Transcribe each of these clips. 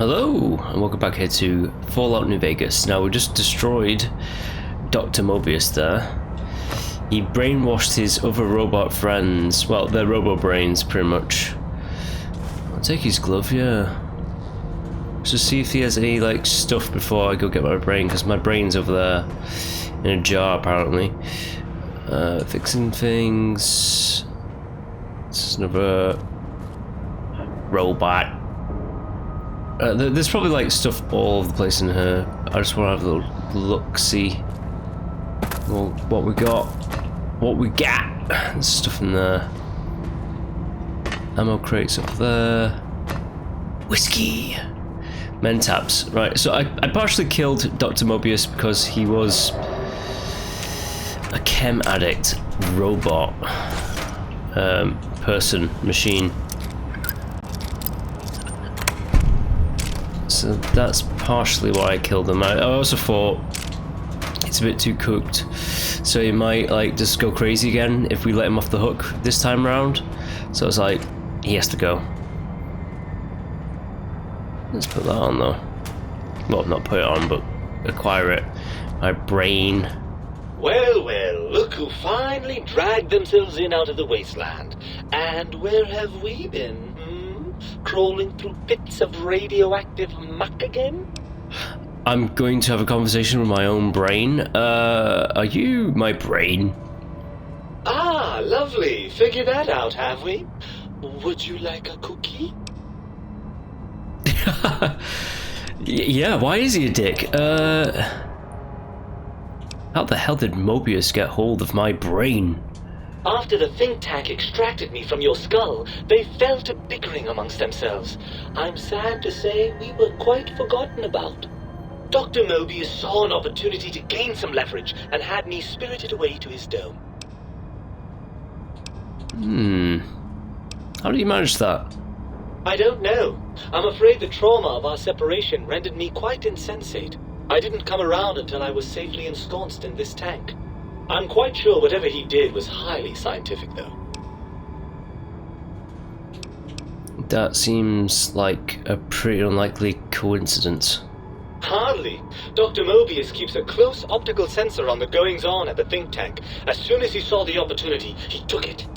Hello, and welcome back here to Fallout New Vegas. Now, we just destroyed Dr. Mobius there. He brainwashed his other robot friends. Well, they're robo-brains, pretty much. I'll take his glove, yeah. Let's just see if he has any, like, stuff before I go get my brain, because my brain's over there in a jar, apparently. Fixing things. This is another robot. There's probably like stuff all over the place in here. I just want to have a little look, see well, what we got. There's stuff in there. Ammo crates up there. Whiskey. Mentabs. Right, so I partially killed Dr. Mobius because he was a chem addict robot person, machine. So that's partially why I killed him. I also thought it's a bit too cooked, so he might like just go crazy again if we let him off the hook this time around. So I was like, he has to go. Let's put that on though. Well, not put it on, but acquire it. My brain. Well, well, look who finally dragged themselves in out of the wasteland. And where have we been? Crawling through pits of radioactive muck again? I'm going to have a conversation with my own brain. Are you my brain? Ah, lovely. Figured that out, have we? Would you like a cookie? Yeah, why is he a dick? How the hell did Mobius get hold of my brain? After the think tank extracted me from your skull, they fell to bickering amongst themselves. I'm sad to say we were quite forgotten about. Dr. Mobius saw an opportunity to gain some leverage and had me spirited away to his dome. How do you manage that? I don't know. I'm afraid the trauma of our separation rendered me quite insensate. I didn't come around until I was safely ensconced in this tank. I'm quite sure whatever he did was highly scientific, though. That seems like a pretty unlikely coincidence. Hardly. Dr. Mobius keeps a close optical sensor on the goings-on at the think tank. As soon as he saw the opportunity, he took it.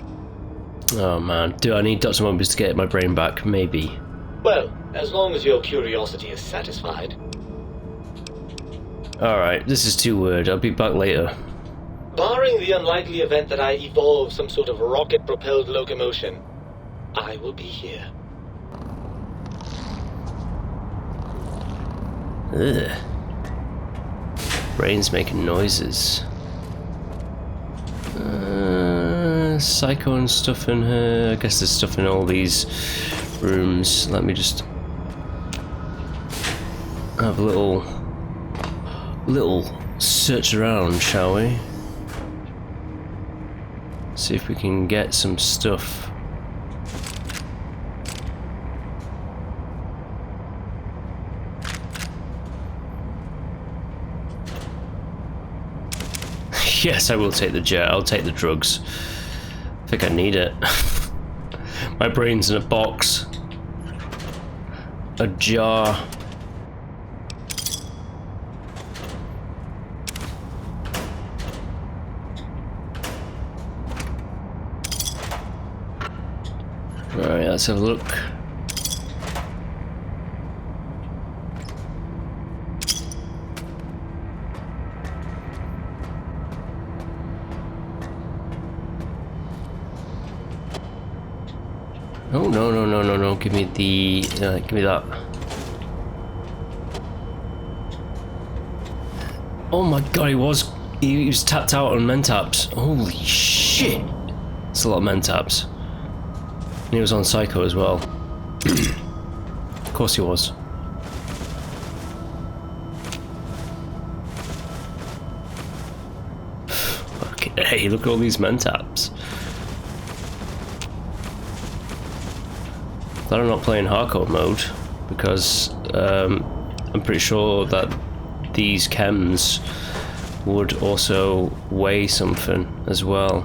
Oh man, do I need Dr. Mobius to get my brain back? Maybe. Well, as long as your curiosity is satisfied. Alright, this is too weird. I'll be back later. Barring the unlikely event that I evolve some sort of rocket-propelled locomotion, I will be here. Ugh. Brain's making noises. Psycho and stuff in here. I guess there's stuff in all these rooms. Let me just have a little search around, shall we? See if we can get some stuff. Yes, I will take the jet. I'll take the drugs. I think I need it. My brain's in a box. A jar. Alright, let's have a look. Oh, no. Give me that. Oh my god, he was tapped out on Mentabs. Holy shit. That's a lot of Mentabs. And he was on Psycho as well. Of course he was. Fucking hey, look at all these Mentabs. Glad I'm not playing hardcore mode, because I'm pretty sure that these chems would also weigh something as well.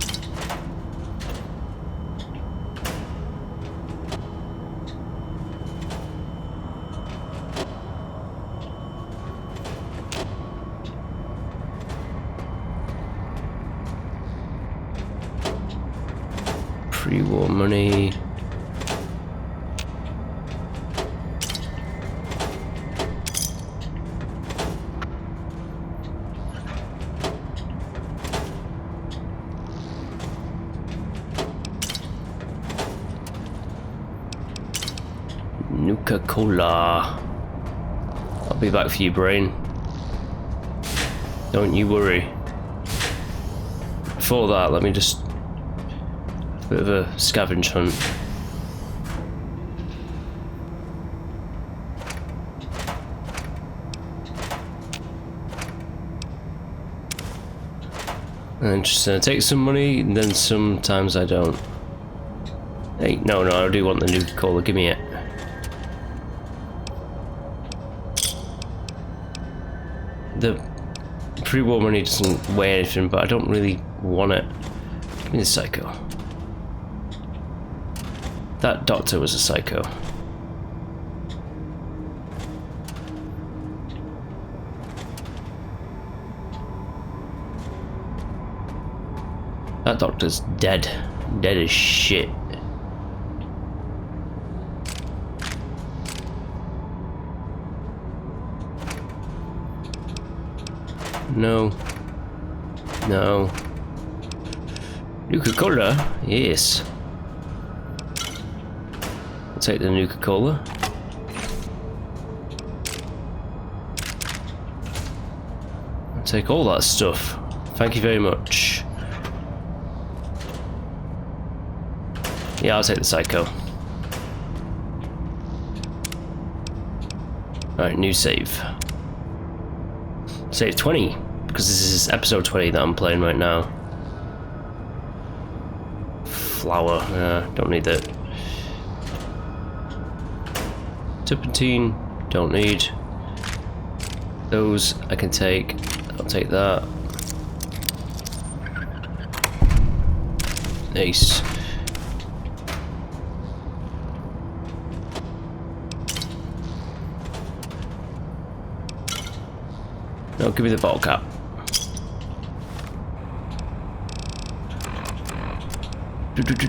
Pre-war money. Nuka-Cola. I'll be back for you, brain. Don't you worry. Before that, let me just... a bit of a scavenge hunt. And just take some money, and then sometimes I don't. Hey, no, I do want the Nuka-Cola, give me it. The pre-war money doesn't weigh anything, but I don't really want it. Give me the psycho. That doctor was a psycho. That doctor's dead. Dead as shit. No. No. Nuka-Cola? Yes. I'll take the Nuka-Cola. I'll take all that stuff. Thank you very much. Yeah, I'll take the psycho. Alright, new save. Save 20, because this is episode 20 that I'm playing right now. Flour, don't need that. Turpentine, don't need. Those I can take, I'll take that. Ace. No, give me the bottle cap.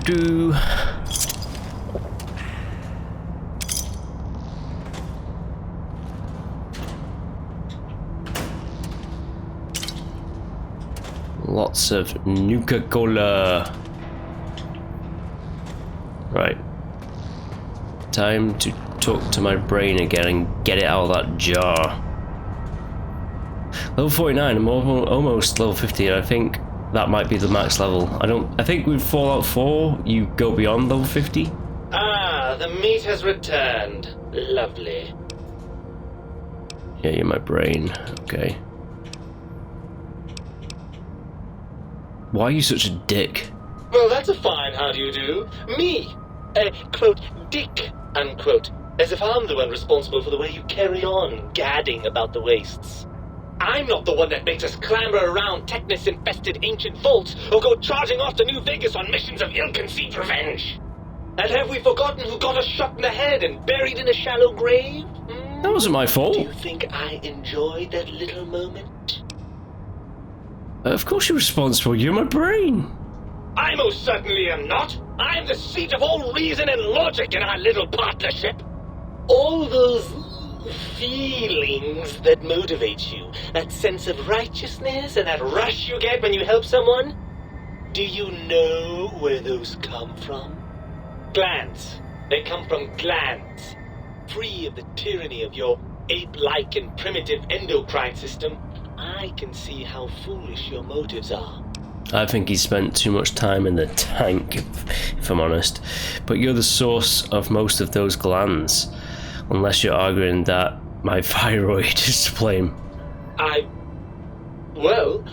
Do. Lots of Nuka-Cola. Right. Time to talk to my brain again and get it out of that jar. Level 49, I'm almost level 50, and I think that might be the max level. I think with Fallout 4, you go beyond level 50. Ah, the meat has returned. Lovely. Yeah, you're my brain. Okay. Why are you such a dick? Well, that's a fine how do you do. Me, quote, dick, unquote. As if I'm the one responsible for the way you carry on gadding about the wastes. I'm not the one that makes us clamber around Technus-infested ancient vaults or go charging off to New Vegas on missions of ill-conceived revenge. And have we forgotten who got us shot in the head and buried in a shallow grave? That wasn't my fault. Do you think I enjoyed that little moment? Of course you're responsible. You're my brain. I most certainly am not. I'm the seat of all reason and logic in our little partnership. All those feelings that motivate you, that sense of righteousness and that rush you get when you help someone, do you know where those come from? Glands. They come from glands. Free of the tyranny of your ape-like and primitive endocrine system, I can see how foolish your motives are. I think he spent too much time in the tank, if I'm honest. But you're the source of most of those glands. Unless you're arguing that my thyroid is to blame. Well,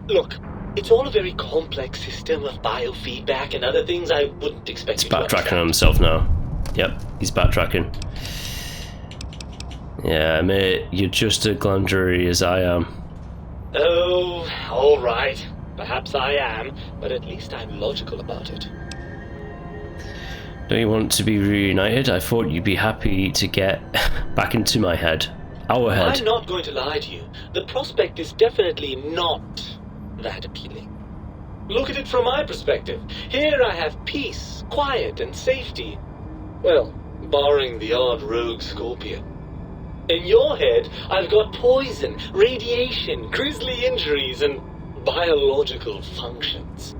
look, it's all a very complex system of biofeedback and other things I wouldn't expect He's you to backtracking understand. on himself now. Yep, he's backtracking. Yeah, mate, you're just as glandury as I am. Oh, all right. Perhaps I am, but at least I'm logical about it. Don't you want to be reunited? I thought you'd be happy to get back into my head. Our head. I'm not going to lie to you. The prospect is definitely not that appealing. Look at it from my perspective. Here I have peace, quiet, and safety. Well, barring the odd rogue scorpion. In your head, I've got poison, radiation, grisly injuries, and biological functions.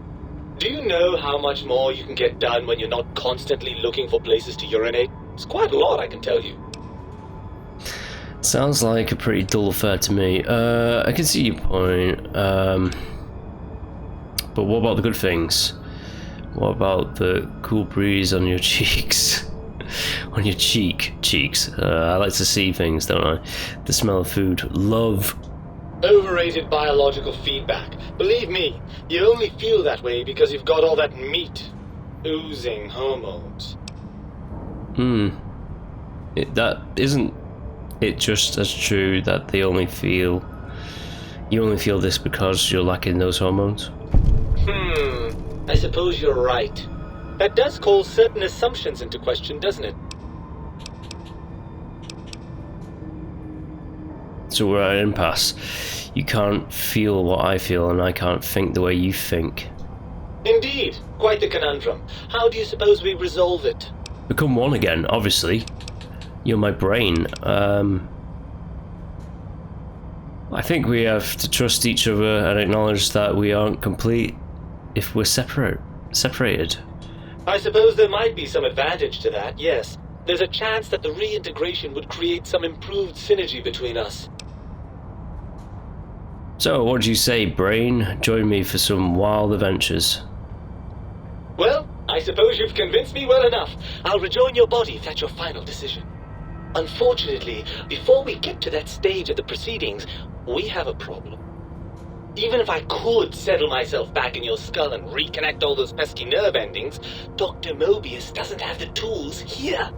Do you know how much more you can get done when you're not constantly looking for places to urinate? It's quite a lot, I can tell you. Sounds like a pretty dull affair to me. I can see your point. But what about the good things? What about the cool breeze on your cheeks? On your cheeks. I like to see things, don't I? The smell of food. Love. Overrated biological feedback. Believe me, you only feel that way because you've got all that meat. Oozing hormones. That isn't it just as true that you only feel this because you're lacking those hormones? I suppose you're right. That does call certain assumptions into question, doesn't it? So we're at an impasse. You can't feel what I feel, and I can't think the way you think. Indeed. Quite the conundrum. How do you suppose we resolve it? Become one again, obviously. You're my brain. I think we have to trust each other and acknowledge that we aren't complete if we're separated. I suppose there might be some advantage to that, yes. There's a chance that the reintegration would create some improved synergy between us. So, what do you say, brain? Join me for some wild adventures. Well, I suppose you've convinced me well enough. I'll rejoin your body if that's your final decision. Unfortunately, before we get to that stage of the proceedings, we have a problem. Even if I could settle myself back in your skull and reconnect all those pesky nerve endings, Dr. Mobius doesn't have the tools here.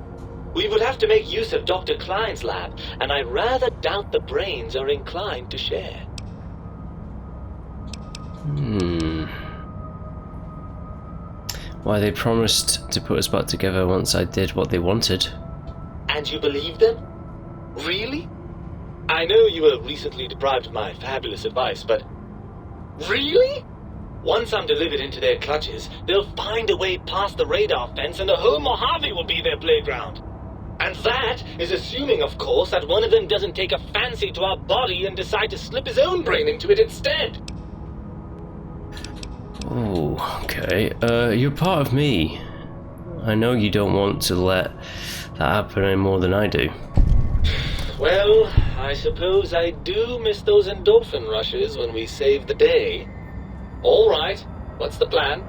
We would have to make use of Dr. Klein's lab, and I rather doubt the brains are inclined to share. Why, they promised to put us back together once I did what they wanted. And you believe them? Really? I know you were recently deprived of my fabulous advice, but... Really? Once I'm delivered into their clutches, they'll find a way past the radar fence and the whole Mojave will be their playground. And that is assuming, of course, that one of them doesn't take a fancy to our body and decide to slip his own brain into it instead. Oh, okay. You're part of me. I know you don't want to let that happen any more than I do. Well, I suppose I do miss those endorphin rushes when we save the day. All right, what's the plan?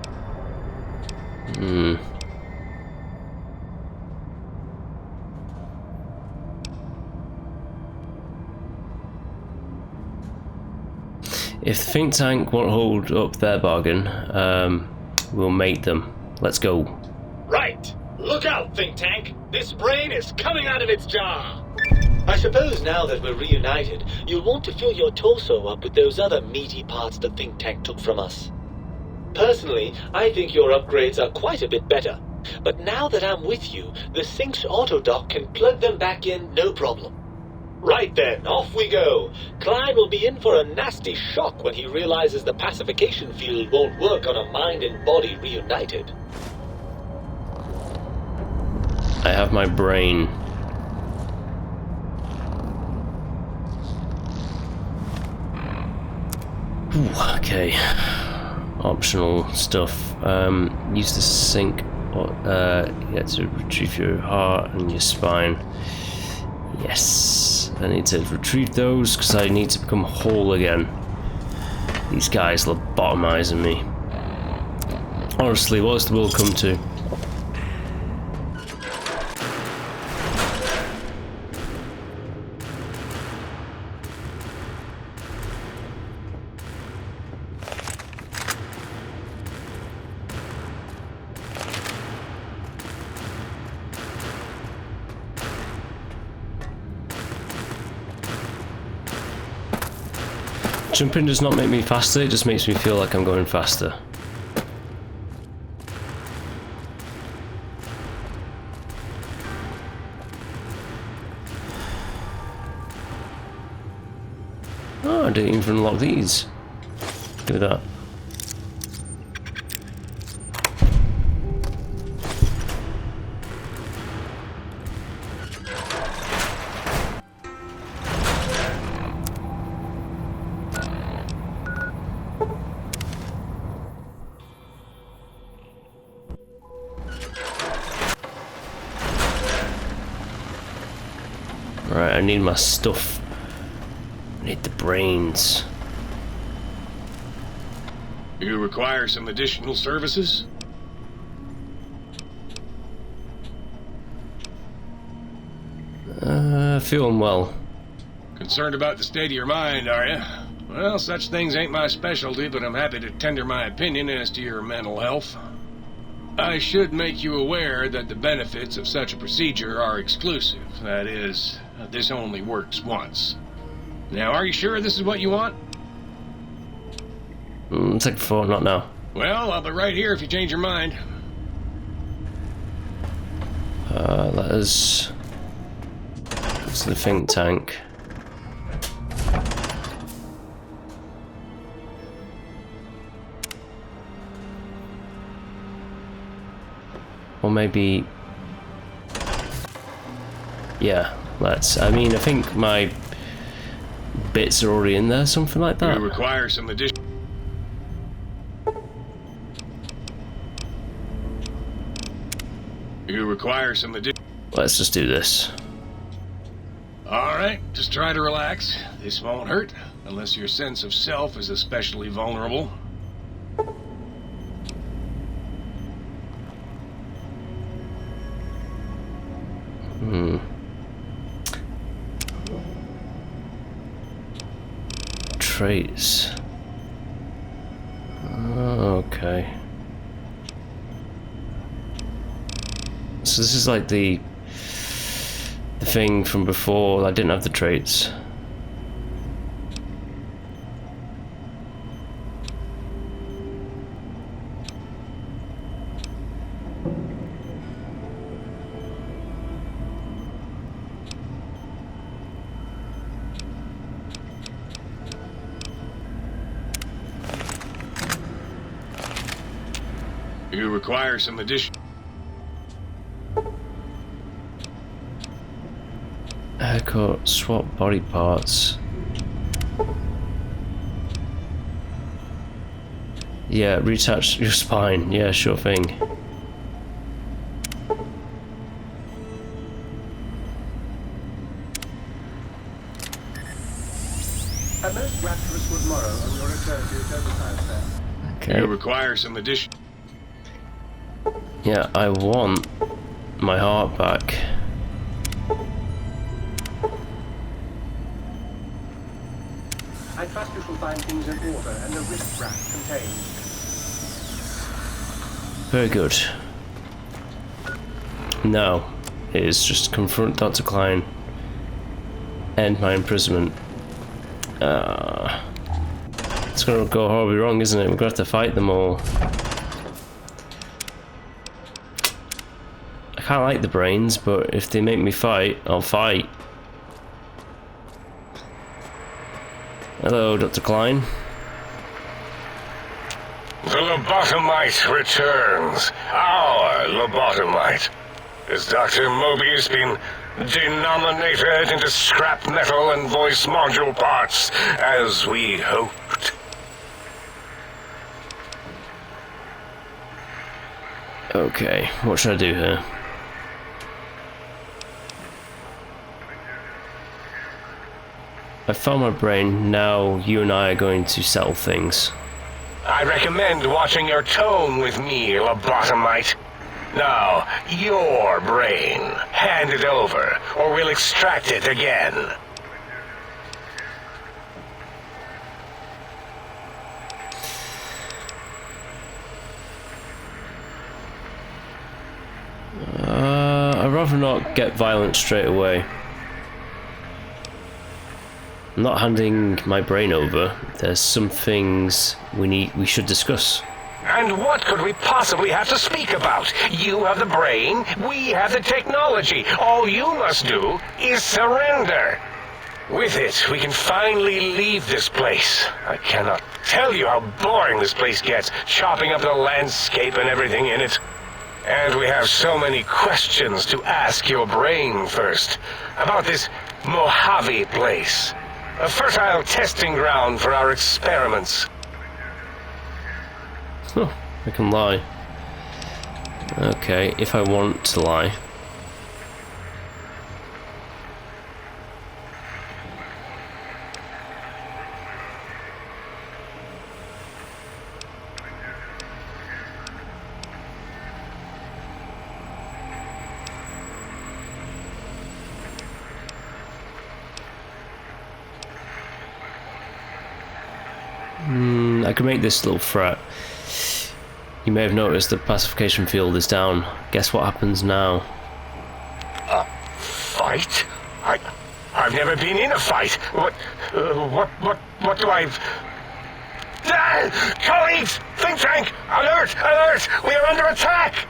If the think tank won't hold up their bargain, we'll make them. Let's go. Right. Look out, think tank. This brain is coming out of its jar. I suppose now that we're reunited, you'll want to fill your torso up with those other meaty parts the think tank took from us. Personally, I think your upgrades are quite a bit better. But now that I'm with you, the Sync's autodock can plug them back in no problem. Right then, off we go. Klein will be in for a nasty shock when he realizes the pacification field won't work on a mind and body reunited. I have my brain. Ooh, okay. Optional stuff. Use the sync to retrieve your heart and your spine. Yes. I need to retrieve those because I need to become whole again. These guys lobotomizing me. Honestly, what's the world come to? Jumping does not make me faster, it just makes me feel like I'm going faster. Oh, I didn't even unlock these. Look at that. Right, I need my stuff. I need the brains. You require some additional services? Feeling well. Concerned about the state of your mind, are you? Well, such things ain't my specialty, but I'm happy to tender my opinion as to your mental health. I should make you aware that the benefits of such a procedure are exclusive. That is, this only works once. Now, are you sure this is what you want? Take a photo, not now. Well, I'll be right here if you change your mind. Let us... It's the think tank. Or maybe... Yeah, let's... I mean, I think my bits are already in there, something like that. You require some additional... You require some additional... Let's just do this. Alright, just try to relax. This won't hurt, unless your sense of self is especially vulnerable. Traits. Okay. So this is like the thing from before. I didn't have the traits. You require some additional... Haircut, swap body parts. Yeah, reattach your spine. Yeah, sure thing. A most rapturous good morrow on your return to your overtime, sir. Okay. You require some additional... Yeah, I want my heart back. I trust you shall find things in order and the wrist wrap contained. Very good. Now is just confront Dr. Klein. End my imprisonment. It's gonna go horribly wrong, isn't it? We're gonna have to fight them all. I kinda like the brains, but if they make me fight, I'll fight. Hello, Dr. Klein. The lobotomite returns. Our lobotomite. Has Dr. Mobius been denominated into scrap metal and voice module parts, as we hoped? Okay, what should I do here? I found my brain, now you and I are going to settle things. I recommend watching your tone with me, lobotomite. Now, your brain. Hand it over, or we'll extract it again. I'd rather not get violent straight away. I'm not handing my brain over. There's some things we should discuss. And what could we possibly have to speak about? You have the brain, we have the technology. All you must do is surrender. With it, we can finally leave this place. I cannot tell you how boring this place gets, chopping up the landscape and everything in it. And we have so many questions to ask your brain first. About this Mojave place. A fertile testing ground for our experiments. Oh, I can lie. Okay, if I want to lie. I can make this little threat. You may have noticed the pacification field is down. Guess what happens now? Fight? I've never been in a fight. What do I... Colleagues! Think tank! Alert! Alert! We are under attack!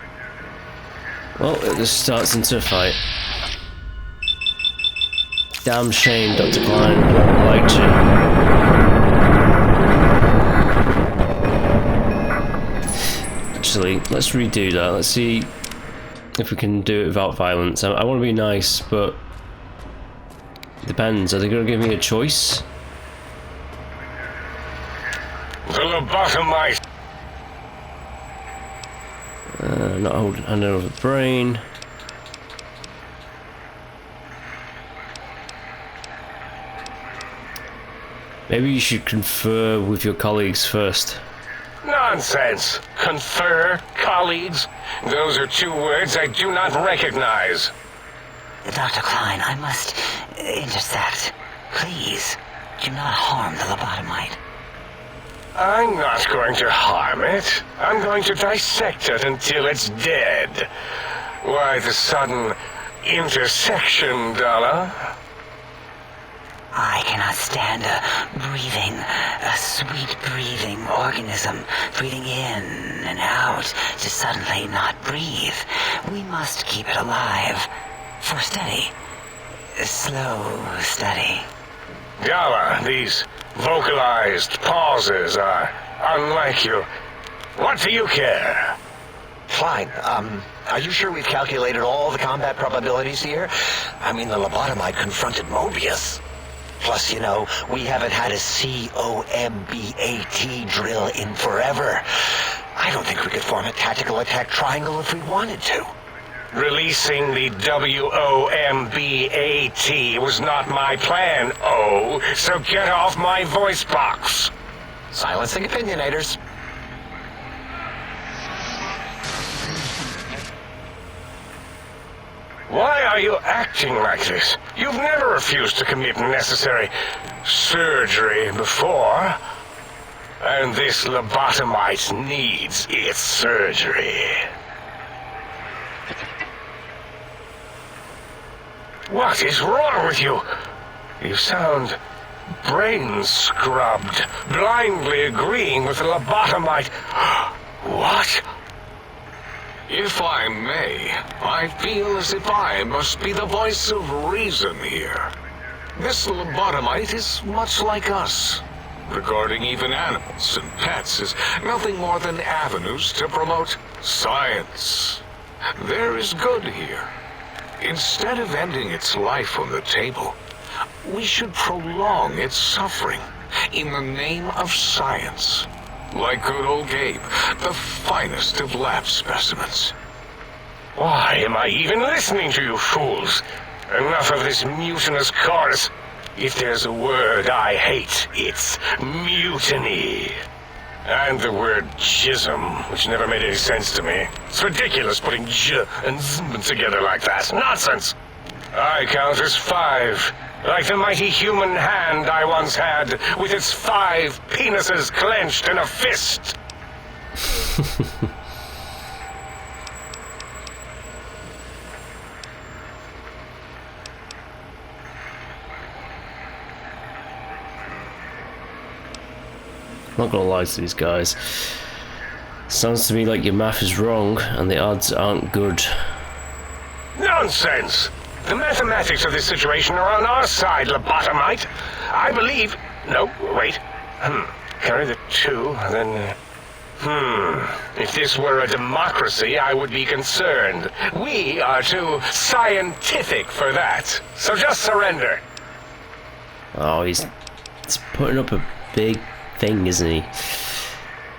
Well, it just starts into a fight. Damn shame, Dr. Klein. I liked you. Actually, let's redo that. Let's see if we can do it without violence. I want to be nice, but depends. Are they going to give me a choice? The lobotomite. Not handing over the brain. Maybe you should confer with your colleagues first. Nonsense. Confer, colleagues. Those are two words I do not recognize. Dr. Klein, I must intersect. Please, do not harm the lobotomite. I'm not going to harm it. I'm going to dissect it until it's dead. Why the sudden intersection, Dalla? I cannot stand a sweet breathing organism, breathing in and out to suddenly not breathe. We must keep it alive. For steady. Slow study. Dalla, these vocalized pauses are unlike you. What do you care? Klein, are you sure we've calculated all the combat probabilities here? I mean, the lobotomite confronted Mobius. Plus, you know, we haven't had a COMBAT drill in forever. I don't think we could form a tactical attack triangle if we wanted to. Releasing the WOMBAT was not my plan, so get off my voice box. Silencing opinionators. Why are you acting like this? You've never refused to commit necessary surgery before. And this lobotomite needs its surgery. What is wrong with you? You sound brain scrubbed, blindly agreeing with the lobotomite. What? If I may, I feel as if I must be the voice of reason here. This lobotomite is much like us. Regarding even animals and pets as nothing more than avenues to promote science. There is good here. Instead of ending its life on the table, we should prolong its suffering in the name of science. Like good old Gabe, the finest of lab specimens. Why am I even listening to you fools? Enough of this mutinous chorus. If there's a word I hate, it's mutiny. And the word jism, which never made any sense to me. It's ridiculous putting j and zm together like that. Nonsense! I count as 5. Like the mighty human hand I once had, with its 5 penises clenched in a fist. I'm not gonna lie to these guys. Sounds to me like your math is wrong and the odds aren't good. Nonsense! The mathematics of this situation are on our side, lobotomite. I believe... No, wait. Carry the 2, then... If this were a democracy, I would be concerned. We are too scientific for that. So just surrender. Oh, he's putting up a big thing, isn't he?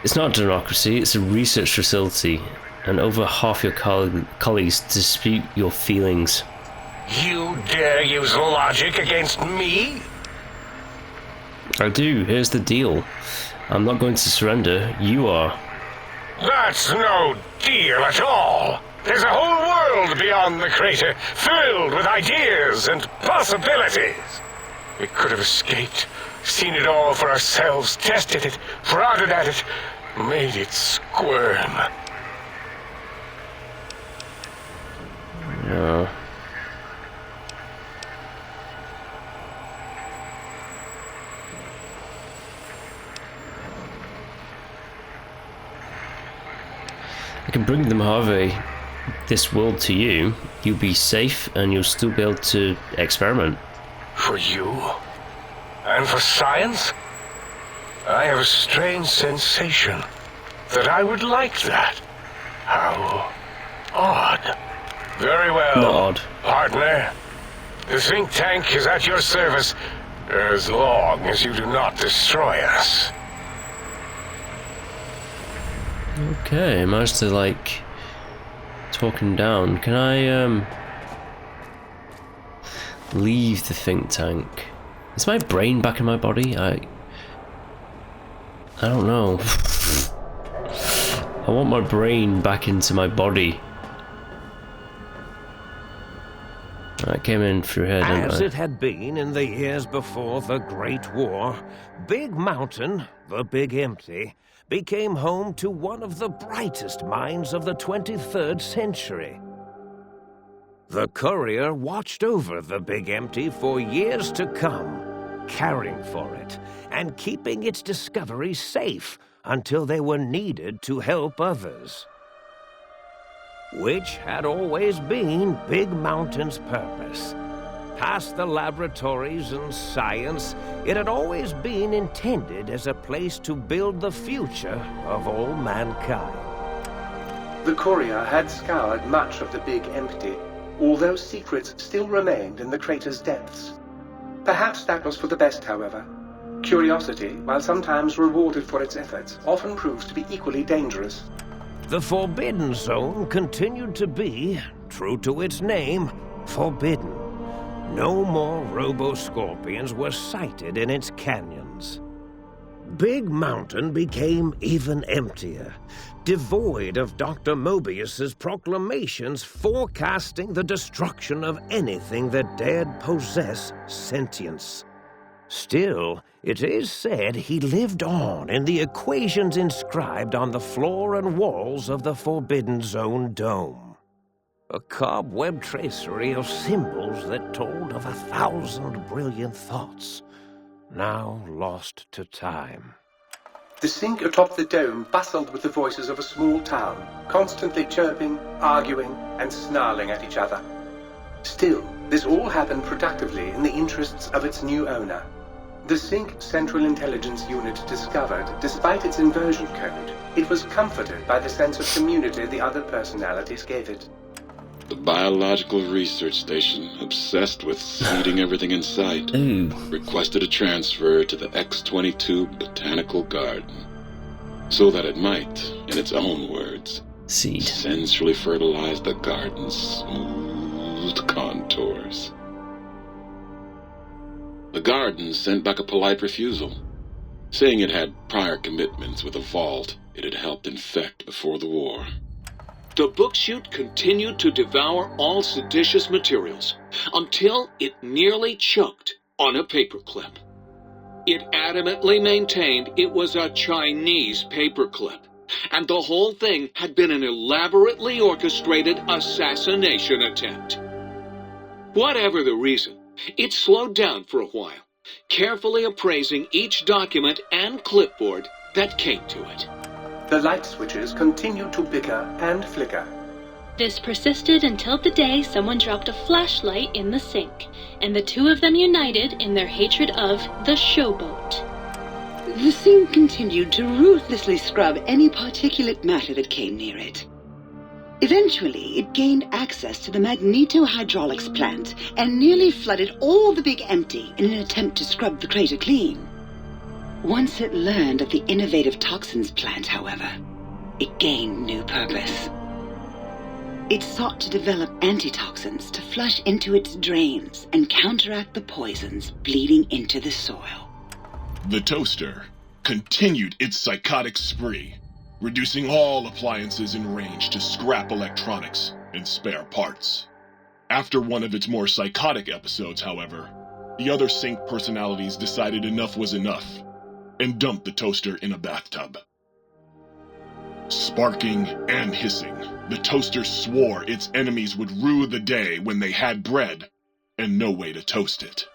It's not a democracy, it's a research facility. And over half your colleagues dispute your feelings. You dare use logic against me? I do. Here's the deal. I'm not going to surrender. You are. That's no deal at all. There's a whole world beyond the crater, filled with ideas and possibilities. We could have escaped Seen it all for ourselves, tested it, prodded at it, made it squirm. No. I can bring the Mojave, this world to you. You'll be safe and you'll still be able to experiment. For you? And for science? I have a strange sensation that I would like that. How odd. Very well, Not odd. partner. The think tank is at your service as long as you do not destroy us. Okay, I managed to, like, talk him down. Can I, leave the think tank? Is my brain back in my body? I don't know. I want my brain back into my body. I came in through here, didn't As I? it had been in the years before the Great War, Big Mountain, the Big Empty, became home to one of the brightest minds of the 23rd century. The Courier watched over the Big Empty for years to come, caring for it and keeping its discoveries safe until they were needed to help others. Which had always been Big Mountain's purpose. Past the laboratories and science, it had always been intended as a place to build the future of all mankind. The Courier had scoured much of the Big Empty, although secrets still remained in the crater's depths. Perhaps that was for the best, however. Curiosity, while sometimes rewarded for its efforts, often proves to be equally dangerous. The Forbidden Zone continued to be, true to its name, forbidden. No more robo-scorpions were sighted in its canyons. Big Mountain became even emptier, devoid of Dr. Mobius's proclamations forecasting the destruction of anything that dared possess sentience. Still, it is said he lived on in the equations inscribed on the floor and walls of the Forbidden Zone dome. A cobweb tracery of symbols that told of 1,000 brilliant thoughts, now lost to time. The sink atop the dome bustled with the voices of a small town, constantly chirping, arguing, and snarling at each other. Still, this all happened productively in the interests of its new owner. The Sync Central Intelligence Unit discovered, despite its inversion code, it was comforted by the sense of community the other personalities gave it. The biological research station, obsessed with seeding everything in sight, requested a transfer to the X-22 Botanical Garden, so that it might, in its own words, Seed. sensually fertilize the garden's smooth contours. The garden sent back a polite refusal, saying it had prior commitments with a vault it had helped infect before the war. The book chute continued to devour all seditious materials until it nearly choked on a paperclip. It adamantly maintained it was a Chinese paperclip, and the whole thing had been an elaborately orchestrated assassination attempt. Whatever the reason, it slowed down for a while, carefully appraising each document and clipboard that came to it. The light switches continued to bicker and flicker. This persisted until the day someone dropped a flashlight in the sink, and the two of them united in their hatred of the showboat. The sink continued to ruthlessly scrub any particulate matter that came near it. Eventually, it gained access to the magneto-hydraulics plant and nearly flooded all the Big Empty in an attempt to scrub the crater clean. Once it learned of the innovative toxins plant, however, it gained new purpose. It sought to develop antitoxins to flush into its drains and counteract the poisons bleeding into the soil. The toaster continued its psychotic spree, reducing all appliances in range to scrap electronics and spare parts. After one of its more psychotic episodes, however, the other Sync personalities decided enough was enough and dumped the toaster in a bathtub. Sparking and hissing, the toaster swore its enemies would rue the day when they had bread and no way to toast it.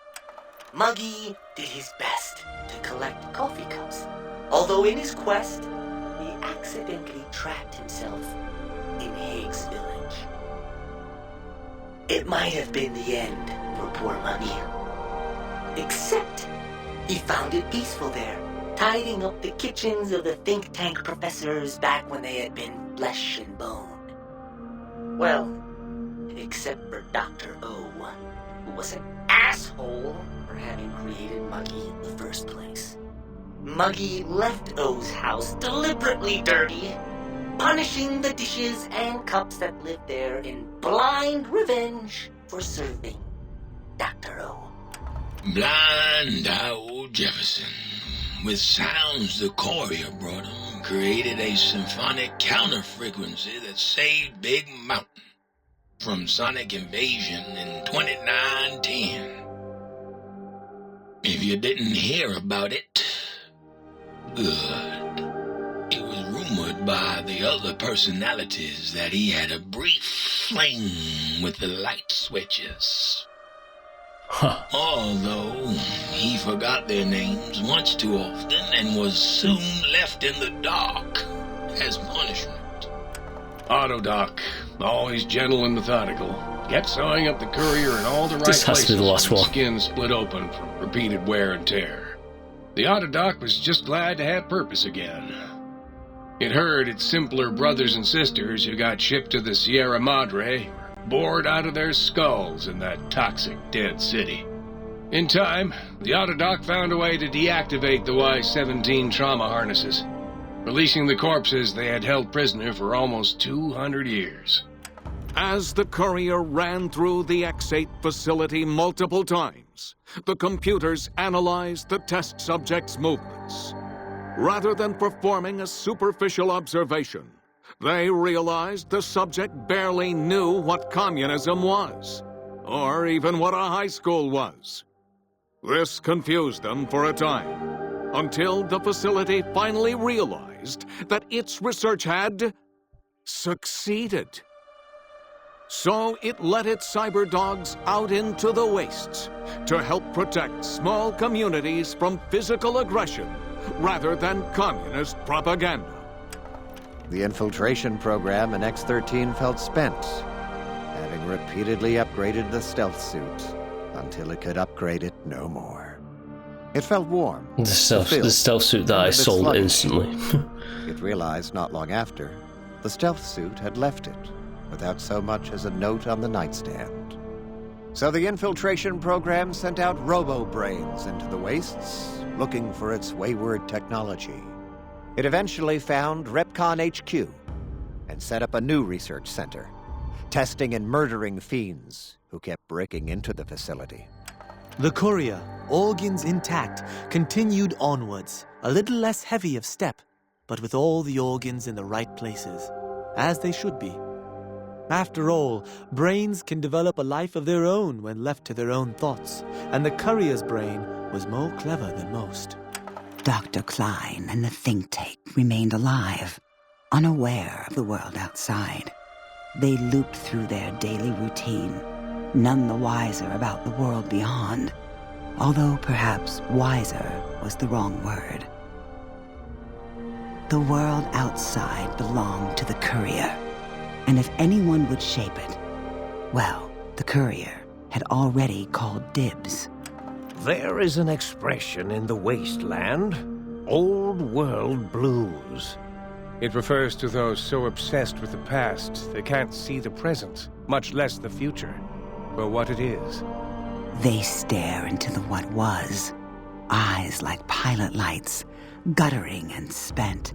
Muggy did his best to collect coffee cups, although in his quest, he accidentally trapped himself in Higgs Village. It might have been the end for poor Muggy. Except, he found it peaceful there, tidying up the kitchens of the think tank professors back when they had been flesh and bone. Well, except for Dr. O, who was an asshole for having created Muggy in the first place. Muggy left O's house deliberately dirty, punishing the dishes and cups that lived there in blind revenge for serving Dr. O. Blind old Jefferson, with sounds the Courier brought him, created a symphonic counter-frequency that saved Big Mountain from sonic invasion in 2910. If you didn't hear about it, good. It was rumored by the other personalities that he had a brief fling with the light switches. Huh. Although he forgot their names much too often and was soon left in the dark as punishment. Autodoc, always gentle and methodical, kept sewing up the Courier in all the right This has places to be the last when one. skin split open from repeated wear and tear. The Autodoc was just glad to have purpose again. It heard its simpler brothers and sisters who got shipped to the Sierra Madre bored out of their skulls in that toxic dead city. In time, the Autodoc found a way to deactivate the Y-17 trauma harnesses, releasing the corpses they had held prisoner for almost 200 years. As the Courier ran through the X-8 facility multiple times, the computers analyzed the test subject's movements. Rather than performing a superficial observation, they realized the subject barely knew what communism was, or even what a high school was. This confused them for a time, until the facility finally realized that its research had succeeded. So it let its cyber dogs out into the wastes to help protect small communities from physical aggression rather than communist propaganda. The infiltration program in X-13 felt spent, having repeatedly upgraded the stealth suit until it could upgrade it no more. It felt warm. The stealth suit that I sold sluggish. instantly. It realized not long after, the stealth suit had left it, without so much as a note on the nightstand. So the infiltration program sent out robo-brains into the wastes, looking for its wayward technology. It eventually found Repcon HQ and set up a new research center, testing and murdering fiends who kept breaking into the facility. The Courier, organs intact, continued onwards, a little less heavy of step, but with all the organs in the right places, as they should be. After all, brains can develop a life of their own when left to their own thoughts, and the Courier's brain was more clever than most. Dr. Klein and the think tank remained alive, unaware of the world outside. They looped through their daily routine, none the wiser about the world beyond, although perhaps wiser was the wrong word. The world outside belonged to the Courier, and if anyone would shape it, well, the Courier had already called dibs. There is an expression in the wasteland, old world blues. It refers to those so obsessed with the past they can't see the present, much less the future, for what it is. They stare into the what was, eyes like pilot lights, guttering and spent,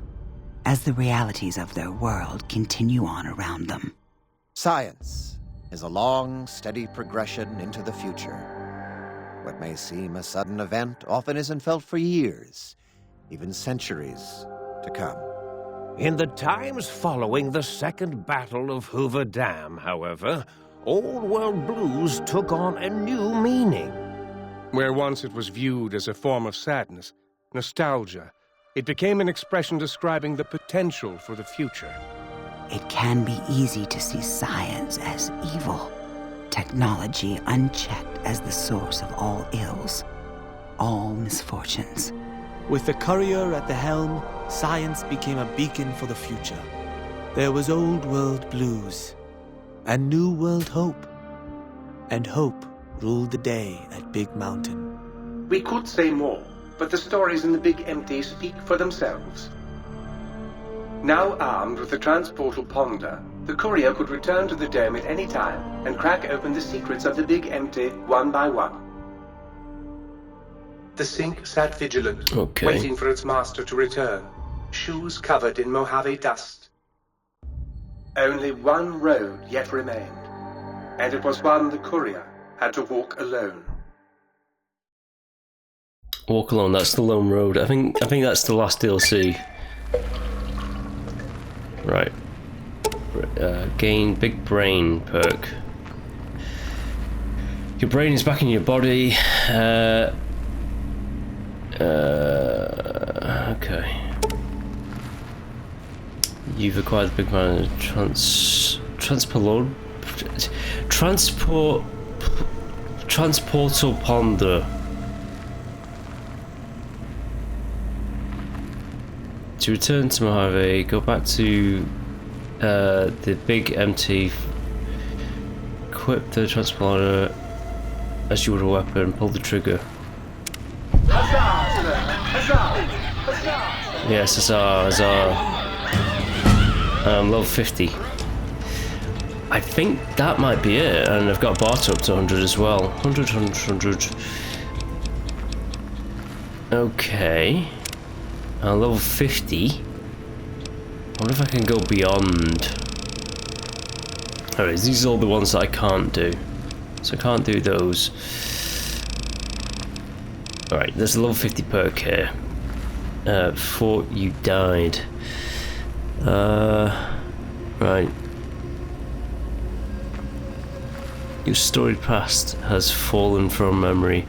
as the realities of their world continue on around them. Science is a long, steady progression into the future. What may seem a sudden event often isn't felt for years, even centuries to come. In the times following the Second Battle of Hoover Dam, however, old world blues took on a new meaning. Where once it was viewed as a form of sadness, nostalgia, it became an expression describing the potential for the future. It can be easy to see science as evil, technology unchecked as the source of all ills, all misfortunes. With the Courier at the helm, science became a beacon for the future. There was old world blues and new world hope. And hope ruled the day at Big Mountain. We could say more, but the stories in the Big Empty speak for themselves. Now armed with the transportal ponder, the Courier could return to the dome at any time and crack open the secrets of the Big Empty one by one. The sink sat vigilant, waiting for its master to return, shoes covered in Mojave dust. Only one road yet remained, and it was one the Courier had to walk alone. Walk alone, that's the lone road. I think that's the last DLC. Right. Gain big brain perk. Your brain is back in your body. Okay. You've acquired the big brain transportal ponder. To return to Mojave, go back to the Big Empty, equip the transporter as you would a weapon, pull the trigger. Yes, huzzah. Level 50. I think that might be it, and I've got barter up to 100 as well. 100. Okay. Level 50. I wonder if I can go beyond. Alright, these are all the ones that I can't do. So I can't do those. Alright, there's a level 50 perk here. Before you died. Right. Your storied past has fallen from memory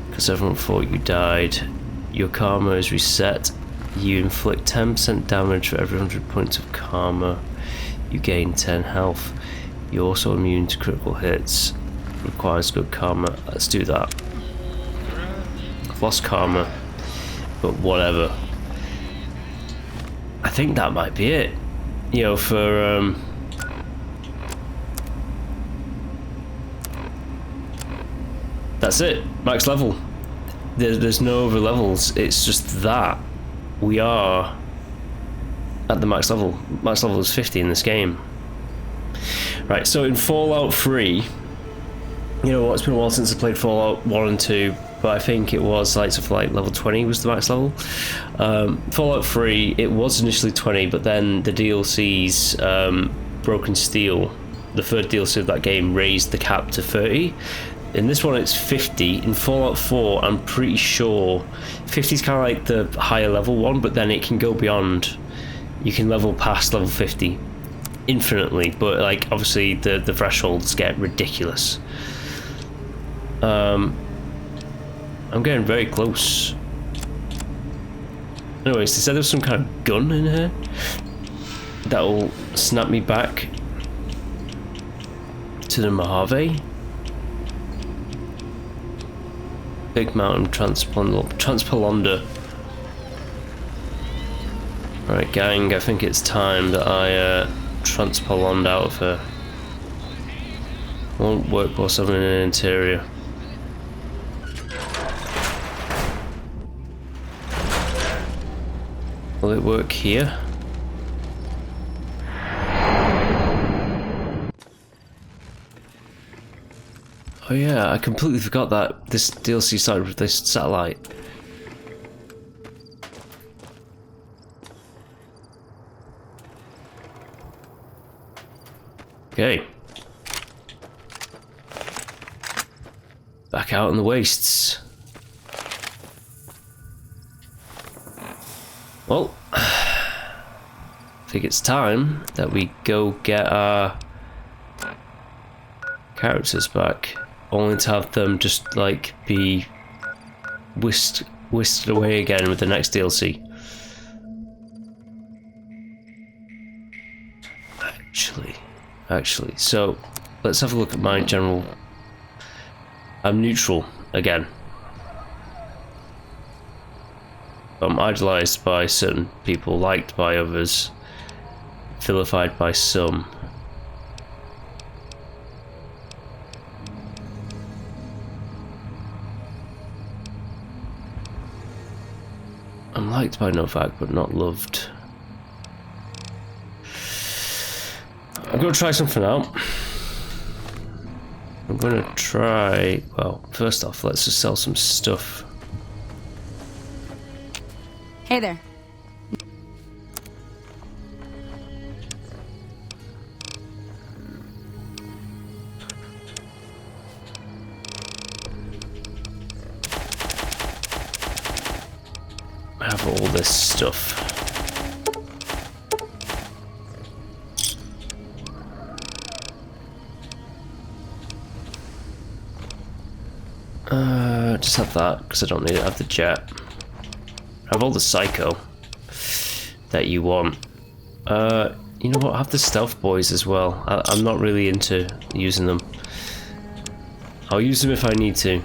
because everyone thought you died. Your karma is reset. You inflict 10% damage for every 100 points of karma. You gain 10 health. You're also immune to critical hits. Requires good karma. Let's do that. I've lost karma, but whatever. I think that might be it. You know, for that's it. Max level. There's no other levels. It's just that we are at the max level. Max level is 50 in this game. Right. So in Fallout 3, you know what? It's been a while since I played Fallout 1 and 2, but I think it was like something like level 20 was the max level. Fallout 3, it was initially 20, but then the DLCs, Broken Steel, the third DLC of that game, raised the cap to 30. In this one it's 50. In Fallout 4 I'm pretty sure 50 is kind of like the higher level one, but then it can go beyond. You can level past level 50 infinitely, but like obviously the thresholds get ridiculous. I'm getting very close. Anyways, they said there was some kind of gun in here that will snap me back to the Mojave. Big Mountain Transpolander. Right, gang, I think it's time that I transpolond out of here. Won't work whilst I'm in an interior. Will it work here? Oh yeah, I completely forgot that this DLC started with this satellite. Okay. Back out in the wastes. Well, I think it's time that we go get our characters back. only to have them just like be whisked away again with the next DLC. Actually, so let's have a look at my general. I'm neutral again. I'm idolized by certain people, liked by others, vilified by some. I'm liked by Novak, but not loved. I'm gonna try something out. I'm gonna try, well, first off, let's just sell some stuff. Hey there. I have all this stuff. Just have that, because I don't need it. I have the jet. I have all the psycho that you want. You know what? I have the stealth boys as well. I'm not really into using them. I'll use them if I need to.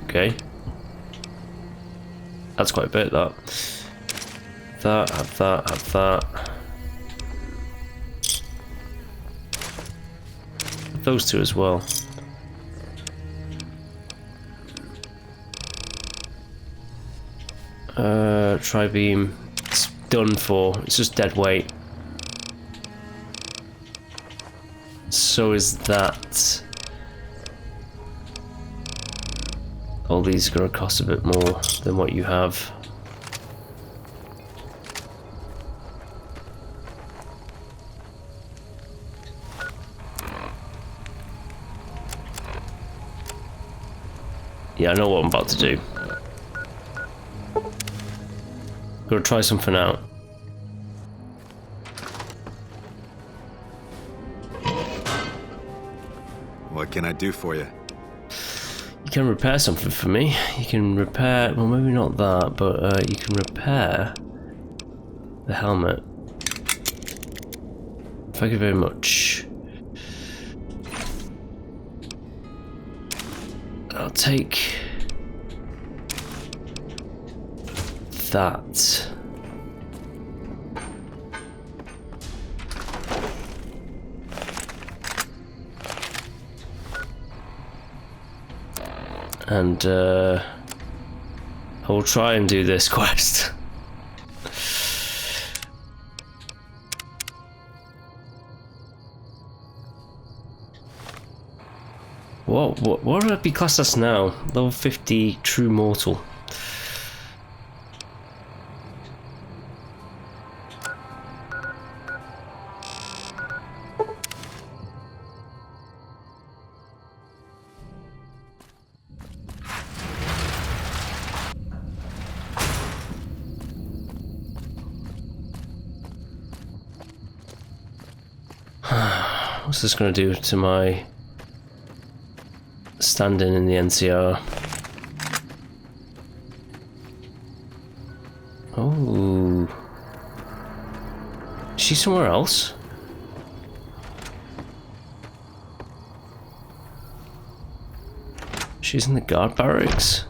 Okay. That's quite a bit, that. Have that. Those two as well. Tri-beam. It's done for. It's just dead weight. So is that. All these are going to cost a bit more than what you have. Yeah, I know what I'm about to do. Gotta try something out. What can I do for you? You can repair something for me. You can repair, well, maybe not that, but you can repair the helmet. Thank you very much. I'll take that. And I will try and do this quest. What would I be classed as now? Level 50 true mortal. What's this going to do to my standing in the NCR? Oh, is she somewhere else? She's in the guard barracks.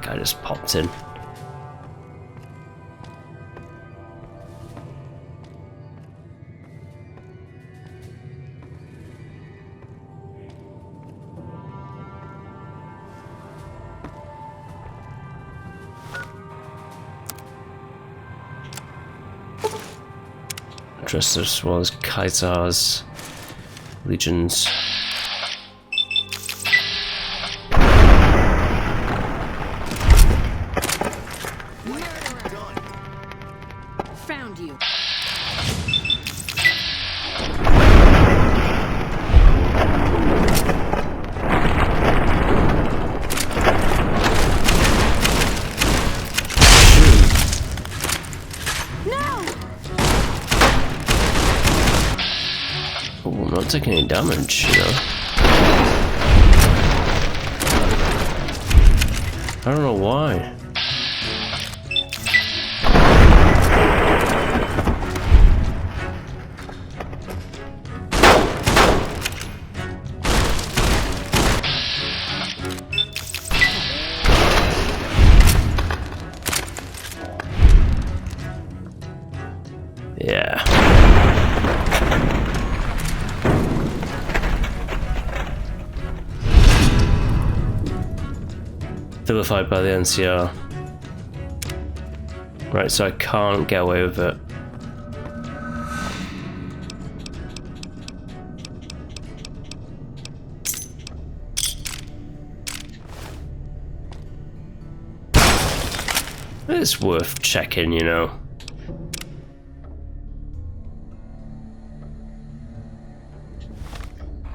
I just popped in. Dressed as well as Kaiser's legions. I'm not taking any damage, you know. I don't know why. Yeah. Vilified by the NCR. Right, so I can't get away with it. It's worth checking, you know.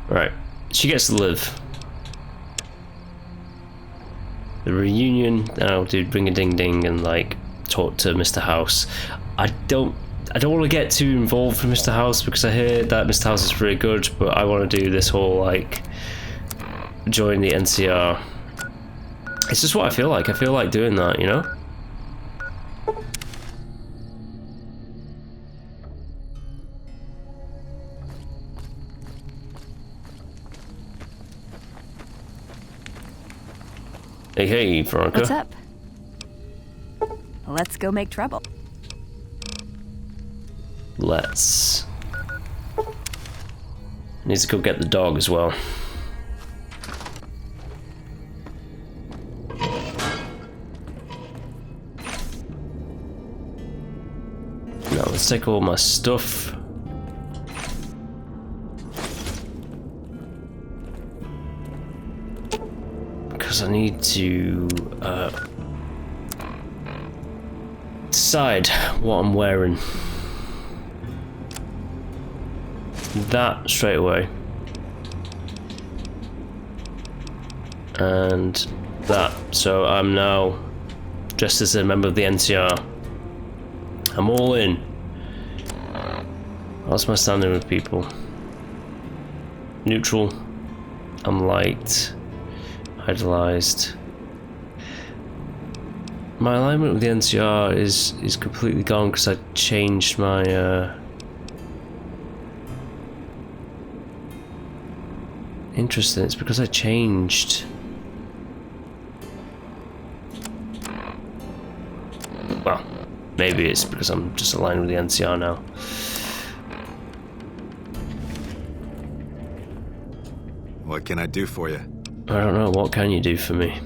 Right, she gets to live. The reunion, I'll do ring a ding ding and like talk to Mr. House. I don't want to get too involved with Mr. House because I hear that Mr. House is pretty good, but I want to do this whole like join the NCR. It's just what I feel like. I feel like doing that, you know? Hey, Veronica. What's up? Let's go make trouble. Let's. Needs to go get the dog as well. Now let's take all my stuff. Because I need to decide what I'm wearing. That straight away. And that. So I'm now dressed as a member of the NCR. I'm all in. How's my standing with people? Neutral. I'm liked. Idolized. My alignment with the NCR is completely gone because I changed my interesting, it's because I changed. Well, maybe it's because I'm just aligned with the NCR now. What can I do for you? I don't know, what can you do for me?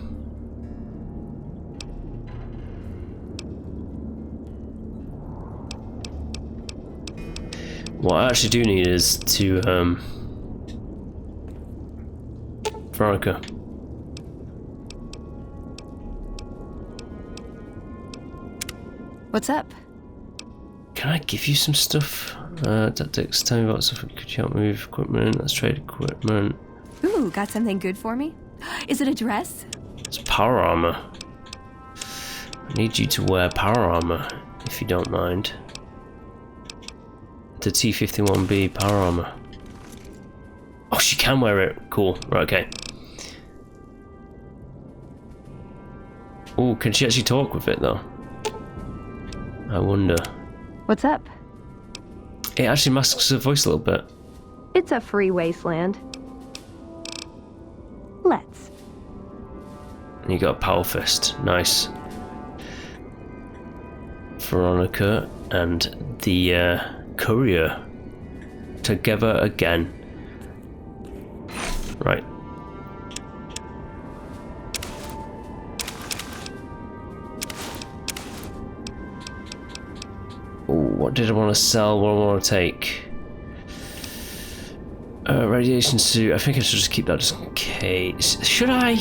What I actually do need is to, Veronica. What's up? Can I give you some stuff? Tactics, tell me about stuff. Could you help me with equipment? Let's trade equipment. Ooh, got something good for me? Is it a dress? It's power armor. I need you to wear power armor, if you don't mind. The T-51B power armor. Oh, she can wear it. Cool. Right, okay. Oh, can she actually talk with it, though? I wonder. What's up? It actually masks her voice a little bit. It's a free wasteland. Let's. And you got a power fist. Nice. Veronica and the Courier together again. Right. Ooh, what did I want to sell? What do I want to take? Radiation suit. I think I should just keep that just in case. Should I?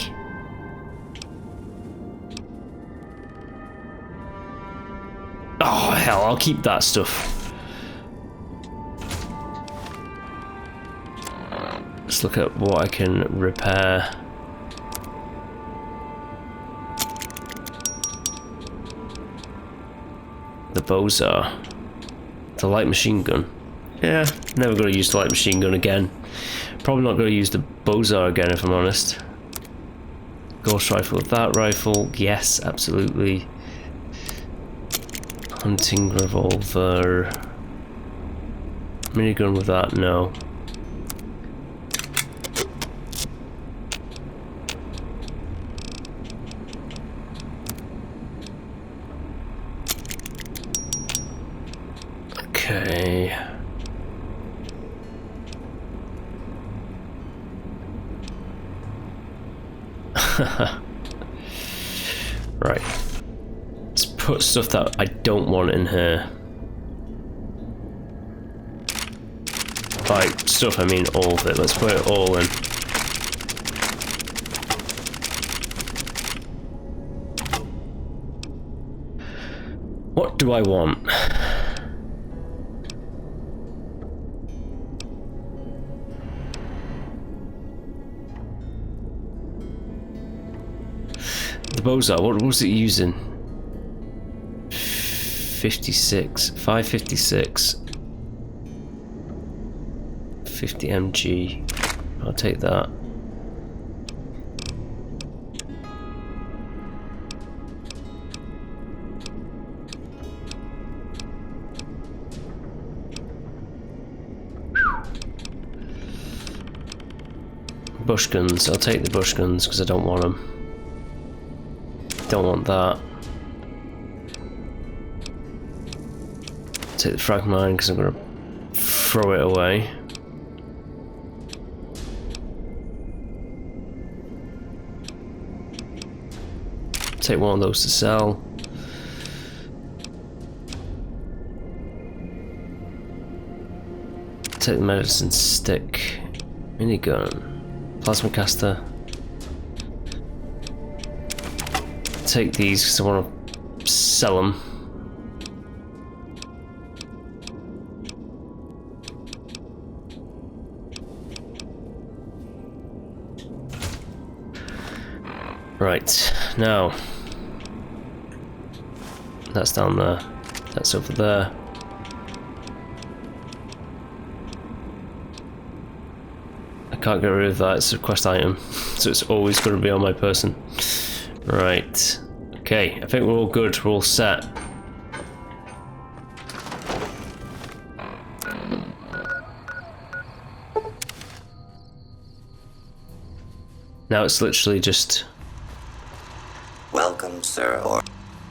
Oh, hell, I'll keep that stuff. Let's look at what I can repair. The Bozar. The light machine gun. Yeah, never going to use the light machine gun again. Probably not going to use the Bozar again, if I'm honest. Ghost rifle with that rifle, yes, absolutely. Hunting revolver. Minigun with that, no. Okay. Right. Let's put stuff that I don't want in here. By stuff, I mean all of it. Let's put it all in. What do I want? The Bozar, what was it using? 556. 50 mg. I'll take that. Bush guns. I'll take the bush guns because I don't want them. Don't want that. Take the frag mine because I'm going to throw it away. Take one of those to sell. Take the medicine stick. Minigun. Plasma caster. Take these because I want to sell them. Right, now that's down there, that's over there. I can't get rid of that, it's a quest item, so it's always going to be on my person. Right, okay, I think we're all good, we're all set. Now it's literally just welcome, sir, or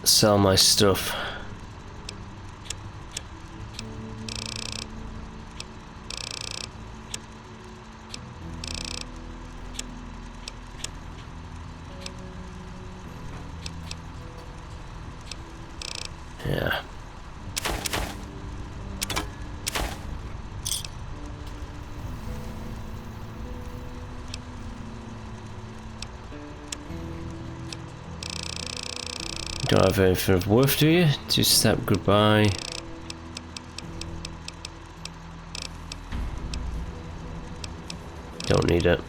sell my stuff. Yeah. Don't have anything of worth, do you? Two-step goodbye. Don't need it.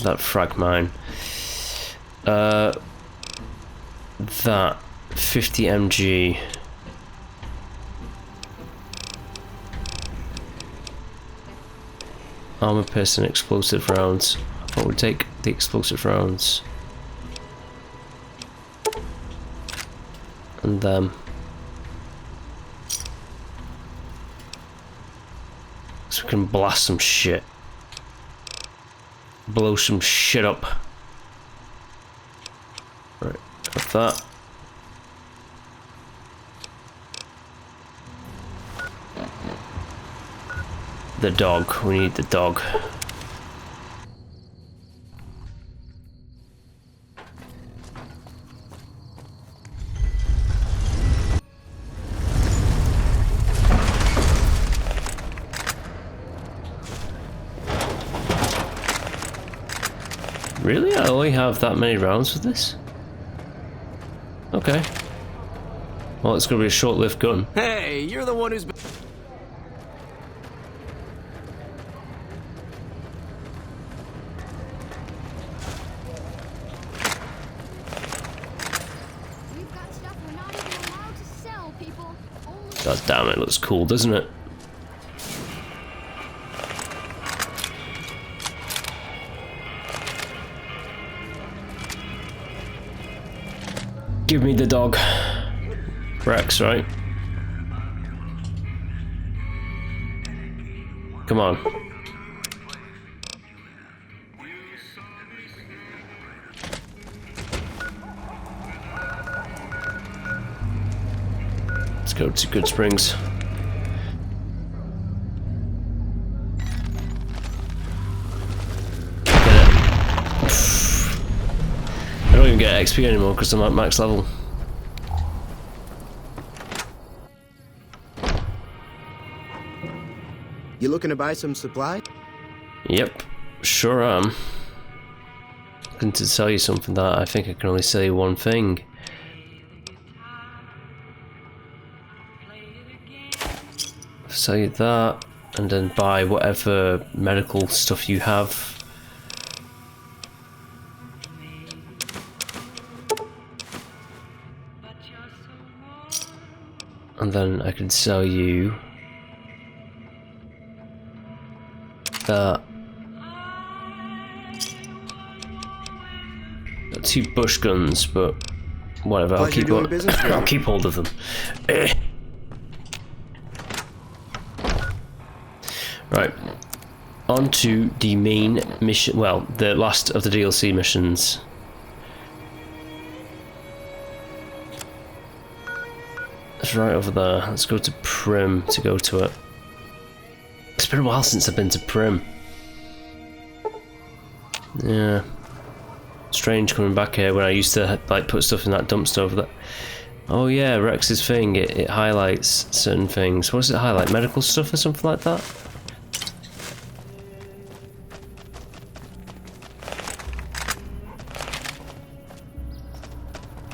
That frag mine. That 50 mg. Armor piercing explosive rounds. I would take the explosive rounds. And so we can blast some shit. Blow some shit up. Right, have that. The dog, we need the dog. Really? I only have that many rounds for this? Okay. Well, it's gonna be a short-lived gun. Hey, you're the one who's been... We've got stuff we're not God damn, it looks cool, doesn't it? Give me the dog. Rex, right? Come on. Let's go to Good Springs. I don't even get XP anymore because I'm at max level. You looking to buy some supply? Yep, sure am. Looking to sell you something that I think I can only sell you one thing. Sell you that, and then buy whatever medical stuff you have. And then I can sell you that. Got 2 bush guns, but whatever. I'll keep hold of them. Right, on to the main mission. Well, the last of the DLC missions. It's right over there. Let's go to Prim to go to it. It's been a while since I've been to Prim. Yeah. Strange coming back here when I used to like put stuff in that dumpster over there. Oh yeah, Rex's thing, it highlights certain things. What does it highlight? Medical stuff or something like that?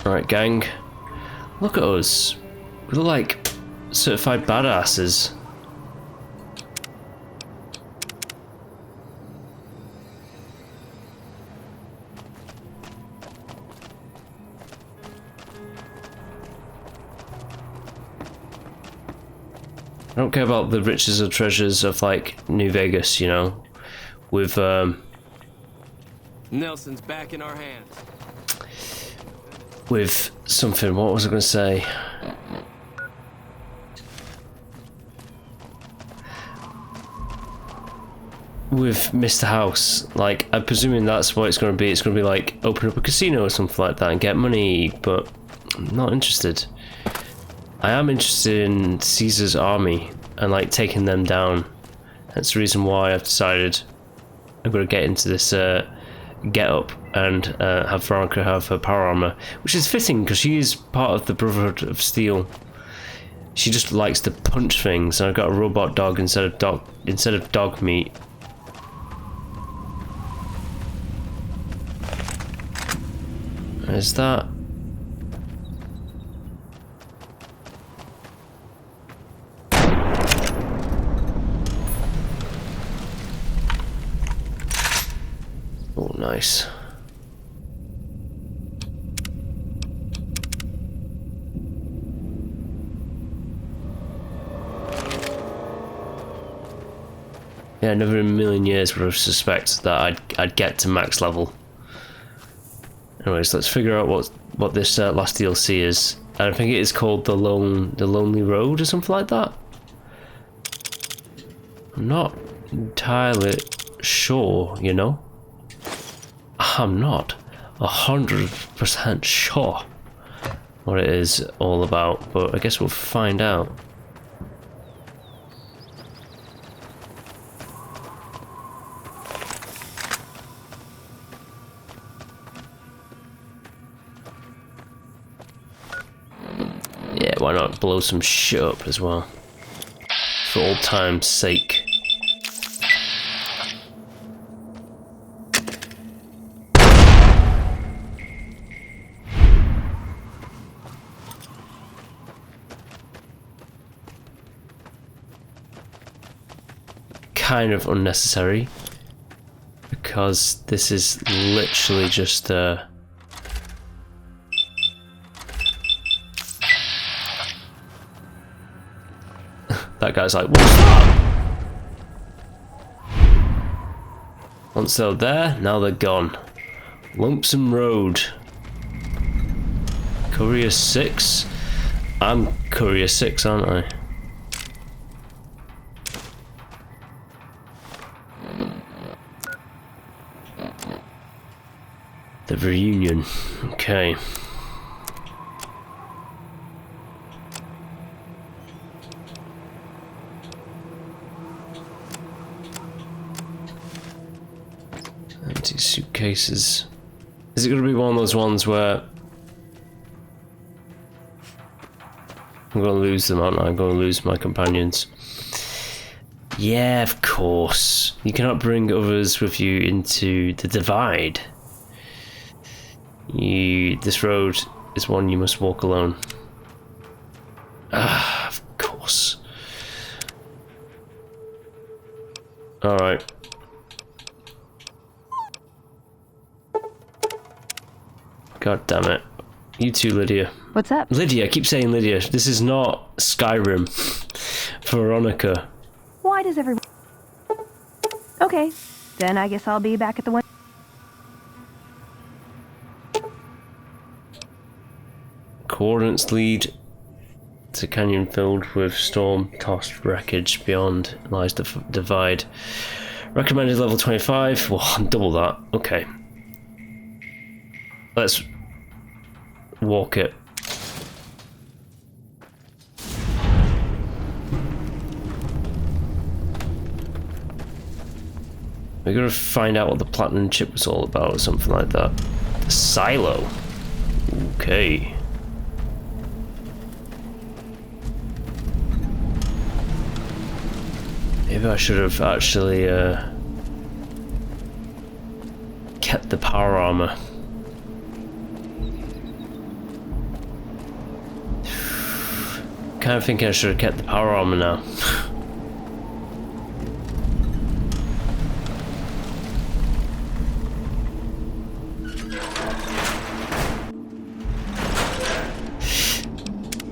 Alright, gang. Look at us. We look like certified badasses. I don't care about the riches or treasures of like New Vegas, you know, with Nelson's back in our hands. With something, what was I going to say? With Mr. House, like, I'm presuming that's what it's going to be. It's going to be like open up a casino or something like that and get money, but I'm not interested. I am interested in Caesar's army and like taking them down. That's the reason why I've decided I'm going to get into this get up and have Veronica have her power armor, which is fitting because she is part of the Brotherhood of Steel. She just likes to punch things, and I've got a robot dog instead of dog meat. Is that? Oh, nice. Yeah, never in a million years would have suspected that I'd get to max level. Anyways, let's figure out what this last DLC is. I think it is called the Lonely Road or something like that. I'm not entirely sure, you know. I'm not 100% sure what it is all about, but I guess we'll find out. Yeah, why not blow some shit up as well? For old time's sake. Kind of unnecessary, because this is literally just that guy's like, what's that? Once they're there, now they're gone. Lonesome Road. Courier 6? I'm Courier 6, aren't I? The reunion. Okay. Empty suitcases. Is it going to be one of those ones where I'm going to lose them, aren't I? I'm going to lose my companions. Yeah, of course. You cannot bring others with you into the divide. This road is one you must walk alone. Ah, of course. Alright. God damn it. You too, Lydia. What's up? Lydia, I keep saying Lydia. This is not Skyrim. Veronica. Why does everyone... Okay, then I guess I'll be back at the one... Coordinates lead to canyon filled with storm-tossed wreckage. Beyond lies the divide. Recommended level 25. Well, double that. Okay. Let's walk it. We're gonna find out what the platinum chip was all about or something like that. The silo. Okay. Maybe I should have actually kept the power armor. Kind of thinking I should have kept the power armor now.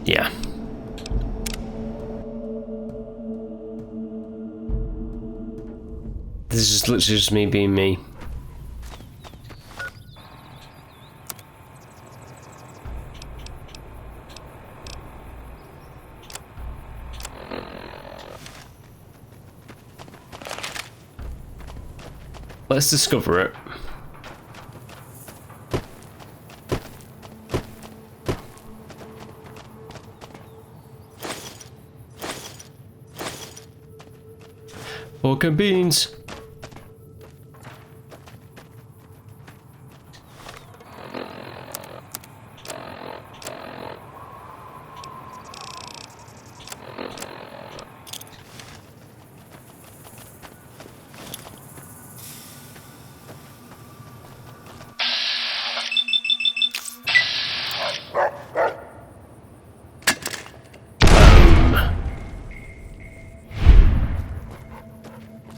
Yeah. This is literally just me being me. Let's discover it. Pork and beans.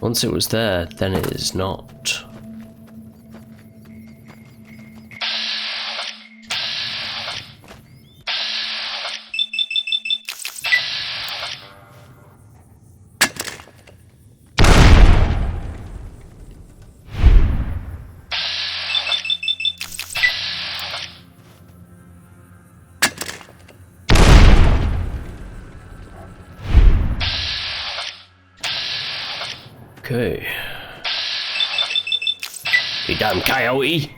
Once it was there, then it is not. Okay. You damn coyote!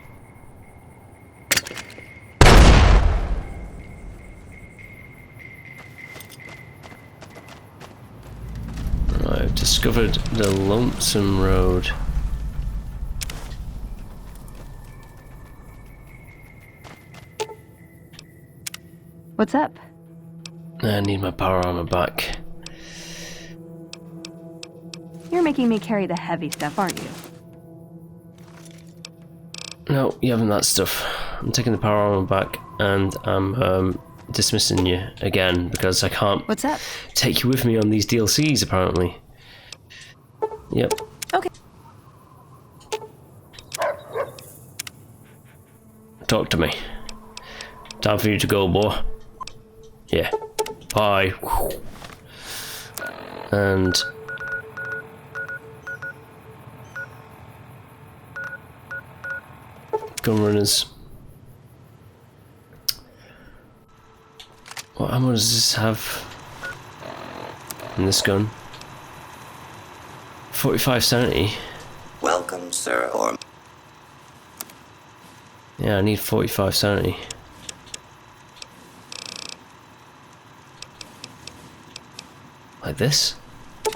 I've discovered the Lonesome Road. What's up? I need my power armor back. You're making me carry the heavy stuff, aren't you? No, you haven't that stuff. I'm taking the power armor back and I'm dismissing you again because I can't What's up? take you with me on these DLCs apparently. Yep. Okay. Talk to me. Time for you to go, boy. Yeah. Bye. and gun runners. What ammo does this have in this gun? 4570. Welcome, sir, or... Yeah, I need 4570. Like this? I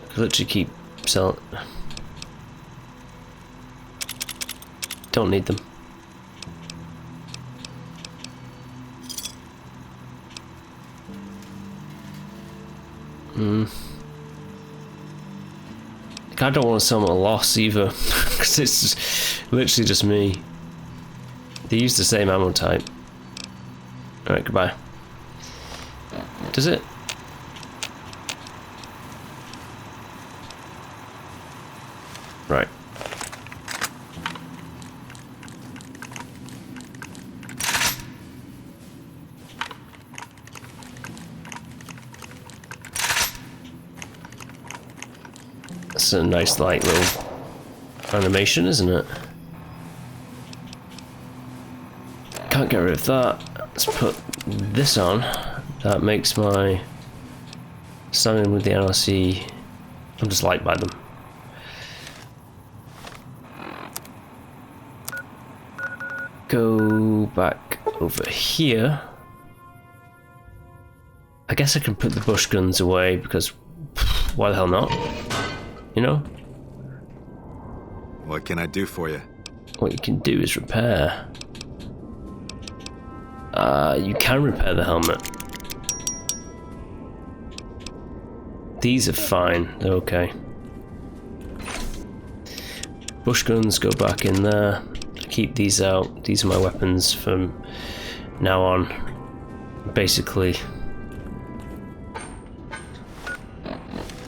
could literally keep selling. Don't need them. I don't want to sell them at a loss either, because it's literally just me. They use the same ammo type. Alright, goodbye. Does it? Right. That's a nice light little animation, isn't it? Can't get rid of that. Let's put this on. That makes my standing with the NRC. I'm just light by them. Go back over here. I guess I can put the bush guns away because why the hell not? You know? What can I do for you? What you can do is repair. You can repair the helmet. These are fine, they're okay. Bush guns go back in there. Keep these out. These are my weapons from now on. Basically.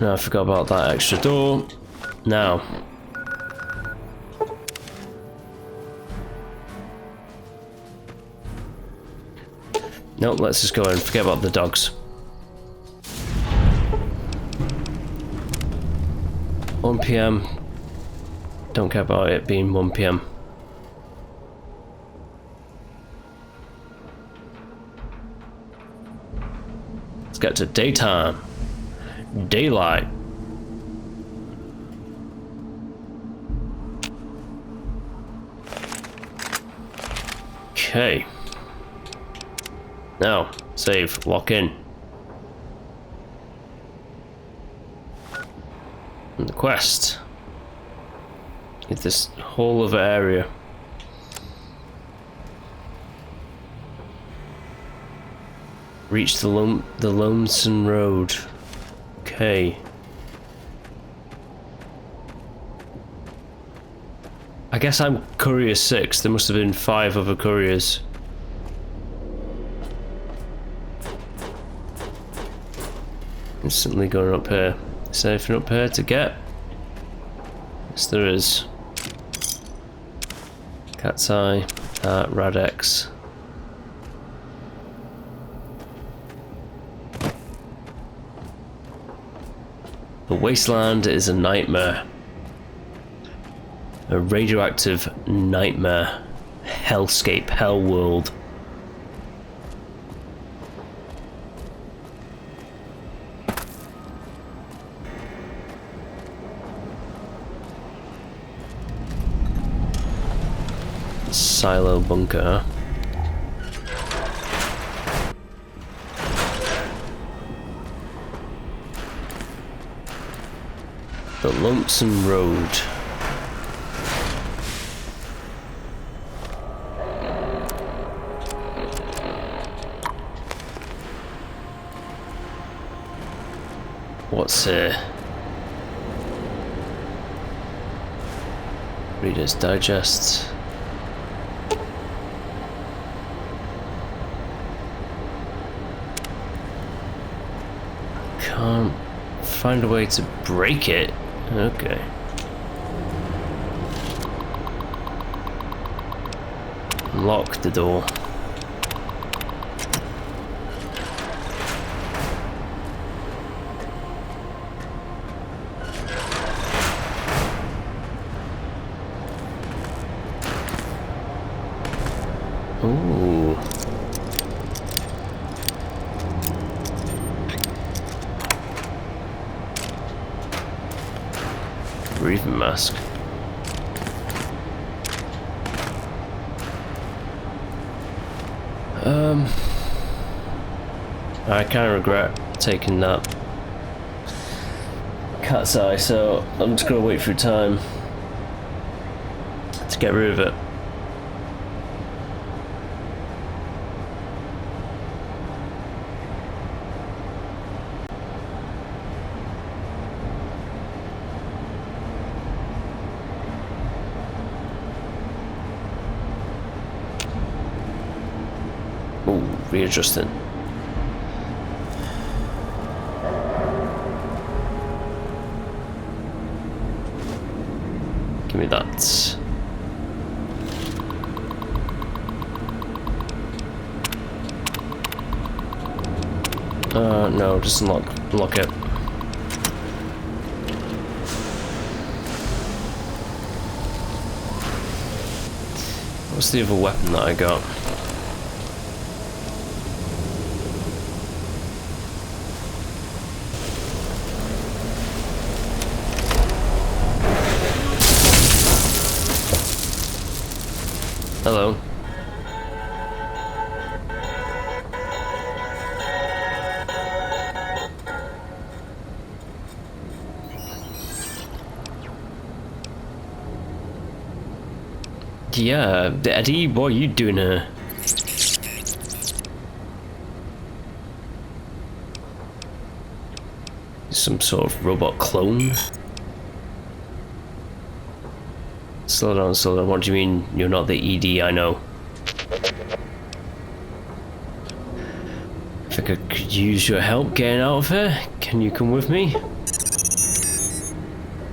No, I forgot about that extra door. Now. Nope, let's just go and forget about the dogs. 1 PM. Don't care about it being 1 PM. Let's get to daytime. Daylight. Okay. Now, save, lock in. And the quest. Get this whole other area. Reach the Lonesome Road. Okay. I guess I'm Courier 6. There must have been 5 other couriers. Instantly going up here. Is there anything up here to get? Yes, there is. Cat's Eye, Radex. The wasteland is a nightmare. A radioactive nightmare. Hellscape, hell world. Silo bunker. The Lonesome Road. What's here? Reader's Digest. Can't find a way to break it. Okay. unlock the door. Ooh. Breathing mask. I kind of regret taking that cat's eye, so I'm just gonna wait for time to get rid of it. Ooh, readjusting. Give me that. No, just unlock it. What's the other weapon that I got? Hello. Yeah, Eddie, what are you doing here? Some sort of robot clone? Slow down, slow down. What do you mean you're not the ED I know? I think I could use your help getting out of here. Can you come with me?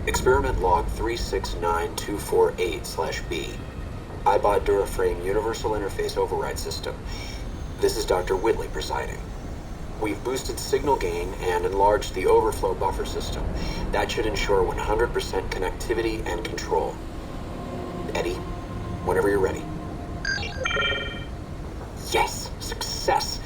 Experiment log 369248/B. iBot Duraframe Universal Interface Override System. This is Dr. Whitley presiding. We've boosted signal gain and enlarged the overflow buffer system. That should ensure 100% connectivity and control. Eddie, whenever you're ready. Yes, success.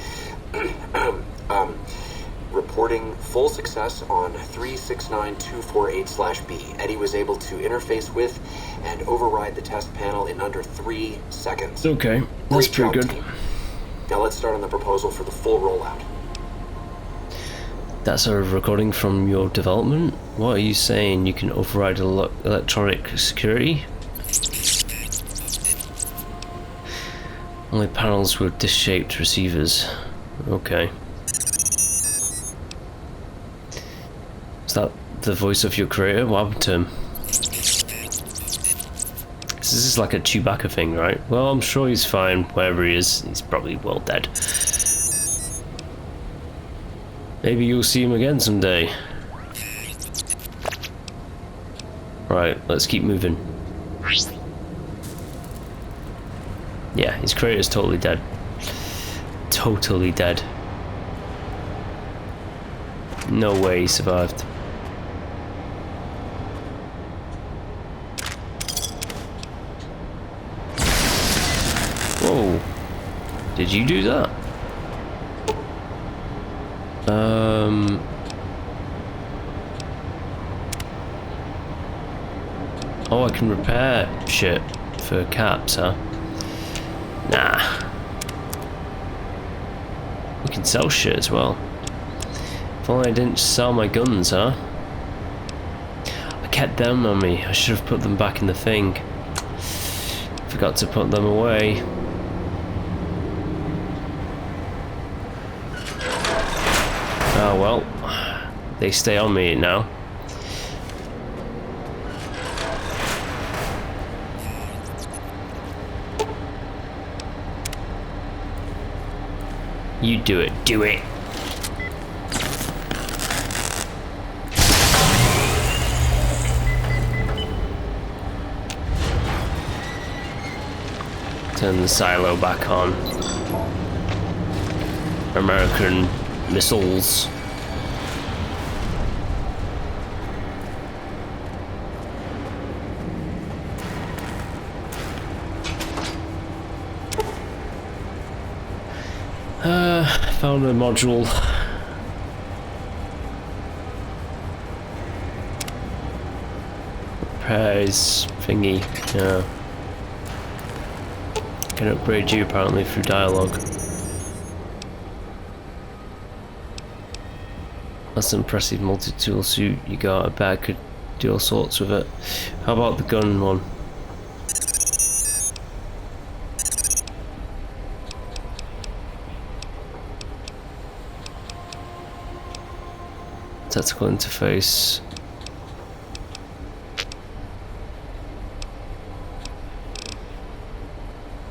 Reporting full success on 369248/B. Eddie was able to interface with and override the test panel in under 3 seconds. Okay, that's pretty good. Team. Now let's start on the proposal for the full rollout. That's a recording from your development? What are you saying? You can override electronic security? Only panels with disc-shaped receivers. Okay. Is that the voice of your creator? What happened to him? This is like a Chewbacca thing, right? Well, I'm sure he's fine wherever he is. He's probably well dead. Maybe you'll see him again someday. Right, let's keep moving. Yeah, his creator's totally dead. Totally dead. No way he survived. Whoa. Did you do that? Oh, I can repair shit for caps, huh? Nah. We can sell shit as well. If only I didn't sell my guns, huh? I kept them on me. I should have put them back in the thing. Forgot to put them away. Oh well. They stay on me now. You do it. Do it. Turn the silo back on. American missiles. Found a module. Repairs thingy, yeah. Can upgrade you apparently through dialogue. That's an impressive multi-tool suit you got. I bet I could do all sorts with it. How about the gun one? Tactical interface.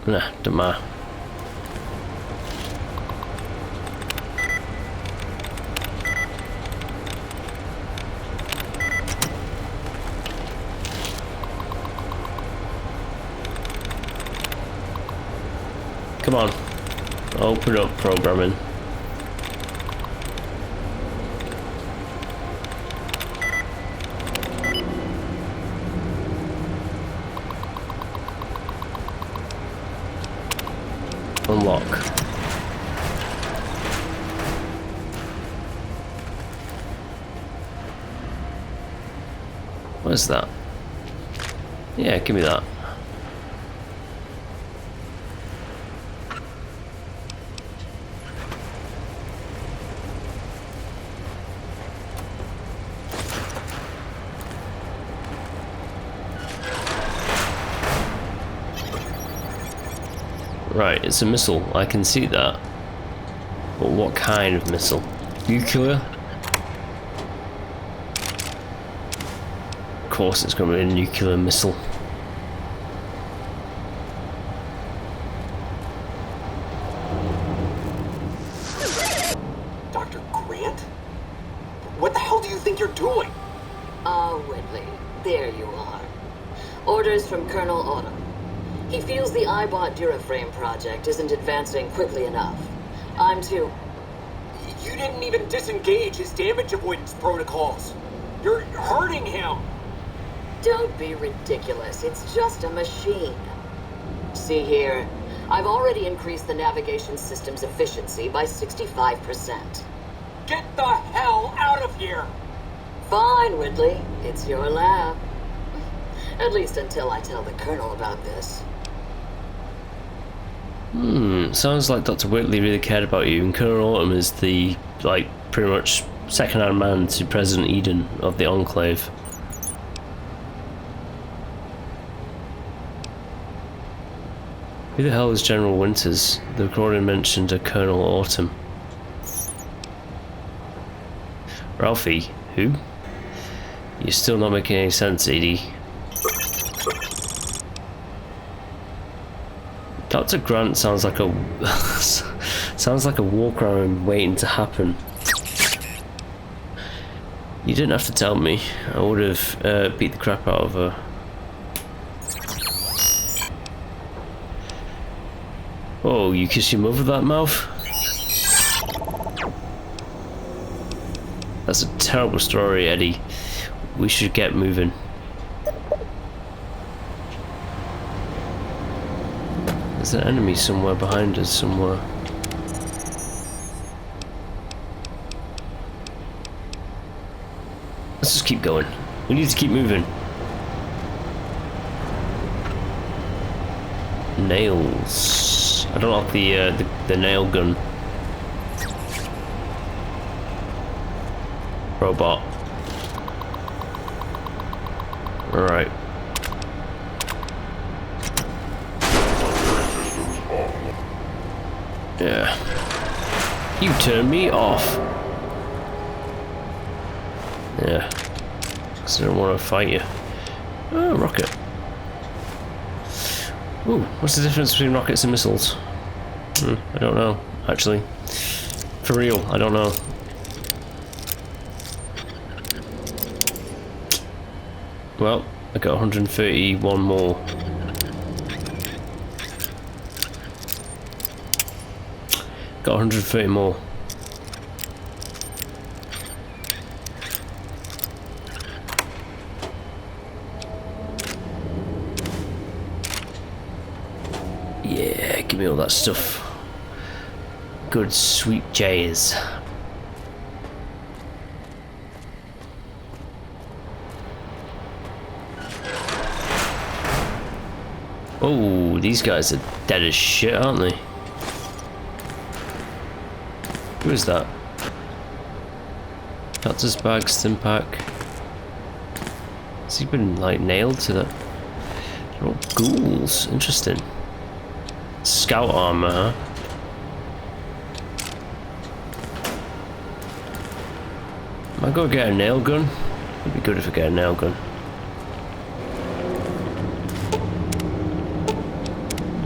Nah, don't matter. Come on, open up programming. Unlock. What is that? Yeah, give me that. Right, it's a missile. I can see that. But what kind of missile? Nuclear? Of course it's going to be a nuclear missile. Dr. Grant? What the hell do you think you're doing? Oh, Whitley, there you are. Orders from Colonel Autumn. He feels the iBot Duraframe project isn't advancing quickly enough. I'm too... You didn't even disengage his damage avoidance protocols. You're hurting him. Don't be ridiculous. It's just a machine. See here. I've already increased the navigation system's efficiency by 65%. Get the hell out of here! Fine, Whitley. It's your lab. At least until I tell the Colonel about this. Sounds like Dr. Whitley really cared about you, and Colonel Autumn is the, like, pretty much second-hand man to President Eden of the Enclave. Who the hell is General Winters? The recording mentioned a Colonel Autumn. Ralphie? Who? You're still not making any sense, Edie. Dr. Grant sounds like a war crime waiting to happen. You didn't have to tell me. I would have beat the crap out of her. Oh, you kiss your mother with that mouth? That's a terrible story, Eddie. We should get moving. There's an enemy somewhere behind us, somewhere. Let's just keep going. We need to keep moving. Nails. I don't like the nail gun. Robot. Alright. Yeah. You turn me off. Yeah. Because I don't want to fight you. Oh, rocket. Ooh, what's the difference between rockets and missiles? I don't know, actually. For real, I don't know. Well, I got 131 more. Got 130 more. Yeah, give me all that stuff. Good sweet jays. Oh, these guys are dead as shit, aren't they? Who is that? Doctor's bag, stim-pack. Has he been, like, nailed to the... They're all ghouls. Interesting. Scout armor, huh? Am I gonna get a nail gun? It'd be good if I get a nail gun.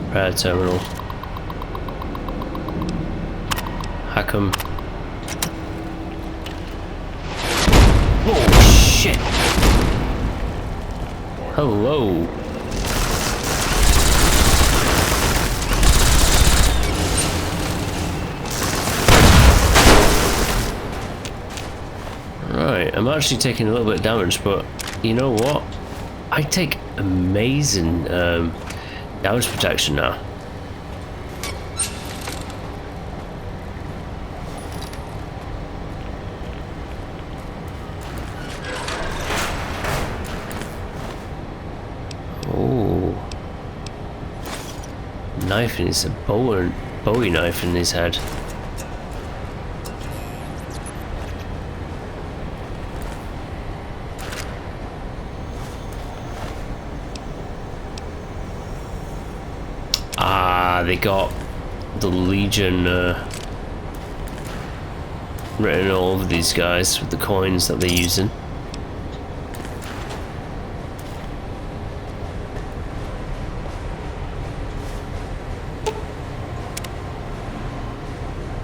Repair terminal. Hack 'em. Oh shit! Hello. Right, I'm actually taking a little bit of damage, but you know what? I take amazing damage protection now. Oh, knife in his Bowie knife in his head. They got the Legion written all over these guys with the coins that they're using.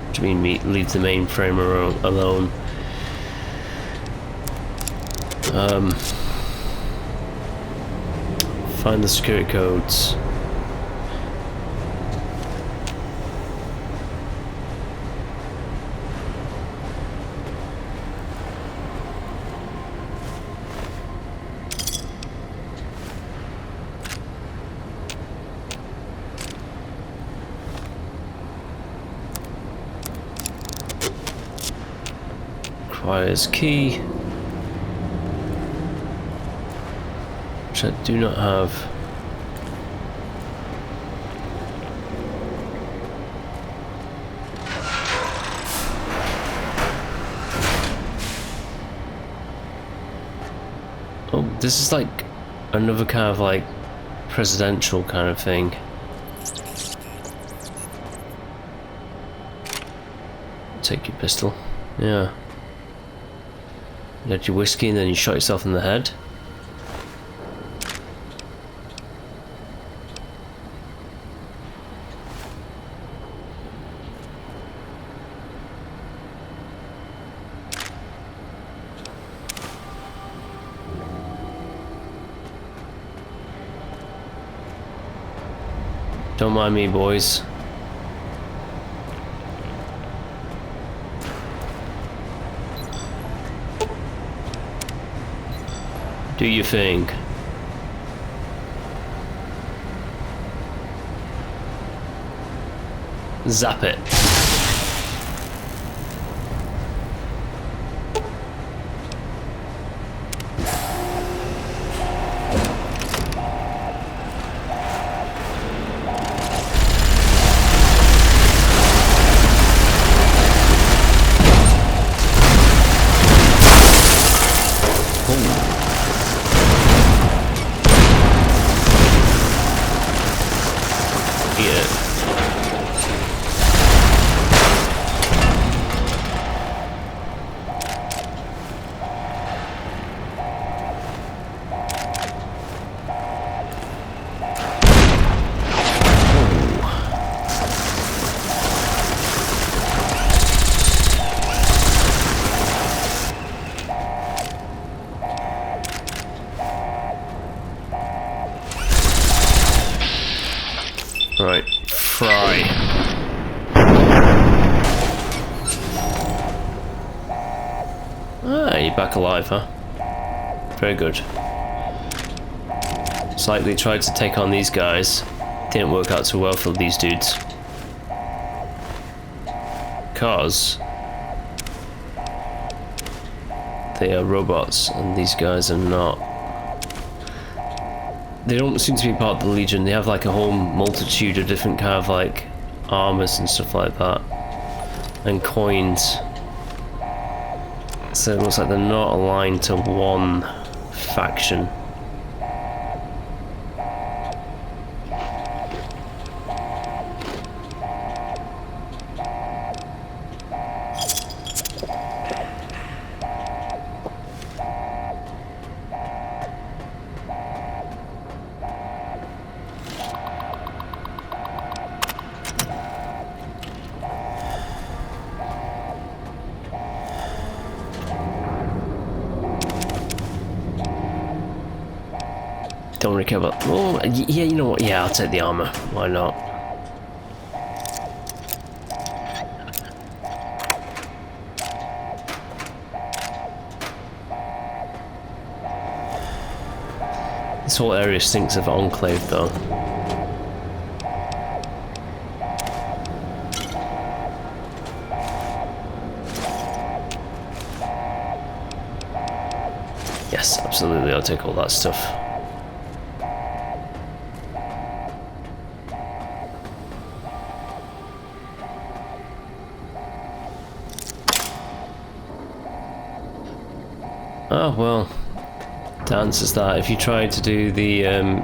What do you mean leave the mainframe alone? Find the security codes. Requires key, which I do not have. Oh, this is like another kind of like presidential kind of thing. Take your pistol. Yeah. You had your whiskey and then you shot yourself in the head. Don't mind me, boys. Do your thing. Zap it. Right, fry. Ah, you're back alive, huh? Very good. It's like they tried to take on these guys. Didn't work out so well for these dudes. Because they are robots and these guys are not. They don't seem to be part of the Legion. They have like a whole multitude of different kind of like armors and stuff like that. And coins. So it looks like they're not aligned to one faction. Don't really care about. Oh, yeah, you know what? Yeah, I'll take the armor. Why not? This whole area stinks of Enclave, though. Yes, absolutely. I'll take all that stuff. Oh, well, the answer's that. If you try to do the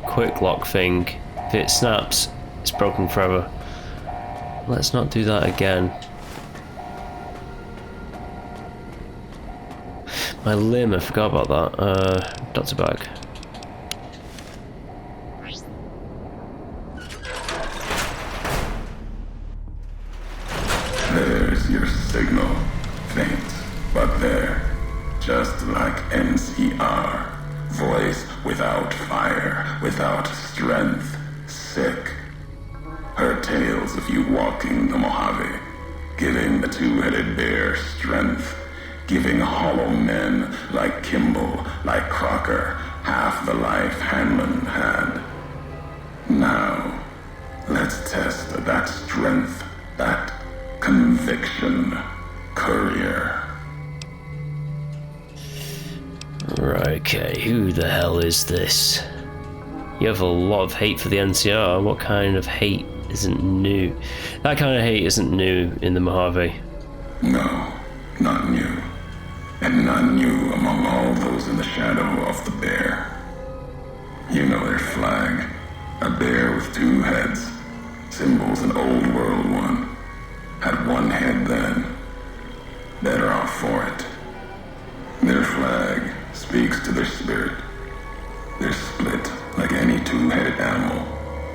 quick lock thing, if it snaps, it's broken forever. Let's not do that again. My limb, I forgot about that. Doctor bag. There's your signal. Faint, but there. Just like NCR. Voice without fire, without strength. Sick. Heard tales of you walking the Mojave, giving the two-headed bear strength, giving hollow men like Kimball, like Crocker, half the life Hanlon had. Now, let's test that strength, that conviction. Courier. Right, okay, who the hell is this? You have a lot of hate for the NCR. What kind of hate isn't new? That kind of hate isn't new in the Mojave. No, not new. And not new among all those in the shadow of the bear. You know their flag. A bear with two heads. Symbols an old world one. Had one head then. Better off for it. Their flag speaks to their spirit. They're split like any two-headed animal,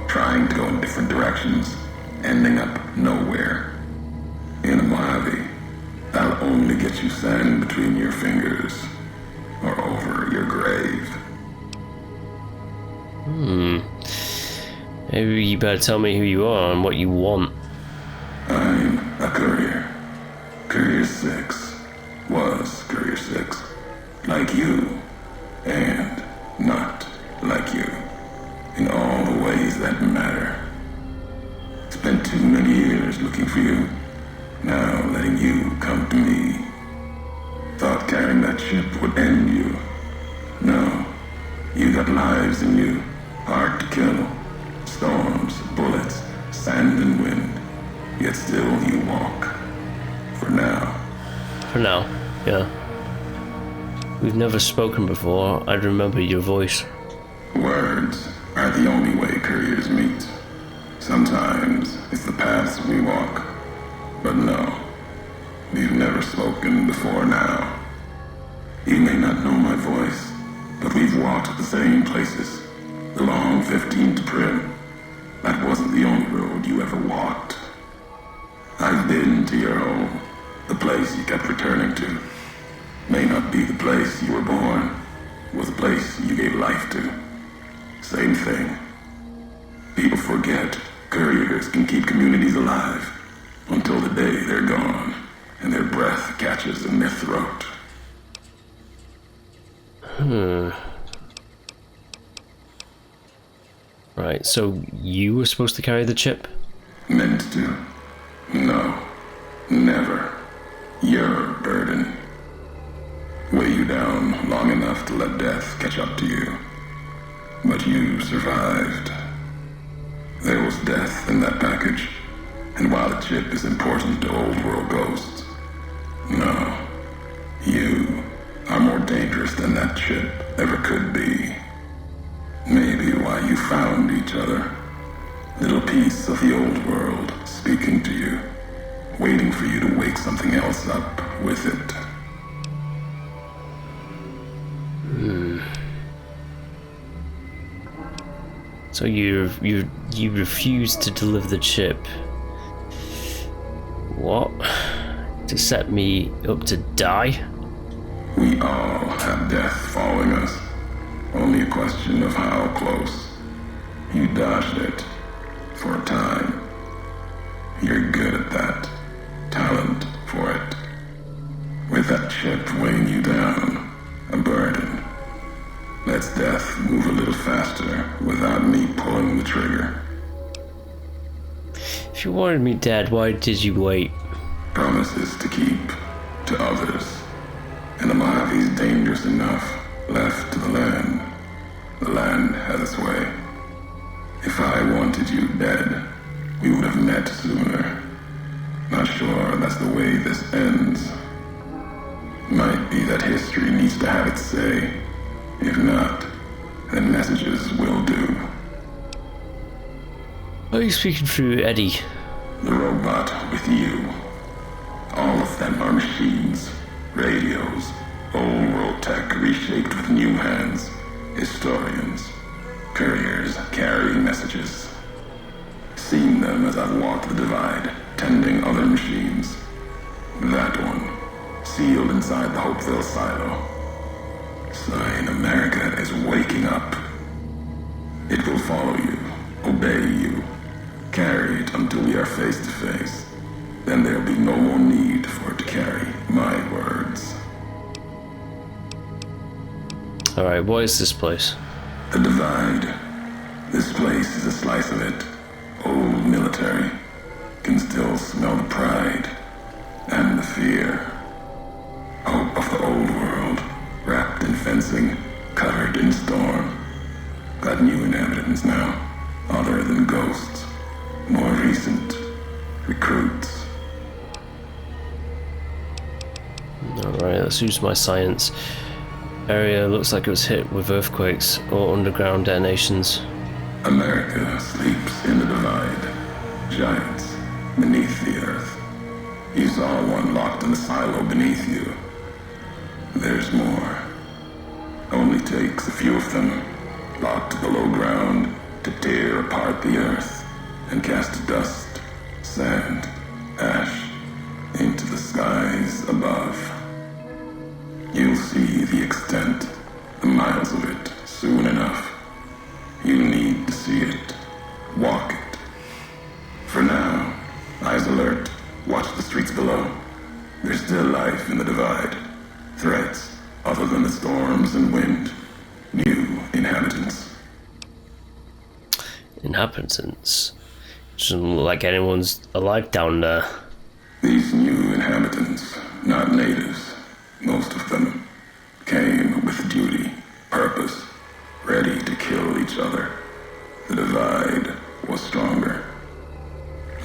trying to go in different directions, ending up nowhere. In the Mojave, that'll only get you sand between your fingers, or over your grave. Maybe you better tell me who you are and what you want. I'm a courier. Courier 6. Was Courier 6. Like you, and not like you. In all the ways that matter. Spent too many years looking for you. Now letting you come to me. Thought carrying that ship would end you. No. You got lives in you. Hard to kill. Storms, bullets, sand and wind. Yet still you walk. For now. For now, yeah. We've never spoken before. I'd remember your voice. Words are the only way couriers meet. Sometimes it's the paths we walk. But no, we've never spoken before now. You may not know my voice, but we've walked the same places. The long 15 to Prim. That wasn't the only road you ever walked. I've been to your home, the place you kept returning to. May not be the place you were born, was the place you gave life to. Same thing. People forget couriers can keep communities alive until the day they're gone, and their breath catches in their throat. Right, so you were supposed to carry the chip? Meant to. No. Never. Your burden. Weigh you down long enough to let death catch up to you. But you survived. There was death in that package, and while the chip is important to old world ghosts, no. You are more dangerous than that chip ever could be. Maybe why you found each other. Little piece of the old world speaking to you, waiting for you to wake something else up with it. So you refused to deliver the chip. What? To set me up to die? We all have death following us. Only a question of how close. You dodged it. For a time. You're good at that. Talent for it. With that chip weighing you down, a burden. Let's death move a little faster without me pulling the trigger. If you wanted me dead, why did you wait? Promises to keep to others. And the Mojave's dangerous enough left to the land. The land has its way. If I wanted you dead, we would have met sooner. Not sure that's the way this ends. Might be that history needs to have its say. If not, then messages will do. Are you speaking through Eddie? The robot with you. All of them are machines, radios, old world tech reshaped with new hands, historians, couriers carrying messages. Seen them as I've walked the divide, tending other machines. That one, sealed inside the Hopeville silo. Sign America is waking up. It will follow you, obey you, carry it until we are face to face. Then there'll be no more need for it to carry my words. Alright, what is this place? The divide. This place is a slice of it. Old military. Can still smell the pride and the fear. Hope of the old world. Wrapped in fencing, covered in storm. Got new inhabitants now, other than ghosts. More recent, recruits. Alright, let's use my science. Area looks like it was hit with earthquakes or underground detonations. America sleeps in the divide. Giants beneath the earth. You saw one locked in the silo beneath you. There's more. Only takes a few of them, locked below ground, to tear apart the earth and cast dust, sand, ash into the skies above. You'll see the extent, the miles of it, soon enough. You need to see it, walk it. For now, eyes alert, watch the streets below. There's still life in the divide. Threats, other than the storms and wind. New inhabitants. Inhabitants? Doesn't look like anyone's alive down there. These new inhabitants, not natives, most of them, came with duty, purpose, ready to kill each other. The divide was stronger.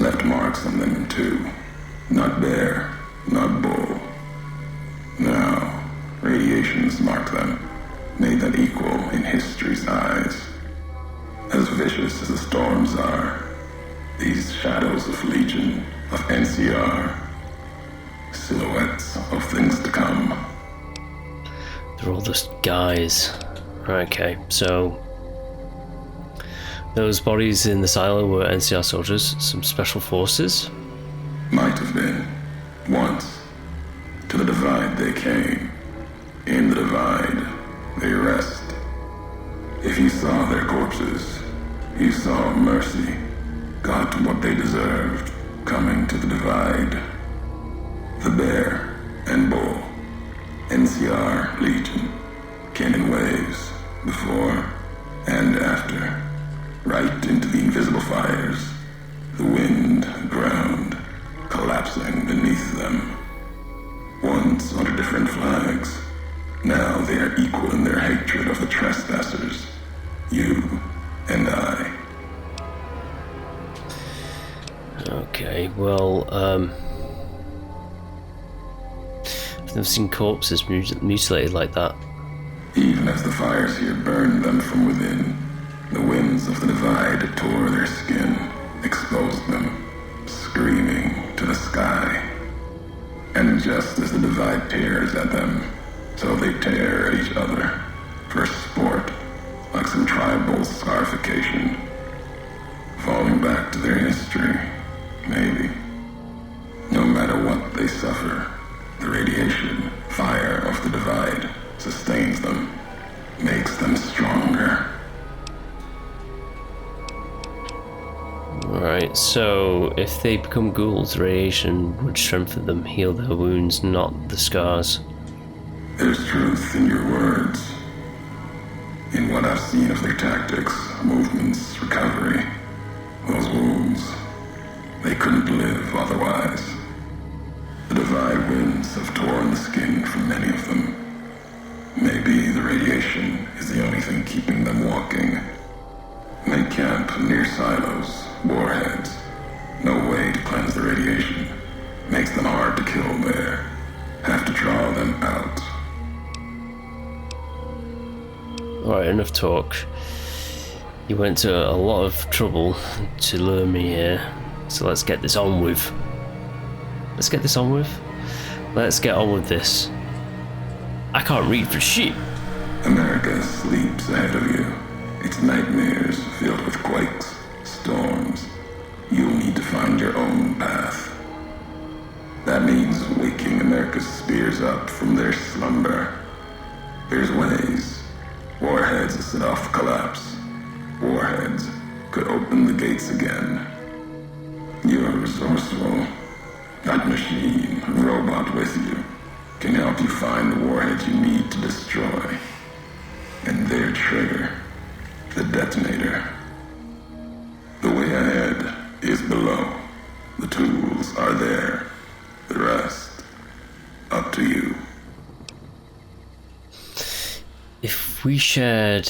Left marks on them too. Not bear, not bull. Now, radiations mark them, made them equal in history's eyes. As vicious as the storms are, these shadows of Legion, of NCR, silhouettes of things to come. They're all just guys. Okay, so those bodies in the silo were NCR soldiers, some special forces? Might have been. Once. To the divide they came. In the divide, they rest. If you saw their corpses, you saw mercy. Got what they deserved, coming to the divide. The Bear and Bull, NCR Legion, came in waves, before and after, right into the invisible fires, the wind, ground, collapsing beneath them. Once under different flags, now they are equal in their hatred of the trespassers, you and I. Okay, well, I've never seen corpses mutilated like that. Even as the fires here burned them from within, the winds of the divide tore their skin, exposed them, screaming to the sky. And just as the divide tears at them, so they tear at each other, for sport, like some tribal scarification. Falling back to their history, maybe. No matter what they suffer, the radiation, fire of the divide sustains them, makes them stronger. Right, so if they become ghouls, radiation would strengthen them, heal their wounds, not the scars. There's truth in your words. In what I've seen of their tactics, movements, recovery, those wounds, they couldn't live otherwise. The divide winds have torn the skin from many of them. Maybe the radiation is the only thing keeping them walking. They camp near silos, warheads. No way to cleanse the radiation. Makes them hard to kill there. Have to draw them out. Alright, enough talk. You went to a lot of trouble to lure me here, so let's get this on with. Let's get this on with? Let's get on with this. I can't read for shit. America sleeps ahead of you. Its nightmares filled with quakes, storms. You'll need to find your own path. That means waking America's spears up from their slumber. There's ways. Warheads set off collapse. Warheads could open the gates again. You're resourceful. That machine, robot with you, can help you find the warheads you need to destroy. And their trigger, the detonator. The way ahead is below. The tools are there. The rest, up to you. If we share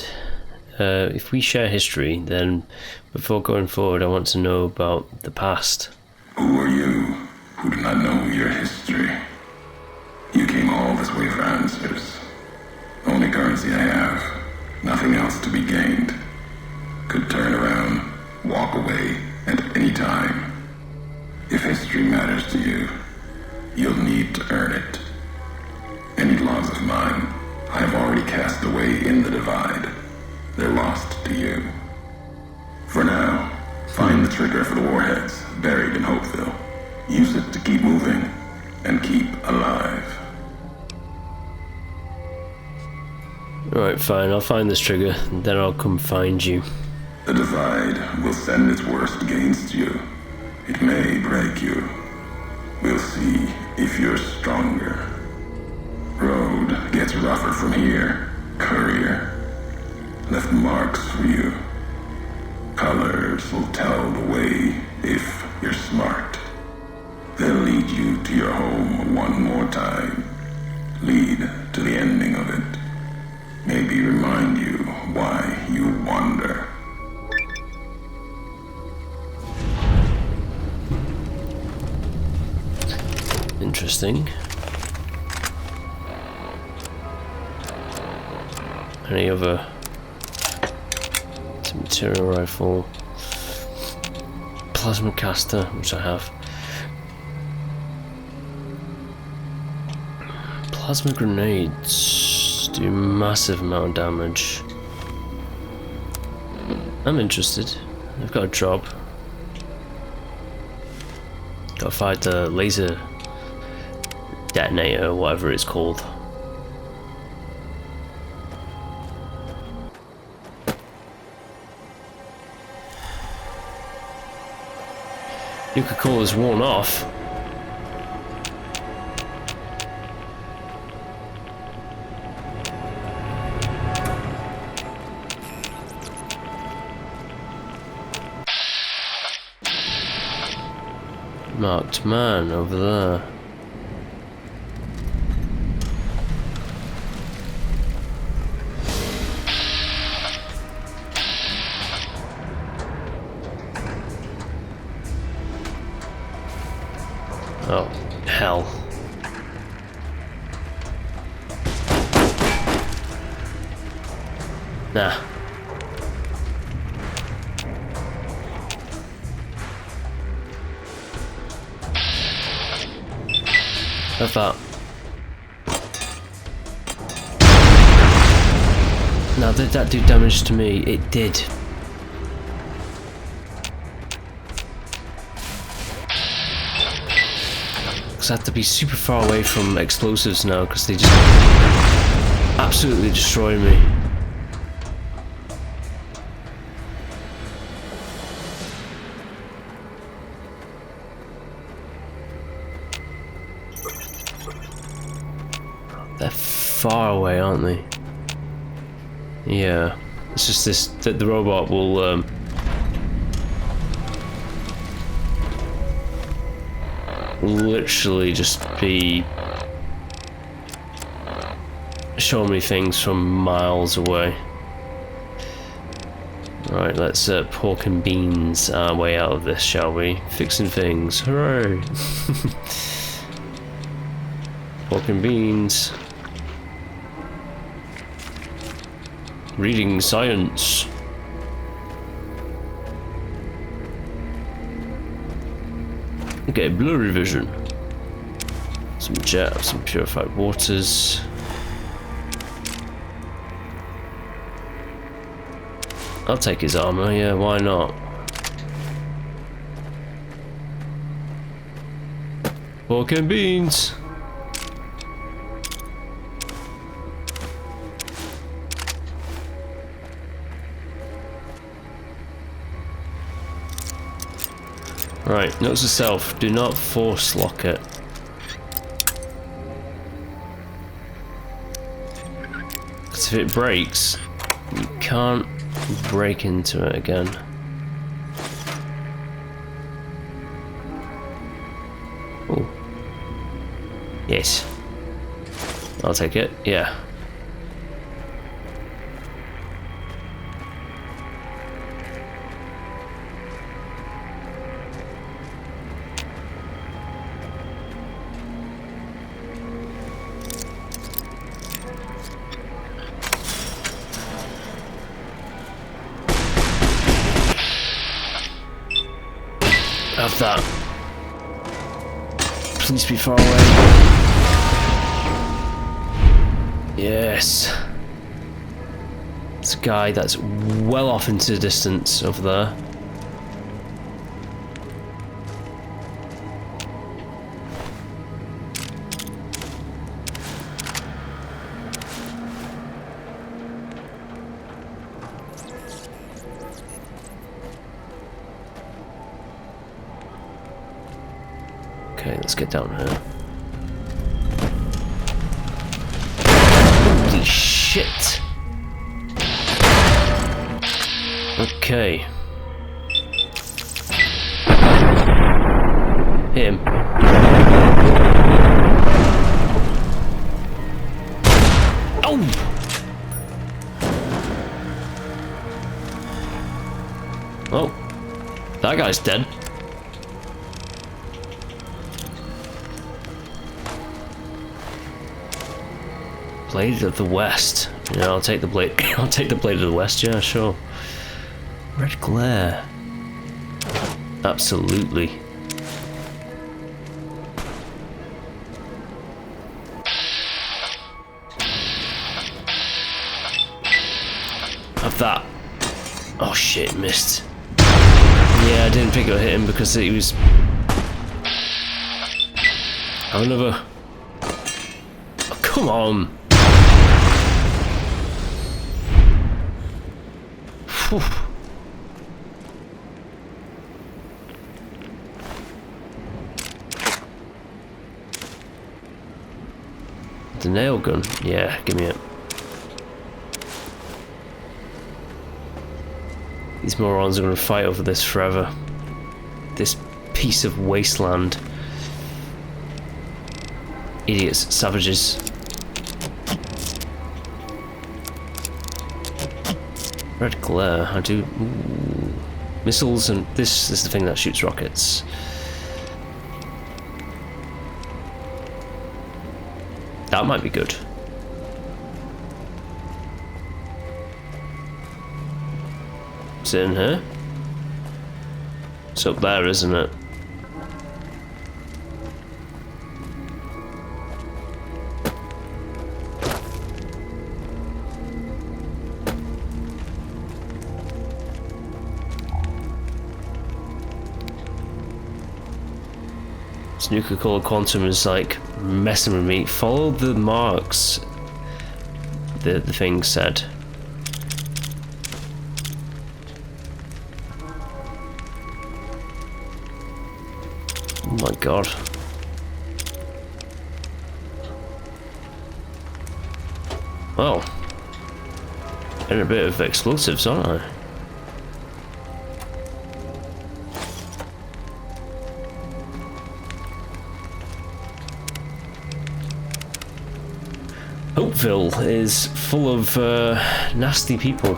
history, then before going forward, I want to know about the past. Who are you who do not know your history? You came all this way for answers. Only currency I have, nothing else to be gained. Could turn around, walk away at any time. If history matters to you, you'll need to earn it. Any logs of mine, I have already cast away in the divide. They're lost to you. For now, find the trigger for the warheads buried in Hopeville. Use it to keep moving and keep alive. Alright, fine, I'll find this trigger, and then I'll come find you. The divide will send its worst against you. It may break you. We'll see if you're stronger. Road gets rougher from here. Courier left marks for you. Colors will tell the way if you're smart. They'll lead you to your home one more time. Lead to the ending of it. Maybe remind you why you wander. Interesting. Any other material rifle, plasma caster, which I have. Plasma grenades do massive amount of damage. I'm interested. I've got a job. Gotta fight the laser detonator, whatever it's called. Nuka-Cola's worn off. Marked man over there. Oh, hell. Nah. Have that. Now, did that do damage to me? It did. Because I have to be super far away from explosives now, because they just absolutely destroy me. They're far away, aren't they? Yeah. It's just this, that the robot will literally just be showing me things from miles away. Right, let's pork and beans our way out of this, shall we? Fixing things, hooray! Pork and beans. Reading science. Okay, blurry vision. Some jet, some purified waters. I'll take his armor, yeah, why not? Pork and beans. Right, note to self, do not force lock it. Because if it breaks, you can't break into it again. Oh. Yes. I'll take it, yeah. Have that. Please be far away. Yes. It's a guy that's well off into the distance over there. Okay, let's get down here. Holy shit! Okay. Hit him. Oh! Oh. That guy's dead. Blade of the West. Yeah, I'll take the blade. I'll take the blade of the West. Yeah, sure. Red glare. Absolutely. Have that. Oh shit, missed. Yeah, I didn't think it would hit him because he was. Have another. Oh, come on. Whew. The nail gun? Yeah, give me it. These morons are going to fight over this forever. This piece of wasteland. Idiots, savages. Red glare, I do... Ooh. Missiles, and this is the thing that shoots rockets. That might be good. Is it in here? It's up there, isn't it? Nuclear Color Quantum is like messing with me. Follow the marks, the thing said. Oh my god. Well, and a bit of explosives, aren't I? Hopeville is full of nasty people.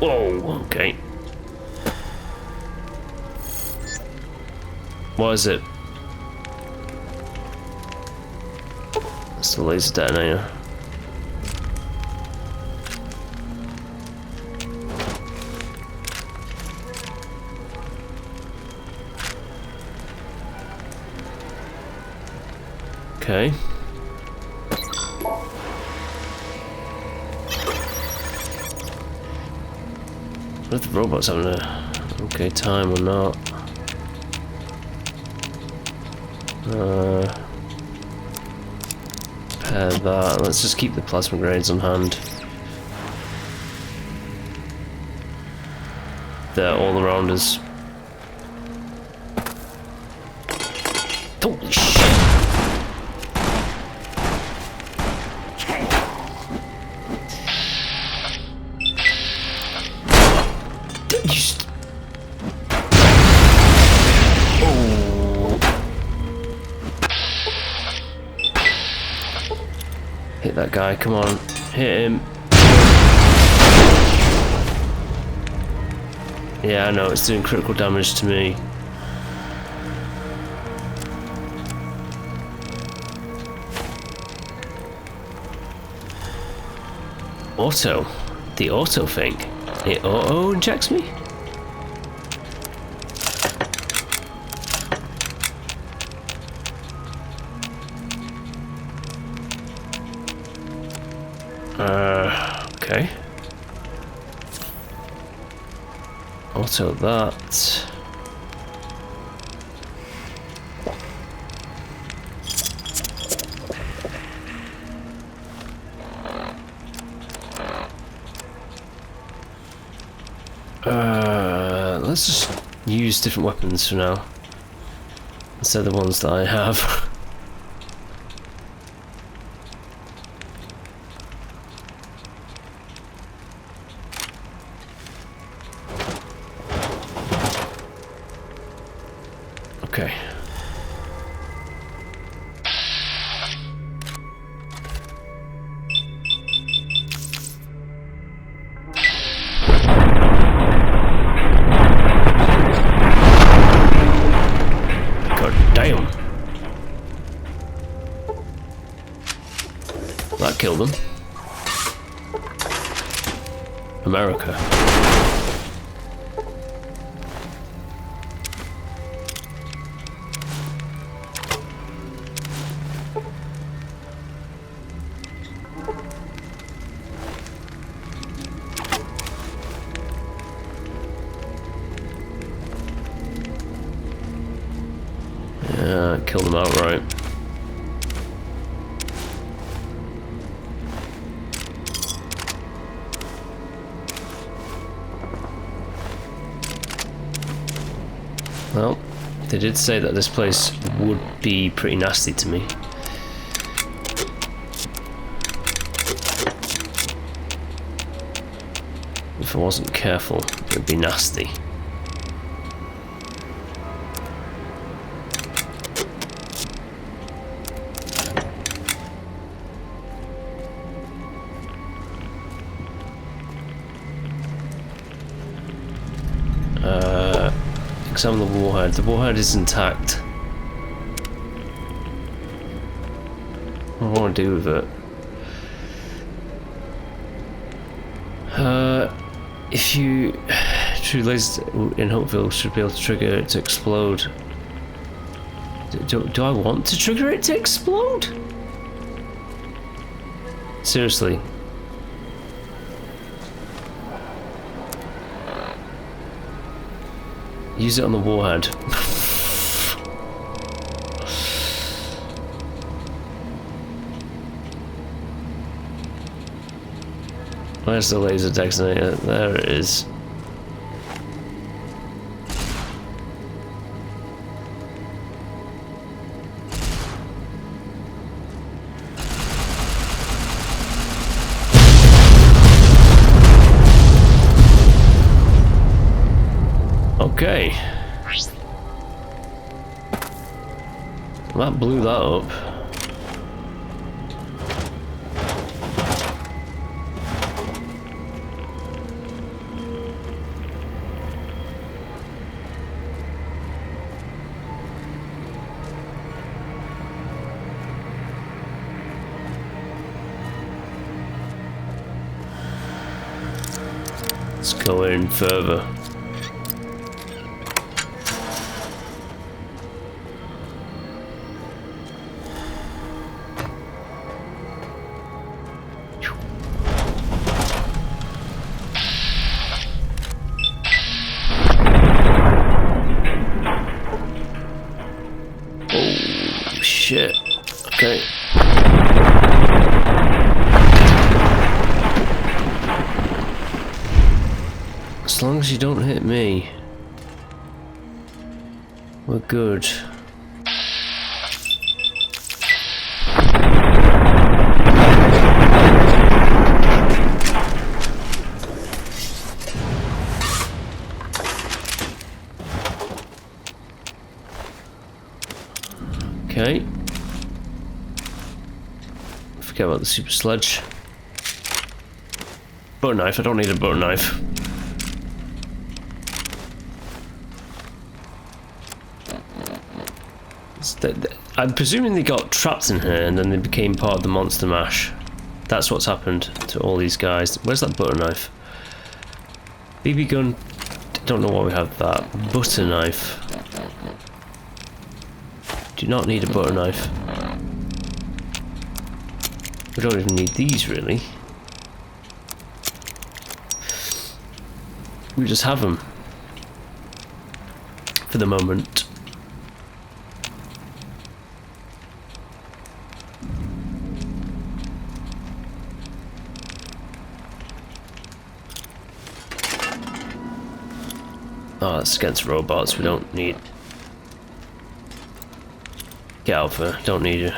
Whoa, okay. What is it? That's the laser detonator. Okay. What if the robot's having a okay time or not? Repair that. Let's just keep the plasma grenades on hand. They're all around us. Holy shit! Hit that guy, come on, hit him. Yeah, I know, it's doing critical damage to me. Auto. The auto thing. It auto injects me? Okay. Auto that. Let's just use different weapons for now, instead of the ones that I have. Okay. Damn. That killed them. America. Yeah, killed them outright. Well, they did say that this place would be pretty nasty to me. If I wasn't careful, it would be nasty. Examine the warhead. The warhead is intact. What do I want to do with it? If you true lasers in Hopeville should be able to trigger it to explode. Do I want to trigger it to explode? Seriously. Use it on the warhead. Where's the laser detonator? There it is. Okay. That blew that up. Let's go in further. Oh shit. Okay. As long as you don't hit me, we're good. Okay. Forget about the super sledge. Butter knife, I don't need a butter knife. I'm presuming they got trapped in here and then they became part of the monster mash. That's what's happened to all these guys. Where's that butter knife? BB gun. Don't know why we have that. Butter knife. Do not need a butter knife. We don't even need these really. We just have them for the moment. Oh, it's against robots, we don't need... Get out of there, don't need you.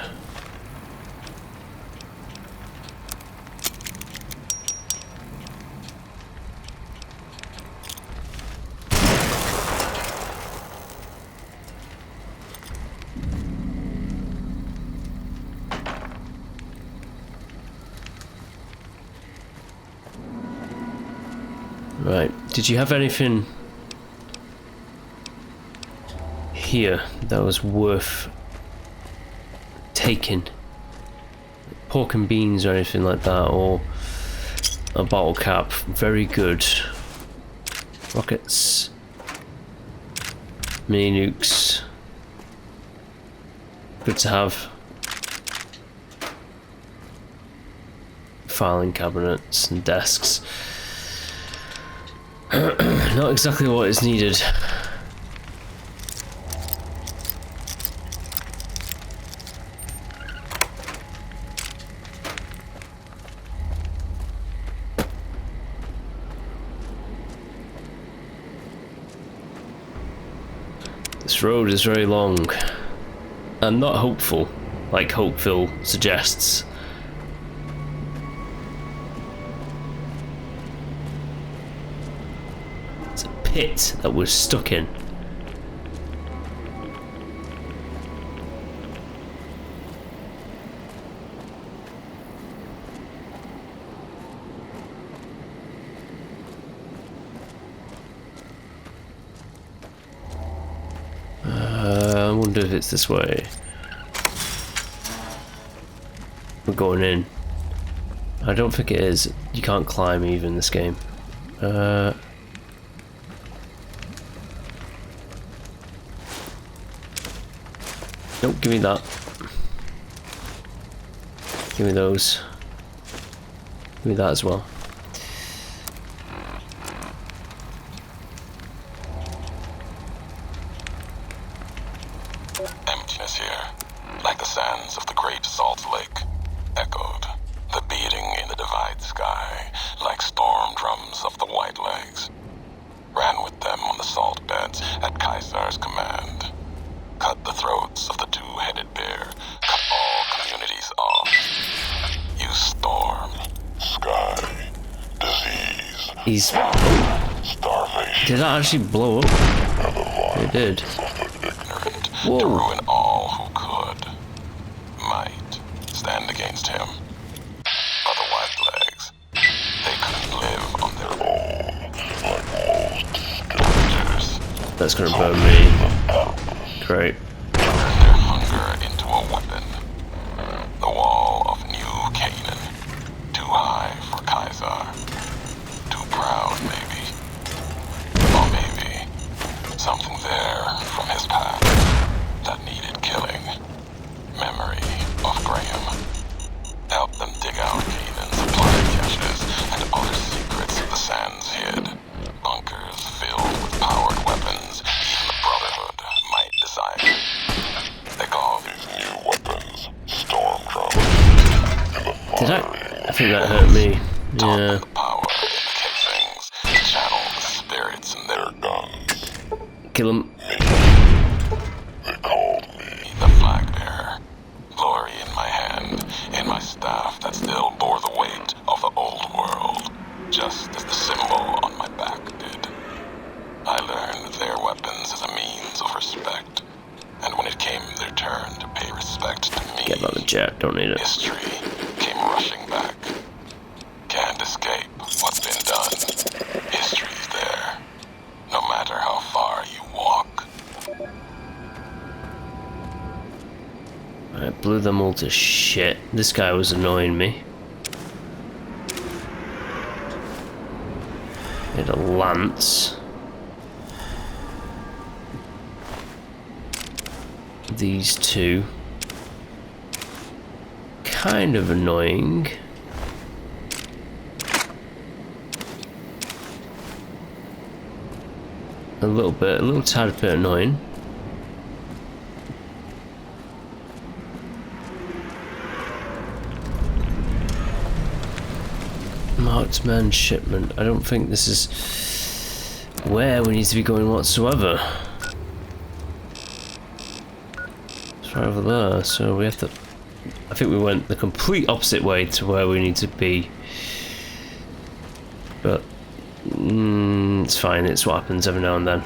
Right, did you have anything here that was worth taking? Pork and beans or anything like that, or a bottle cap? Very good. Rockets, mini nukes, good to have. Filing cabinets and desks. Not exactly what is needed. This road is very long and not hopeful, like Hopeville suggests. It's a pit that we're stuck in. wonder if it's this way. We're going in. I don't think it is. You can't climb even in this game. Nope, give me that. Give me those. Give me that as well. Emptiness here, like the sands of the great salt lake, echoed. The beating in the divide sky, like storm drums of the white legs. Ran with them on the salt beds at Caesar's command. Cut the throats of the two-headed bear. Cut all communities off. You storm, sky, disease. He's... starvation. Did that actually blow up? It did. Whoa. To ruin all who could. Might stand against him. But the white legs, they couldn't live on their own like most scavengers. That's gonna burn me. Great. Turned their hunger into a weapon. The wall of New Canaan. Too high for Caesar. Too proud, maybe. Or maybe something there from his past that needed killing. Memory of Graham. Help them dig out Canaan's supply caches and other secrets the sands hid. Bunkers filled with powered weapons even the Brotherhood might desire. They call these new weapons storm drones. Did I think that hurt me. Yeah. Power in the casings to channel the spirits in their guns. Kill him. They called me the flag bearer. Glory in my hand, in my staff that still bore the weight of the old world, just as the symbol on my back did. I learned their weapons as a means of respect, and when it came their turn to pay respect to me, get out of the jet, don't need it. History came rushing back. Can't escape what's been done. History's there, no matter how far you walk. I blew them all to shit. This guy was annoying me. Hit a lance. These two. Kind of annoying. A little tad bit annoying. Marksman shipment. I don't think this is where we need to be going whatsoever. It's right over there, so we have to... I think we went the complete opposite way to where we need to be. But... it's fine, it's what happens every now and then.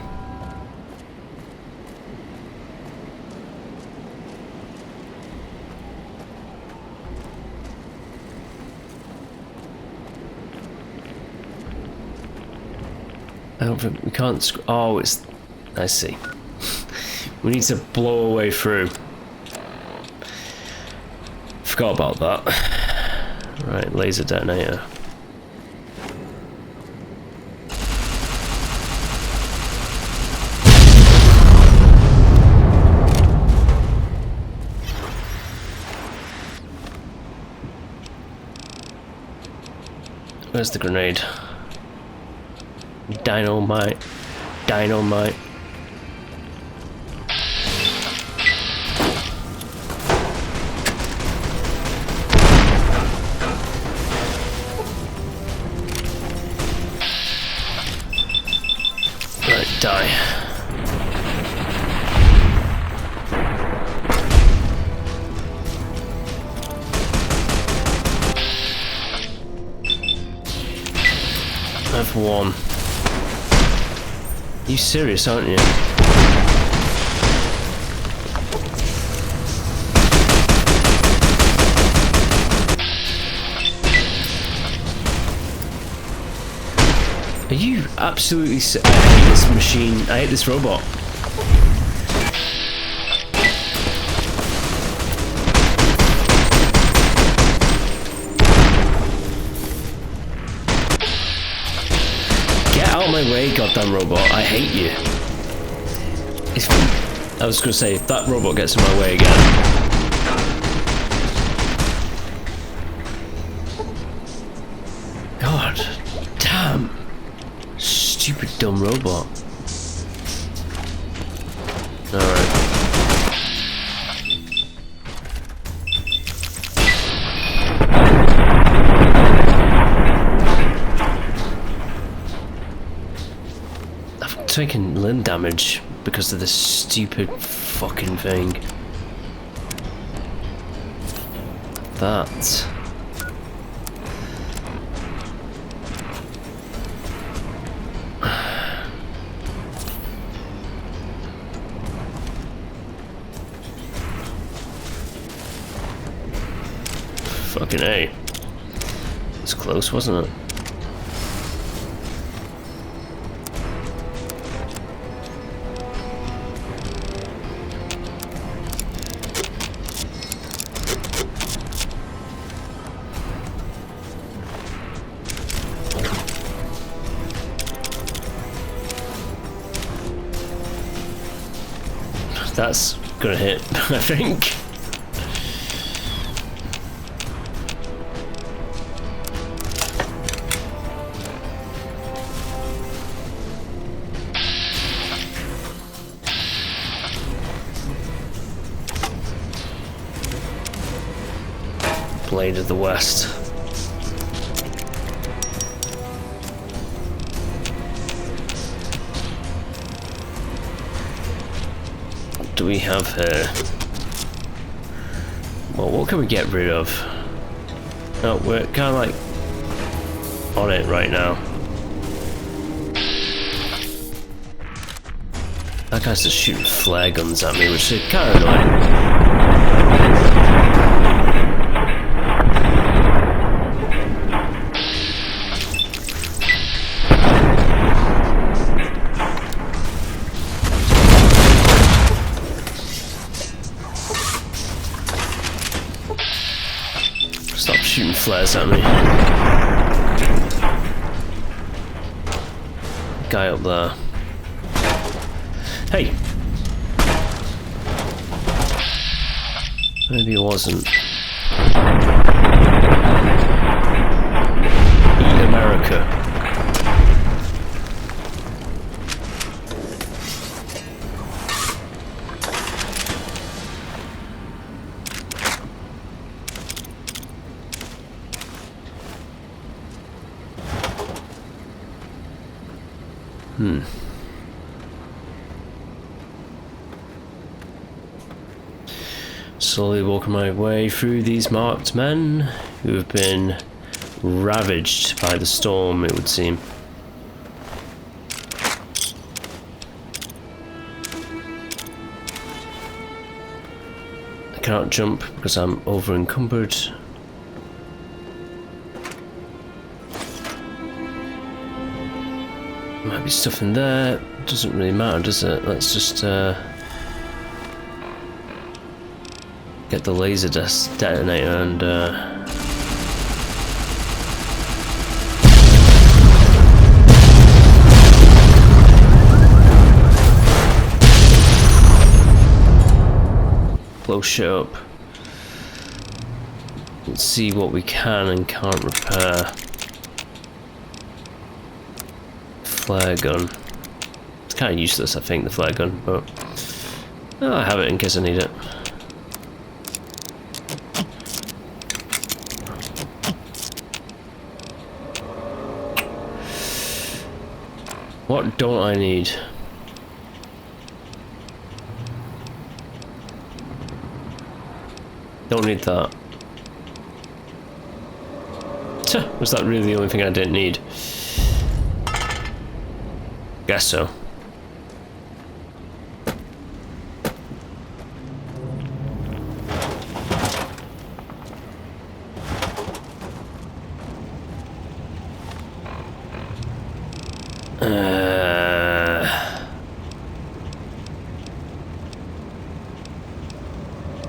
I don't think we can't. Oh, it's. I see. We need to blow our way through. Forgot about that. Right, laser detonator. Where's the grenade? Dynamite. Dynamite. Right, die. I've won. You serious, aren't you? Are you absolutely I hate this machine. I hate this robot. out of my way, goddamn robot. I hate you. I was gonna say, if that robot gets in my way again. God damn. Stupid dumb robot. Alright. I've taken limb damage because of this stupid fucking thing. That. Fucking A. It's close, wasn't it? That's gonna hit, I think. Blade of the West. What do we have here? Well, what can we get rid of? No, we're kind of like on it right now. That guy's just shooting flare guns at me, which is kind of annoying. Stop shooting flares at me. Guy up there. Hey! Maybe it wasn't. Eat America. Slowly walking my way through these marked men who have been ravaged by the storm, it would seem. I cannot jump because I'm over encumbered. Might be stuff in there. Doesn't really matter, does it? Let's just get the laser detonator and blow shit up. Let's see what we can and can't repair. Flare gun. It's kind of useless, I think, the flare gun, but I have it in case I need it. What don't I need? Don't need that. Was that really the only thing I didn't need? Guess so.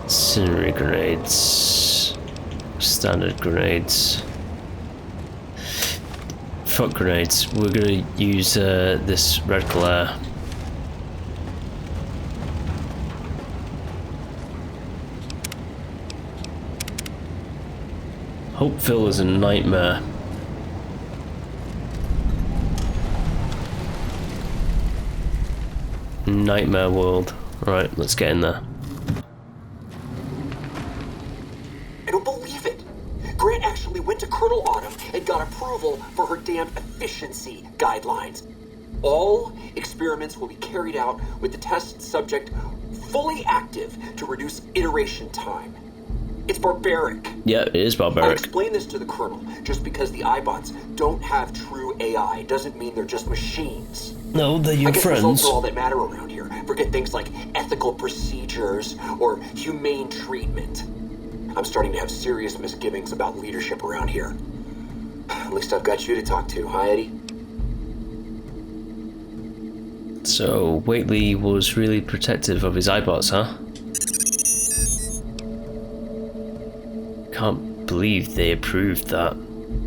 Incendiary grenades. Standard grenades. Fuck grenades. We're gonna use this red glare. Hopeville is a nightmare. Nightmare world. Right, let's get in there. I don't believe it. Grant actually went to Colonel Autumn and got approval for her damn efficiency guidelines. All experiments will be carried out with the test subject fully active to reduce iteration time. It's barbaric. Yeah, it is I barbaric. explained this to the Colonel. Just because the iBots don't have true AI doesn't mean they're just machines. No, they're your I guess friends. results are all that matter around here. Forget things like ethical procedures or humane treatment. I'm starting to have serious misgivings about leadership around here. At least I've got you to talk to, huh, Eddie? So, Whately was really protective of his iBots, huh? Can't believe they approved that.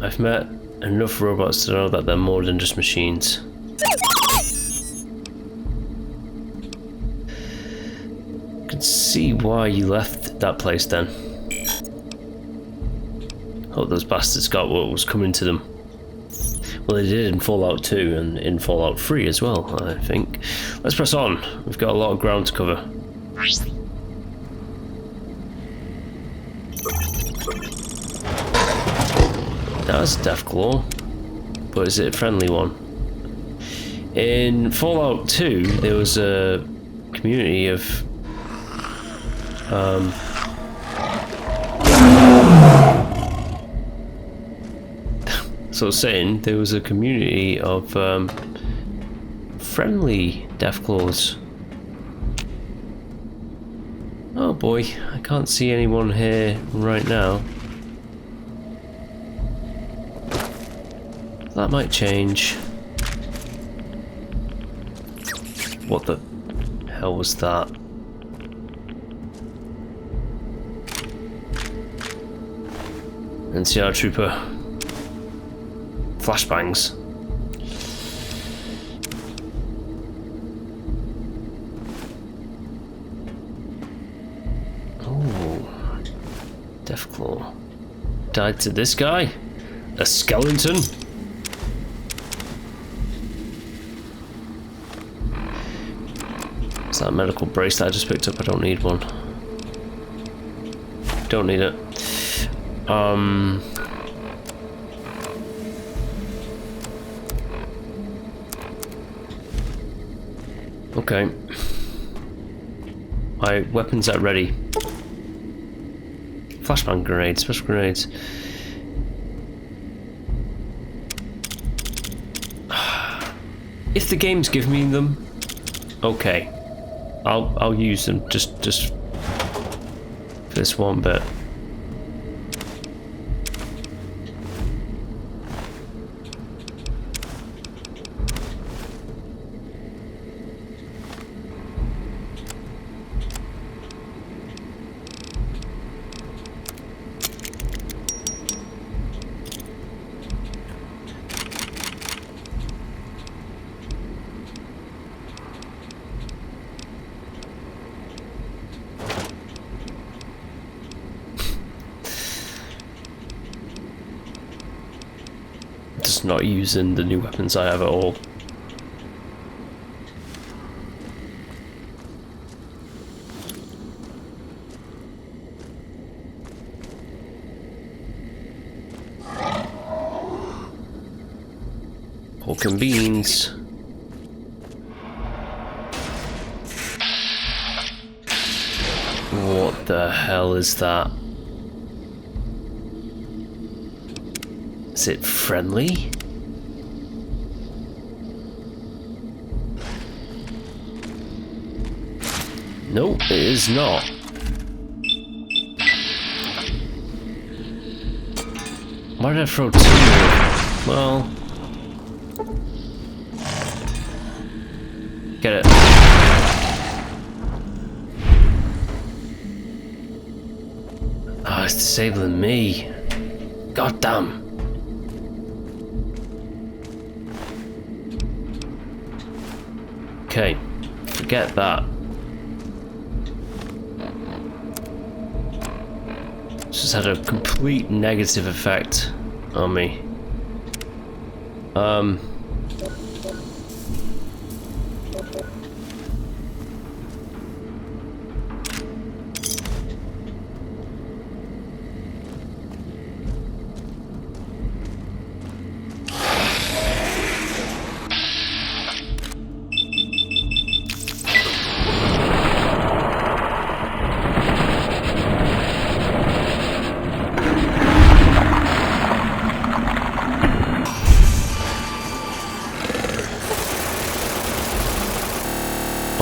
I've met enough robots to know that they're more than just machines. I can see why you left that place then. Hope those bastards got what was coming to them. Well, they did in Fallout 2 and in Fallout 3 as well, I think. Let's press on. We've got a lot of ground to cover. That's a Deathclaw, but is it a friendly one? In Fallout 2, there was a community of so saying there was a community of friendly Deathclaws. Oh boy, I can't see anyone here right now. That might change. What the hell was that? NCR trooper. Flashbangs. Oh, Deathclaw. Died to this guy? A skeleton? Is that a medical brace that I just picked up? I don't need one. Don't need it. Okay. My weapons are ready. Flashbang grenades, special grenades. If the games give me them, okay. I'll use them just for this one bit. Just not using the new weapons I have at all. Pork and beans. What the hell is that? Is it friendly? No, it is not. Why did I throw two? Well, get it. Oh, it's disabling me. God damn. Okay, forget that. This just had a complete negative effect on me.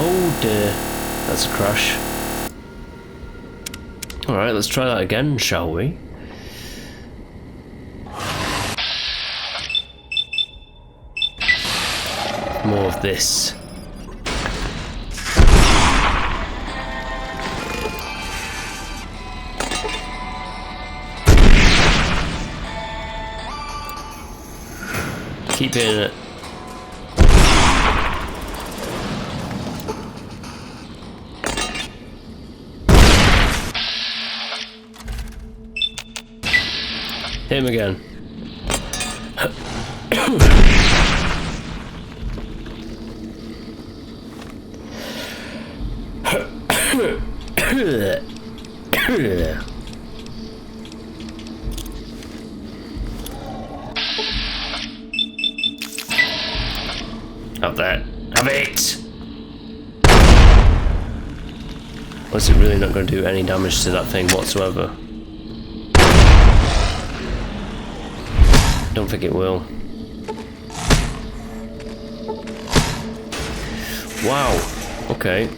Oh dear, that's a crash. Alright, let's try that again, shall we? More of this. Keep hitting it. Hit him again. Have that. Have it! Or is it really not going to do any damage to that thing whatsoever? Don't think it will. Wow. Okay.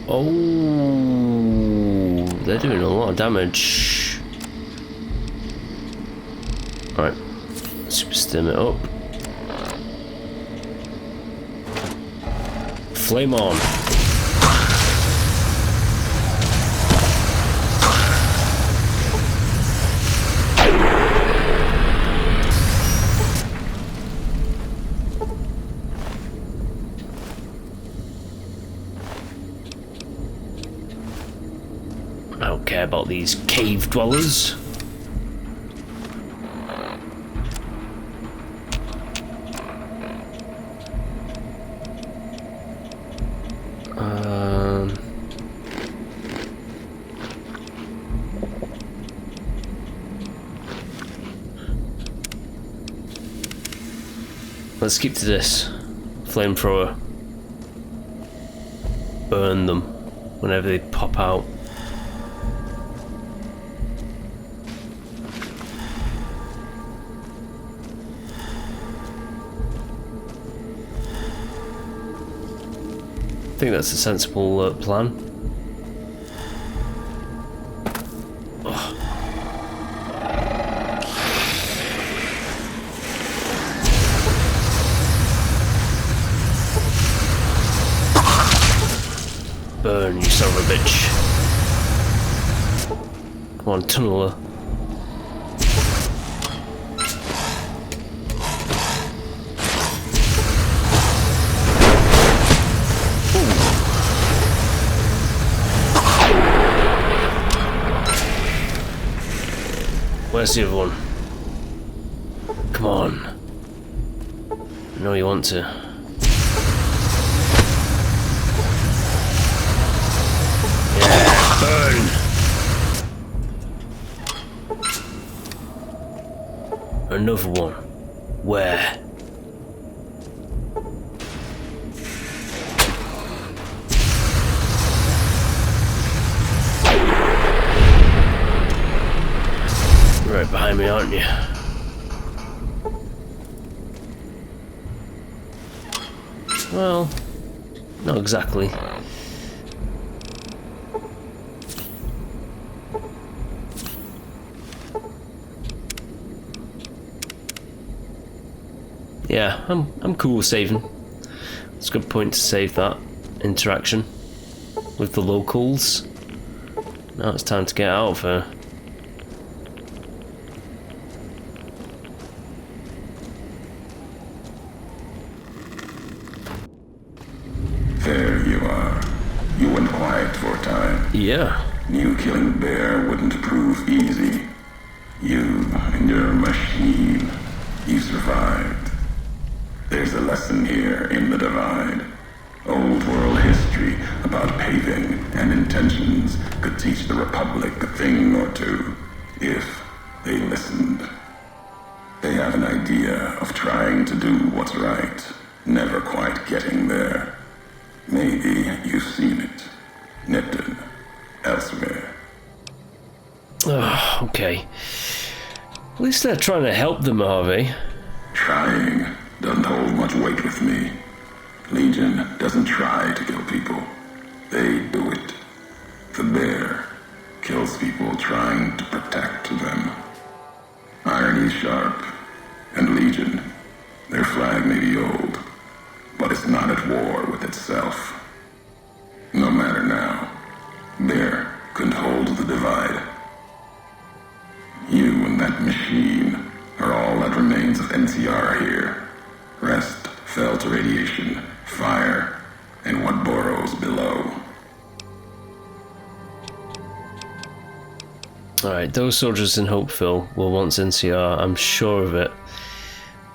Oh, they're doing a lot of damage. Alright. Super stim it up. Flame on. I don't care about these cave dwellers. Let's skip to this. Flamethrower. Burn them whenever they pop out. I think that's a sensible plan. Oh. Burn, you son of a bitch. Come on, tunneler. Where's the other one? Come on. I know you want to. Yeah, burn! Another one. Where? Right behind me, aren't you? Well, not exactly. Yeah, I'm cool with saving. It's a good point to save that interaction with the locals. Now it's time to get out of here. Yeah. Knew killing the bear wouldn't prove easy. You and your machine, you survived. There's a lesson here in the Divide. Old world history about paving and intentions could teach the Republic a thing or two, if they listened. They have an idea of trying to do what's right, never quite getting there. Maybe you've seen it. Nipton. Elsewhere. Oh, okay. At least they're trying to help the Mojave. Trying doesn't hold much weight with me. Legion doesn't try to kill people. They do it. The bear kills people trying to protect them. Irony's sharp. And Legion, their flag may be old, but it's not at war with itself. No matter now, Bear couldn't hold the Divide. You and that machine are all that remains of NCR here. Rest fell to radiation, fire, and what burrows below. Alright, those soldiers in Hopeville were once NCR, I'm sure of it.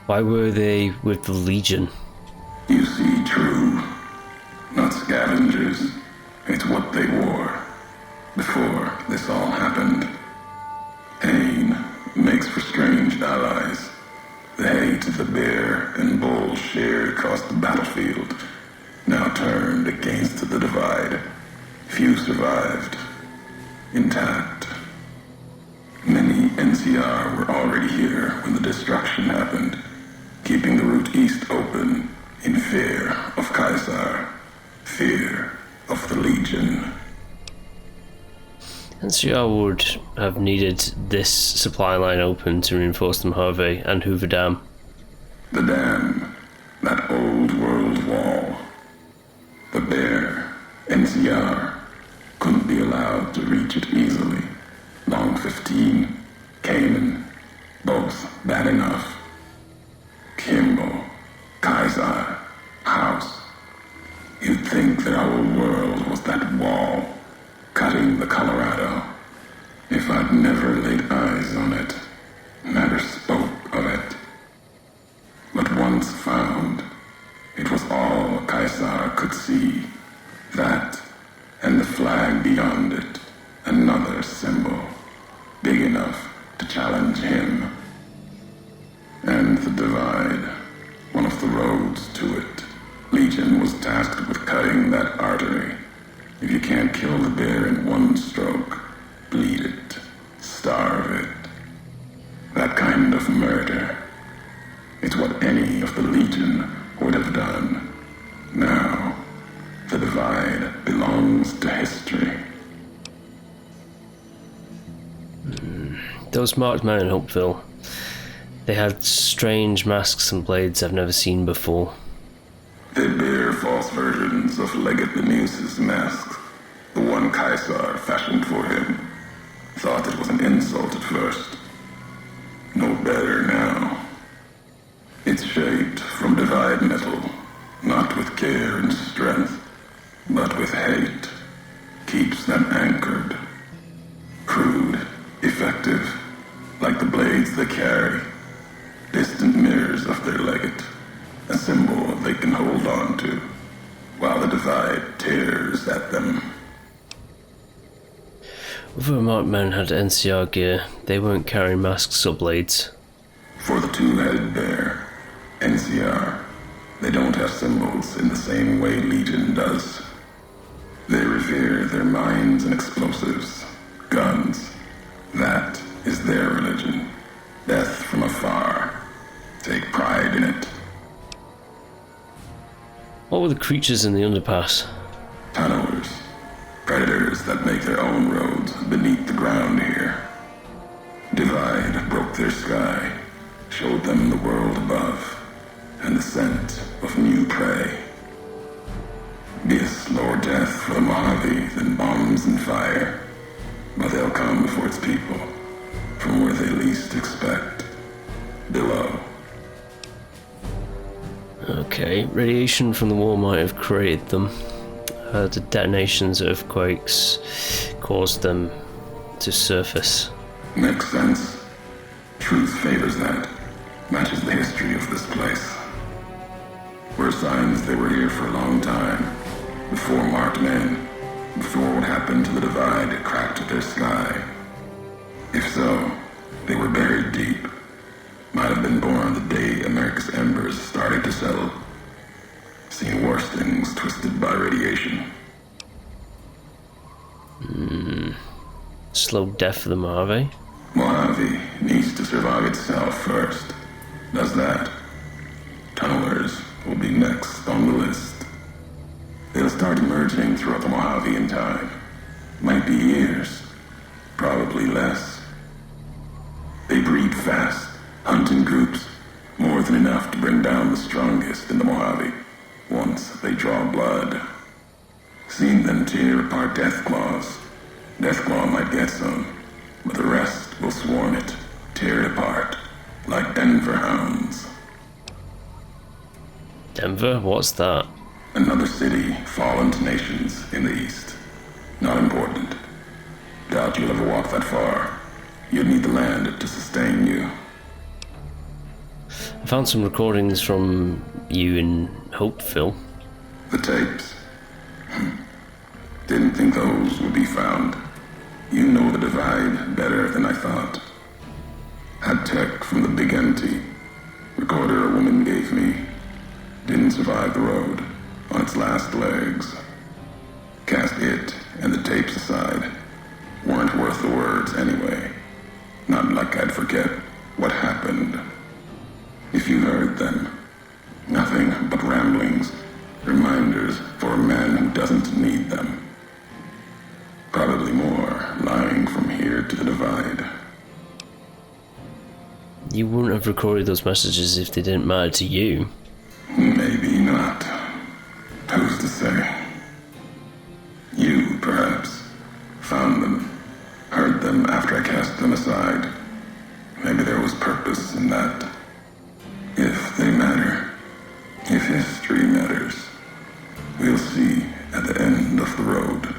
Why were they with the Legion? You see, true. Not scavengers. It's what they wore. Before this all happened. Pain makes for strange allies. The hate the bear and bull shared across the battlefield now turned against the Divide. Few survived. Intact. Many NCR were already here when the destruction happened, keeping the route east open in fear of Caesar, fear of the Legion. NCR would have needed this supply line open to reinforce the Mojave and Hoover Dam. The dam, that old world wall. The bear, NCR, couldn't be allowed to reach it easily. Long 15, Cayman, both bad enough. Kimball, Kaiser, House. You'd think that our world was that wall, cutting the Colorado. If I'd never laid eyes on it, never spoke of it. But once found, it was all Kaiser could see. That, and the flag beyond it, another symbol, big enough to challenge him. And the Divide, one of the roads to it. Legion was tasked with cutting that artery. If you can't kill the bear in one stroke, bleed it, starve it. That kind of murder. It's what any of the Legion would have done. Now, the Divide belongs to history. Those marked men in Hopeville, they had strange masks and blades I've never seen before. They bear false versions of Legate Beneus's mask, the one Caesar fashioned for him. Thought it was an insult at first. No better now. It's shaped from Divide metal, not with care and strength, but with hate. Keeps them anchored. Crude, effective, like the blades they carry. Distant mirrors of their legate. A symbol they can hold on to, while the Divide tears at them. Other marked men had NCR gear. They weren't carrying masks or blades. For the two-headed bear, NCR, they don't have symbols in the same way Legion does. They revere their mines and explosives, guns. That is their religion. Death from afar. Take pride in it. What were the creatures in the underpass? Tunnelers. Predators that make their own roads beneath the ground here. Divide broke their sky, showed them the world above, and the scent of new prey. Be a slower death for the Mojave than bombs and fire, but they'll come for its people, from where they least expect, below. Okay, radiation from the war might have created them. The detonations, earthquakes, caused them to surface. Makes sense. Truth favors that. Matches the history of this place. Were signs they were here for a long time. Before marked men. Before what happened to the divide cracked their sky. If so, they were buried deep. Might have been born the day America's embers started to settle. Seen worse things twisted by radiation. Slow death for the Mojave? Mojave needs to survive itself first. Does that. Tunnelers will be next on the list. They'll start emerging throughout the Mojave in time. Might be years. Probably less. They breed fast, hunt in groups, more than enough to bring down the strongest in the Mojave, once they draw blood. Seen them tear apart Deathclaws. Deathclaw might get some, but the rest will swarm it, tear it apart, like Denver hounds. Denver? What's that? Another city fallen to nations in the east. Not important. Doubt you'll ever walk that far. You'd need the land to sustain you. I found some recordings from you in Hopeville. The tapes? Didn't think those would be found. You know the divide better than I thought. Had tech from the big empty. Recorder a woman gave me. Didn't survive the road, on its last legs. Cast it and the tapes aside. Weren't worth the words anyway. Not like I'd forget what happened. If you heard them, nothing but ramblings, reminders for a man who doesn't need them. Probably more lying from here to the divide. You wouldn't have recorded those messages if they didn't matter to you. Maybe not. Who's to say? You, perhaps, found them, heard them after I cast them aside. Maybe there was purpose in that. If they matter, if history matters, we'll see at the end of the road.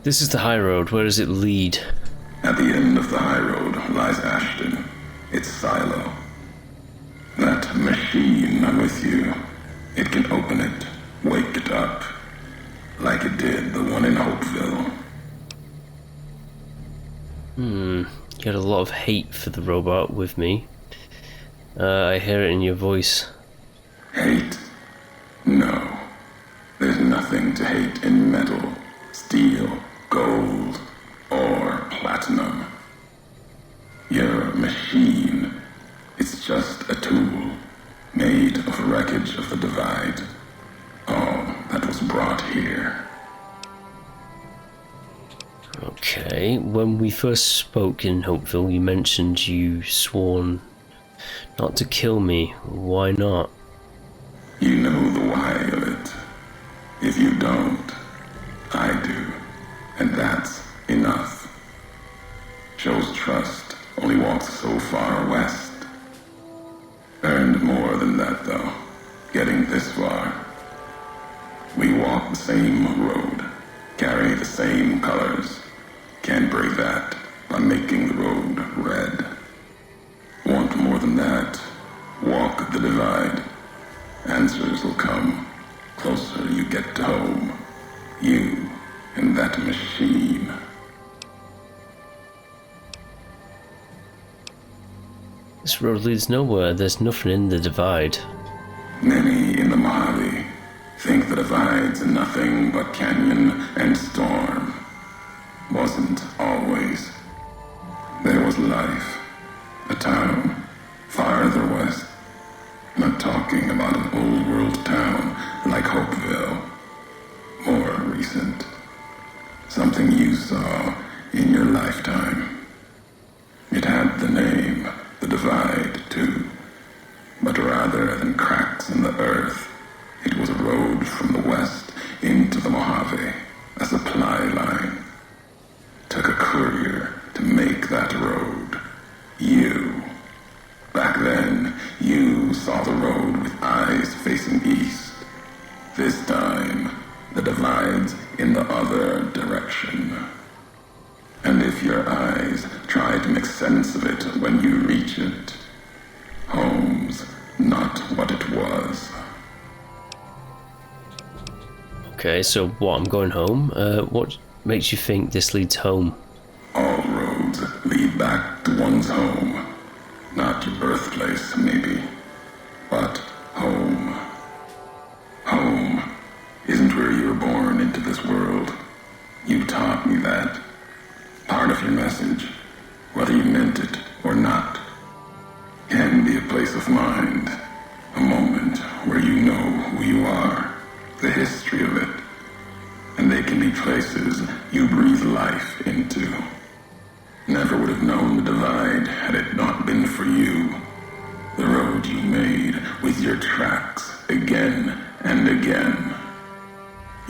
This is the high road. Where does it lead? At the end of the high road lies Ashton, its silo. That machine I'm with you, it can open it, wake it up, like it did the one in Hopeville. You had a lot of hate for the robot with me. I hear it in your voice. Hate? No. There's nothing to hate in metal, steel, gold, or platinum. Your machine, it's just a tool, made of wreckage of the divide. All that was brought here. Okay, when we first spoke in Hopeville, you mentioned you sworn not to kill me. Why not? You know the why of it. If you don't, I do. And that's enough. Shows trust, only walks so far west. Earned more than that, though, getting this far. We walk the same road, carry the same colors. Can't break that by making the road red. Want more than that? Walk the divide. Answers will come. Closer you get to home. You and that machine. This road leads nowhere. There's nothing in the divide. Many in the Mojave think the divide's nothing but canyon and storm. Wasn't always. There was life. A town farther west. Not talking about an old world town like Hopeville. More recent. Something you saw in your lifetime. It had the name, the divide, too. But rather than cracks in the earth, it was a road from the west into the Mojave, a supply line. Took a courier to make that road. You. Back then, you saw the road with eyes facing east. This time, the divide's in the other direction. And if your eyes try to make sense of it when you reach it, home's not what it was. Okay, so what, I'm going home? What makes you think this leads home? All roads lead back to one's home. Not your birthplace, maybe, but home. Home isn't where you were born into this world. You taught me that. Part of your message, whether you meant it or not, can be a place of mind, a moment where you know who you are, the history of it, and they can be places you breathe life into. Never would have known the divide had it not been for you. The road you made with your tracks again and again.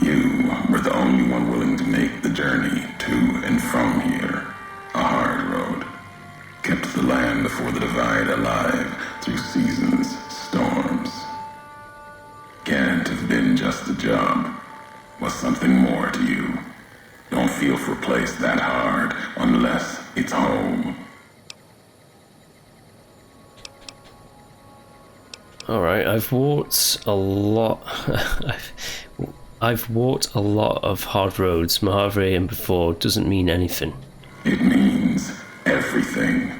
You were the only one willing to make the journey to and from here. A hard road. Kept the land before the divide alive through seasons, storms. Can't have been just a job. Was something more to you. Don't feel for a place that hard unless it's home. Alright, I've walked a lot. I've walked a lot of hard roads. Mojave and before doesn't mean anything. It means everything.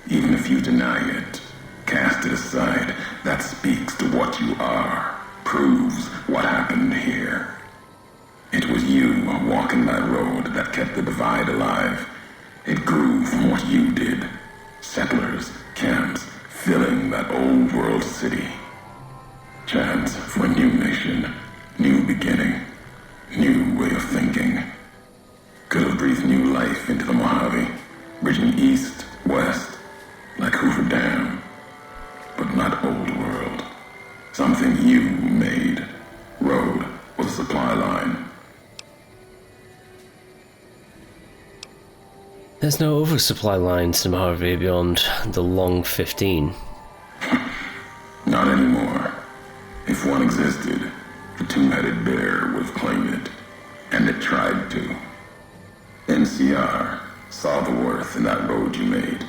Even if you deny it, cast it aside, that speaks to what you are. Proves what happened here. It was you walking that road that kept the divide alive. It grew from what you did. Settlers, camps, filling that old world city. Chance for a new nation, new beginning, new way of thinking. Could have breathed new life into the Mojave, bridging east, west, like Hoover Dam. But not old world. Something you made. Road was a supply line. There's no oversupply lines to Mojave beyond the long 15. Not anymore. If one existed, the two-headed bear would have claimed it. And it tried to. NCR saw the worth in that road you made.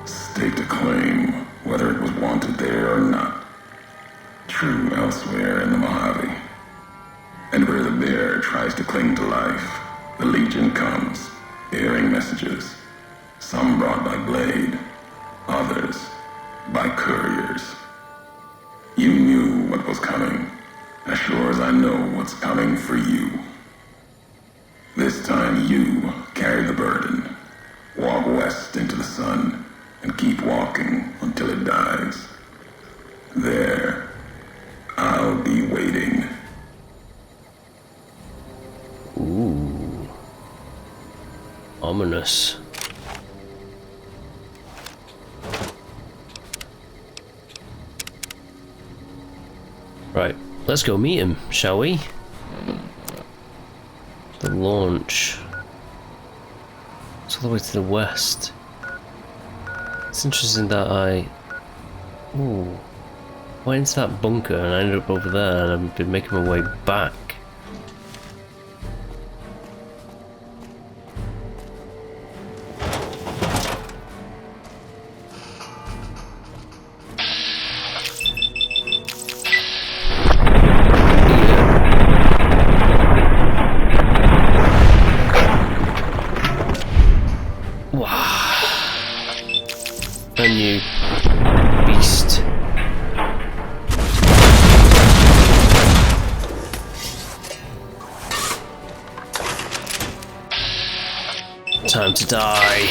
Staked a claim, whether it was wanted there or not. True elsewhere in the Mojave. And where the bear tries to cling to life, the Legion comes, bearing messages. Some brought by blade, others by couriers. You knew what was coming, as sure as I know what's coming for you. This time you carry the burden. Walk west into the sun, and keep walking until it dies. There, I'll be waiting. Ooh. Ominous. Right, let's go meet him, shall we? The launch. It's all the way to the west. It's interesting that I went into that bunker and I ended up over there and I've been making my way back. And you beast. Time to die.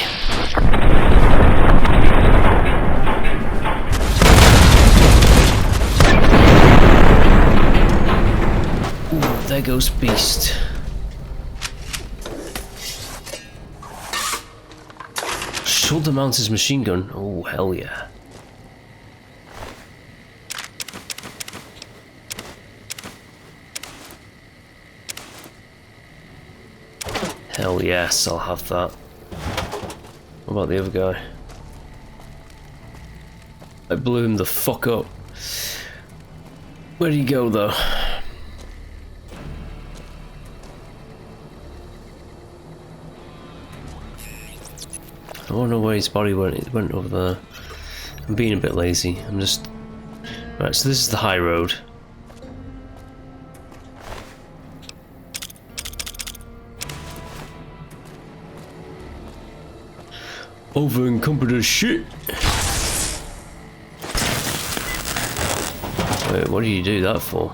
Ooh, there goes beast. Shoulder mounted machine gun. Oh, hell yeah. Hell yes, I'll have that. What about the other guy? I blew him the fuck up. Where'd he go though? wonder where his body went. It went over there. I'm being a bit lazy. I'm just... Right, so this is the high road. Over encumbered as shit. Wait, what do you do that for?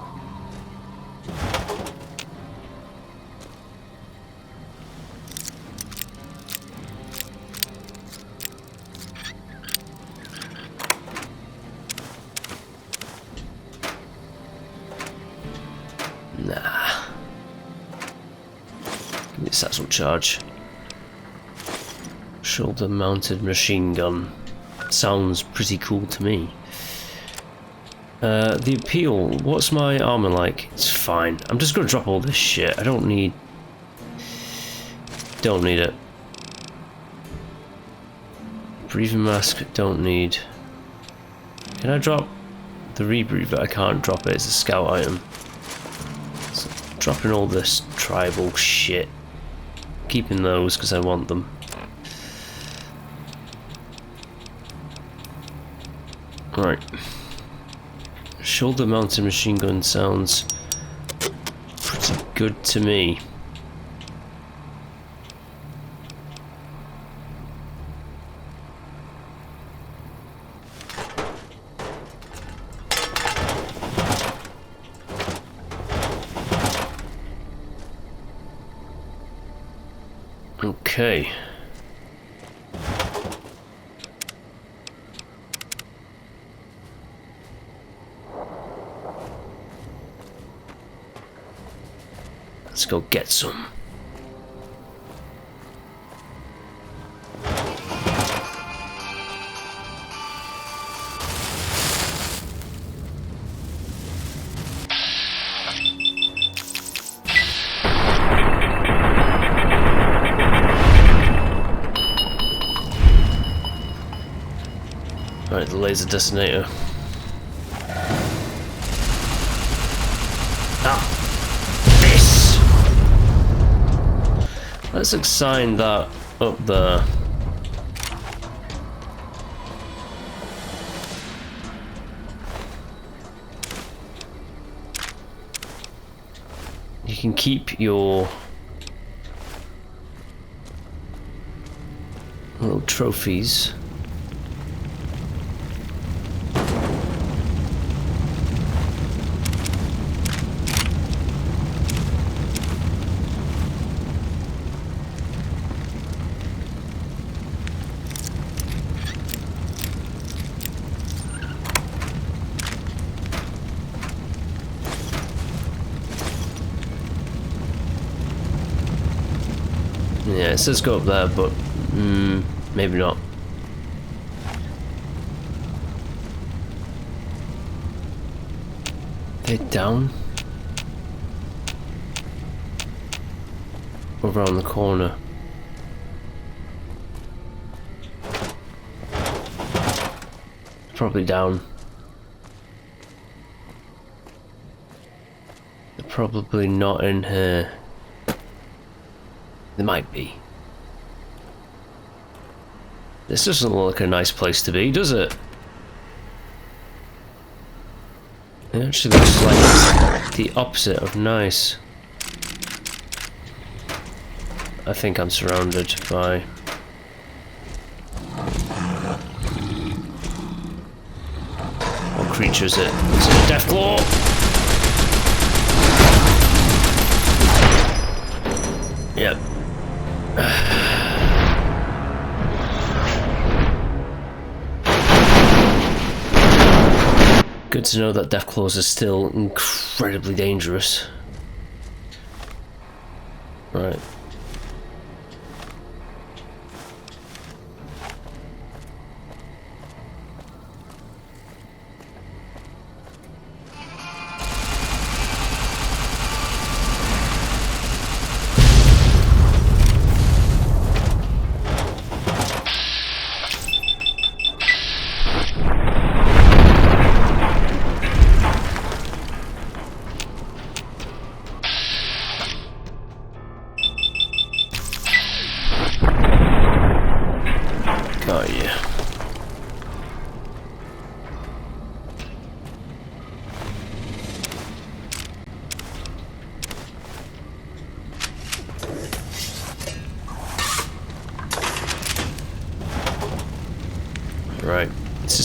Nah. Give me a satchel charge. Shoulder mounted machine gun. Sounds pretty cool to me. The appeal, what's my armor like? It's fine. I'm just gonna drop all this shit. I don't need it. Breathing mask, don't need. Can I drop the rebreather? I can't drop it, it's a scout item. So dropping all this tribal shit. Keeping those because I want them. Right. Shoulder mounted machine gun sounds pretty good to me. Okay. Let's go get some. Right, the laser detonator. Let's assign that up there. You can keep your little trophies. Yeah, it says go up there, but maybe not. They're down? Over on the corner. Probably down. They're probably not in here. There might be. This doesn't look like a nice place to be, does it? It actually looks like the opposite of nice. I think I'm surrounded by... What creature is it? Is it a Deathclaw? Yep. Good to know that Deathclaws are still incredibly dangerous. Right.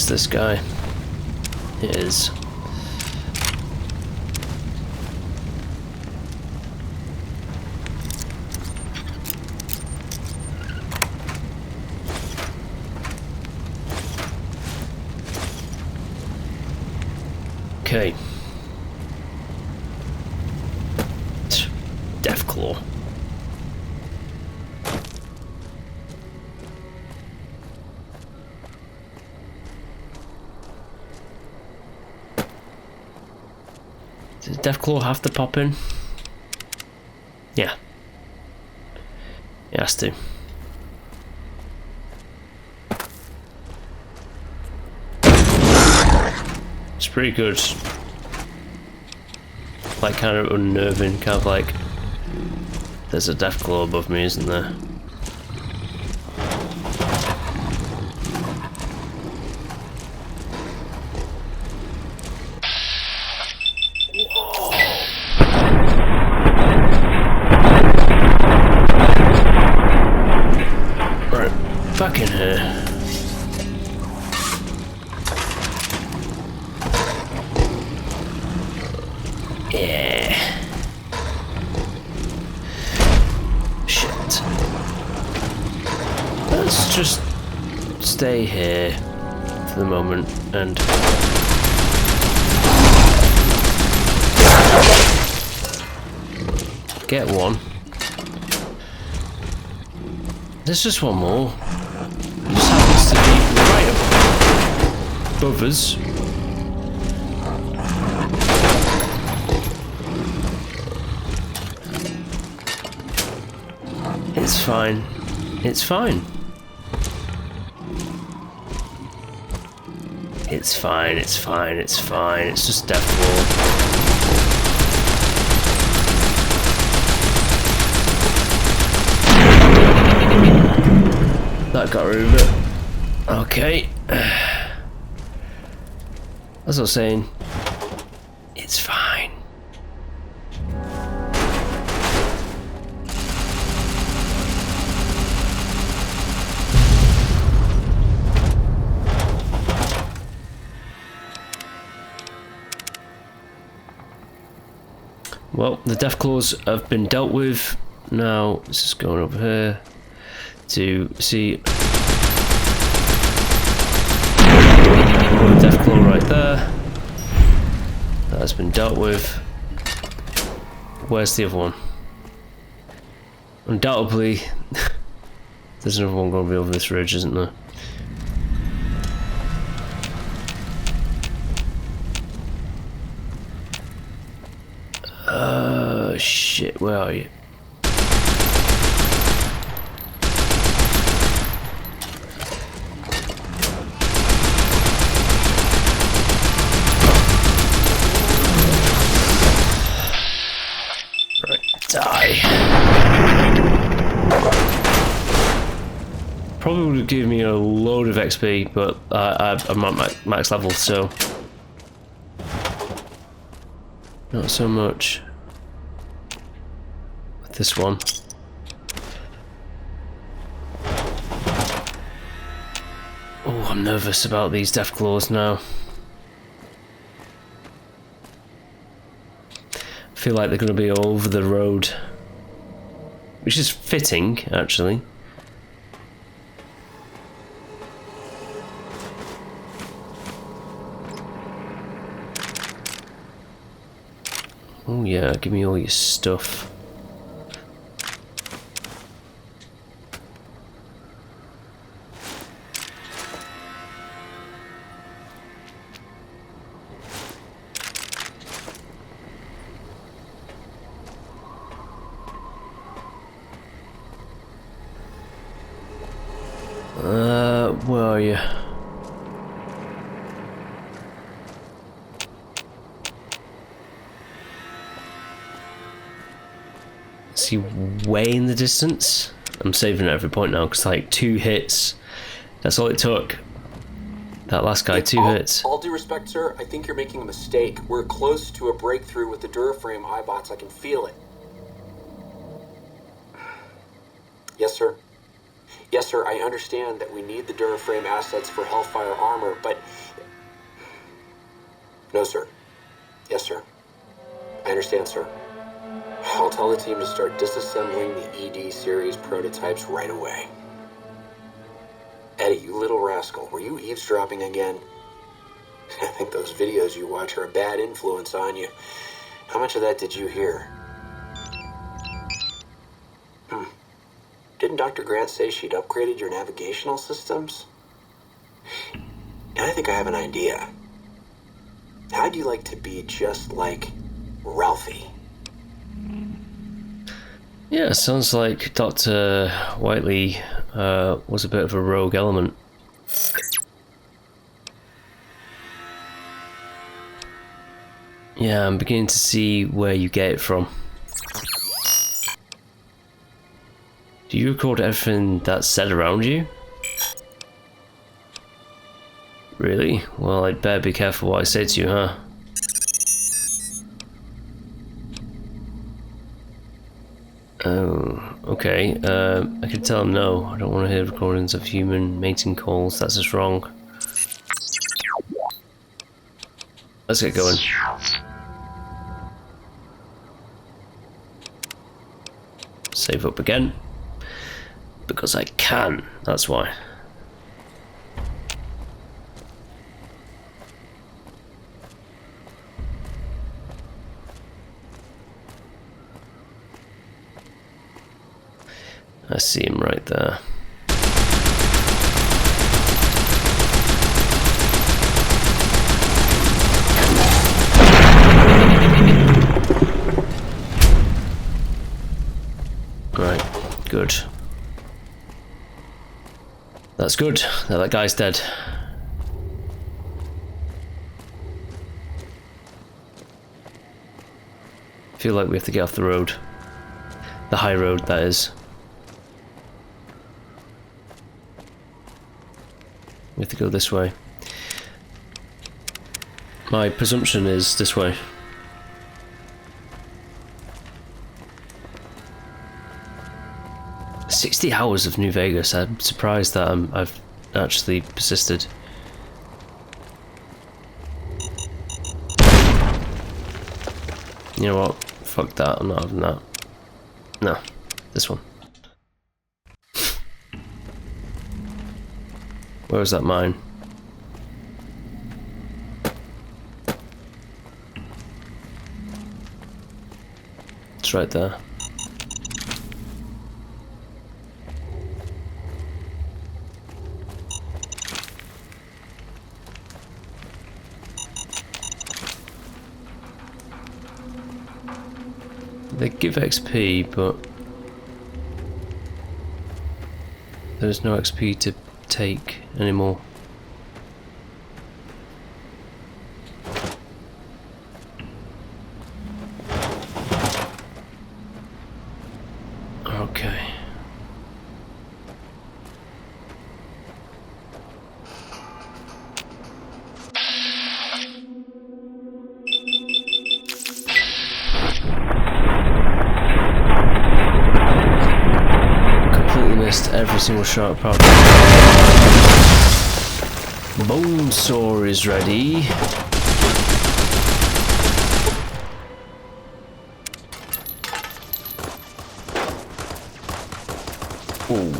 this guy. It is. Okay. Deathclaw. Does Deathclaw have to pop in? Yeah. It has to. It's pretty good. Like, kind of unnerving, kind of like there's a Deathclaw above me, isn't there? Right, back in here. Yeah. Shit. Let's just stay here for the moment and get one. There's just one more. It just happens to be right above us. It's fine. It's fine. It's fine, it's fine, it's fine. It's just Deathclaw. That got rid of it. Okay. As I was saying, it's fine. Well, the Deathclaws have been dealt with. Now, let's just go over here to see Deathclaw right there. That has been dealt with. Where's the other one? Undoubtedly, there's another one going to be over this ridge, isn't there? Shit, where are you? Right, die. Probably would give me a load of XP, but I'm at max level, so not so much. This one. Oh, I'm nervous about these Deathclaws now. I feel like they're going to be all over the road. Which is fitting, actually. Oh yeah, give me all your stuff. Where are you? Is he way in the distance? I'm saving at every point now because like 2 hits. That's all it took. That last guy, 2 hits. All due respect, sir, I think you're making a mistake. We're close to a breakthrough with the Duraframe iBots. I can feel it. Yes, sir. Yes, sir, I understand that we need the Duraframe assets for Hellfire armor, but... No, sir. Yes, sir. I understand, sir. I'll tell the team to start disassembling the ED series prototypes right away. Eddie, you little rascal, were you eavesdropping again? I think those videos you watch are a bad influence on you. How much of that did you hear? Didn't Dr. Grant say she'd upgraded your navigational systems? And I think I have an idea. How'd you like to be just like Ralphie? Yeah, sounds like Dr. Whiteley was a bit of a rogue element. Yeah, I'm beginning to see where you get it from. Do you record everything that's said around you? Really? Well, I'd better be careful what I say to you, huh? Oh, okay. I can tell him no. I don't want to hear recordings of human mating calls. That's just wrong. Let's get going. Save up again. Because I can, that's why. I see him right there. Right, good. That's good. Now that guy's dead. I feel like we have to get off the road. The high road, that is. We have to go this way. My presumption is this way. "60 hours of New Vegas." I'm surprised that I've actually persisted. You know what? Fuck that. I'm not having that. No, this one. Where was that mine? It's right there. They give XP, but there's no XP to take anymore. Okay. Every single shot apart. Bone saw is ready. Ooh.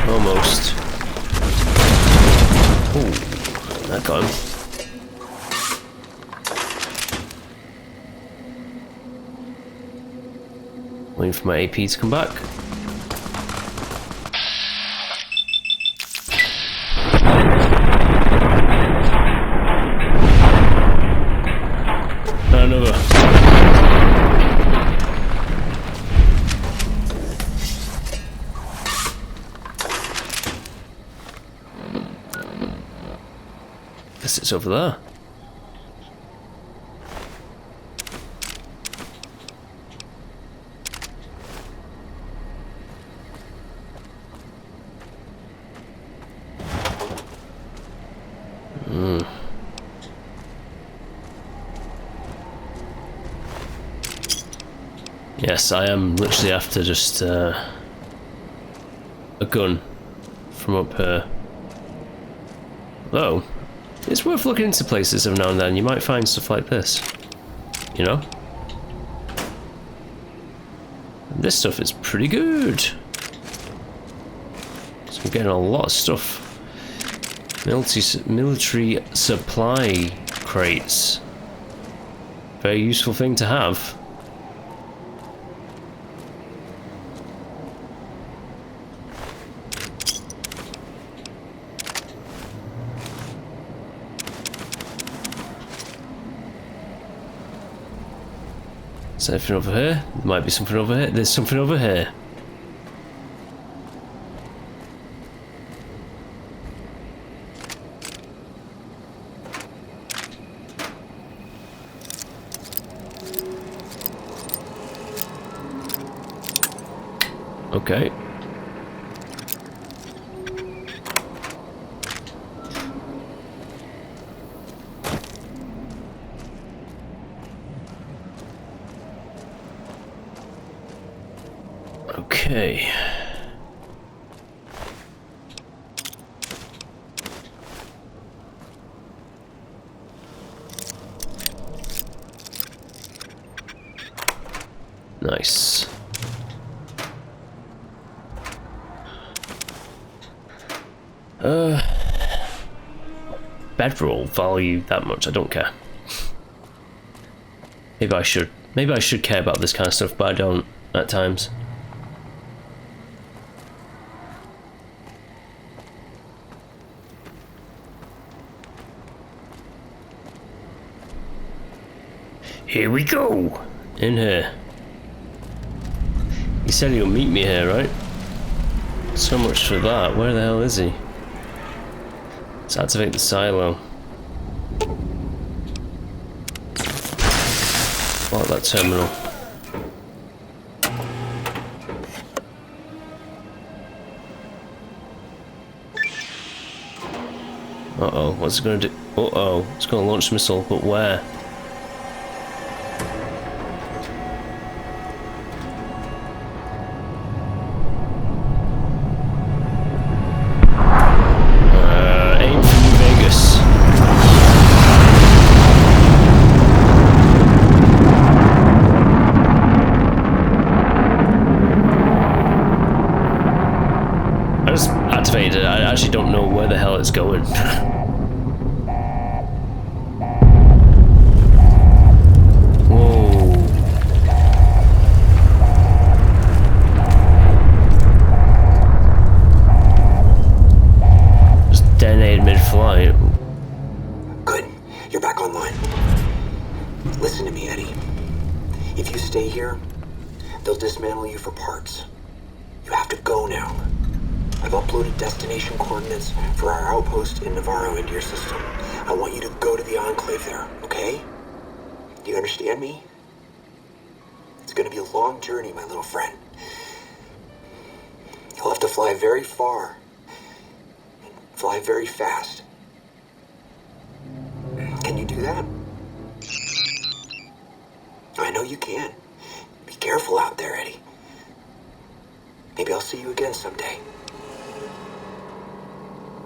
Almost. Ooh, that got him. Waiting for my AP to come back. Another. Guess it's over there. Yes, I am literally after just a gun from up here. Though, it's worth looking into places every now and then. You might find stuff like this. You know? And this stuff is pretty good. So we're getting a lot of stuff. Military supply crates. Very useful thing to have. Is there anything over here? There might be something over here. There's something over here. Okay. Okay. Nice. Bedroll value that much, I don't care. Maybe I should care about this kind of stuff, but I don't at times. Here we go! In here. He said he'll meet me here, right? So much for that. Where the hell is he? Let's activate the silo. Like that terminal. Uh-oh, what's it gonna do? Uh-oh, it's gonna launch a missile, but where? Aim for New Vegas. I just activated it. I actually don't know where the hell it's going. Whoa. Just detonated mid-flight. Good. You're back online. Listen to me, Eddie. If you stay here, they'll dismantle you for parts. You have to go now. I've uploaded destination coordinates for our outpost in Navarro into your system. I want you to go to the Enclave there, okay? Do you understand me? It's gonna be a long journey, my little friend. You'll have to fly very far. And fly very fast. Can you do that? I know you can. Be careful out there, Eddie. Maybe I'll see you again someday.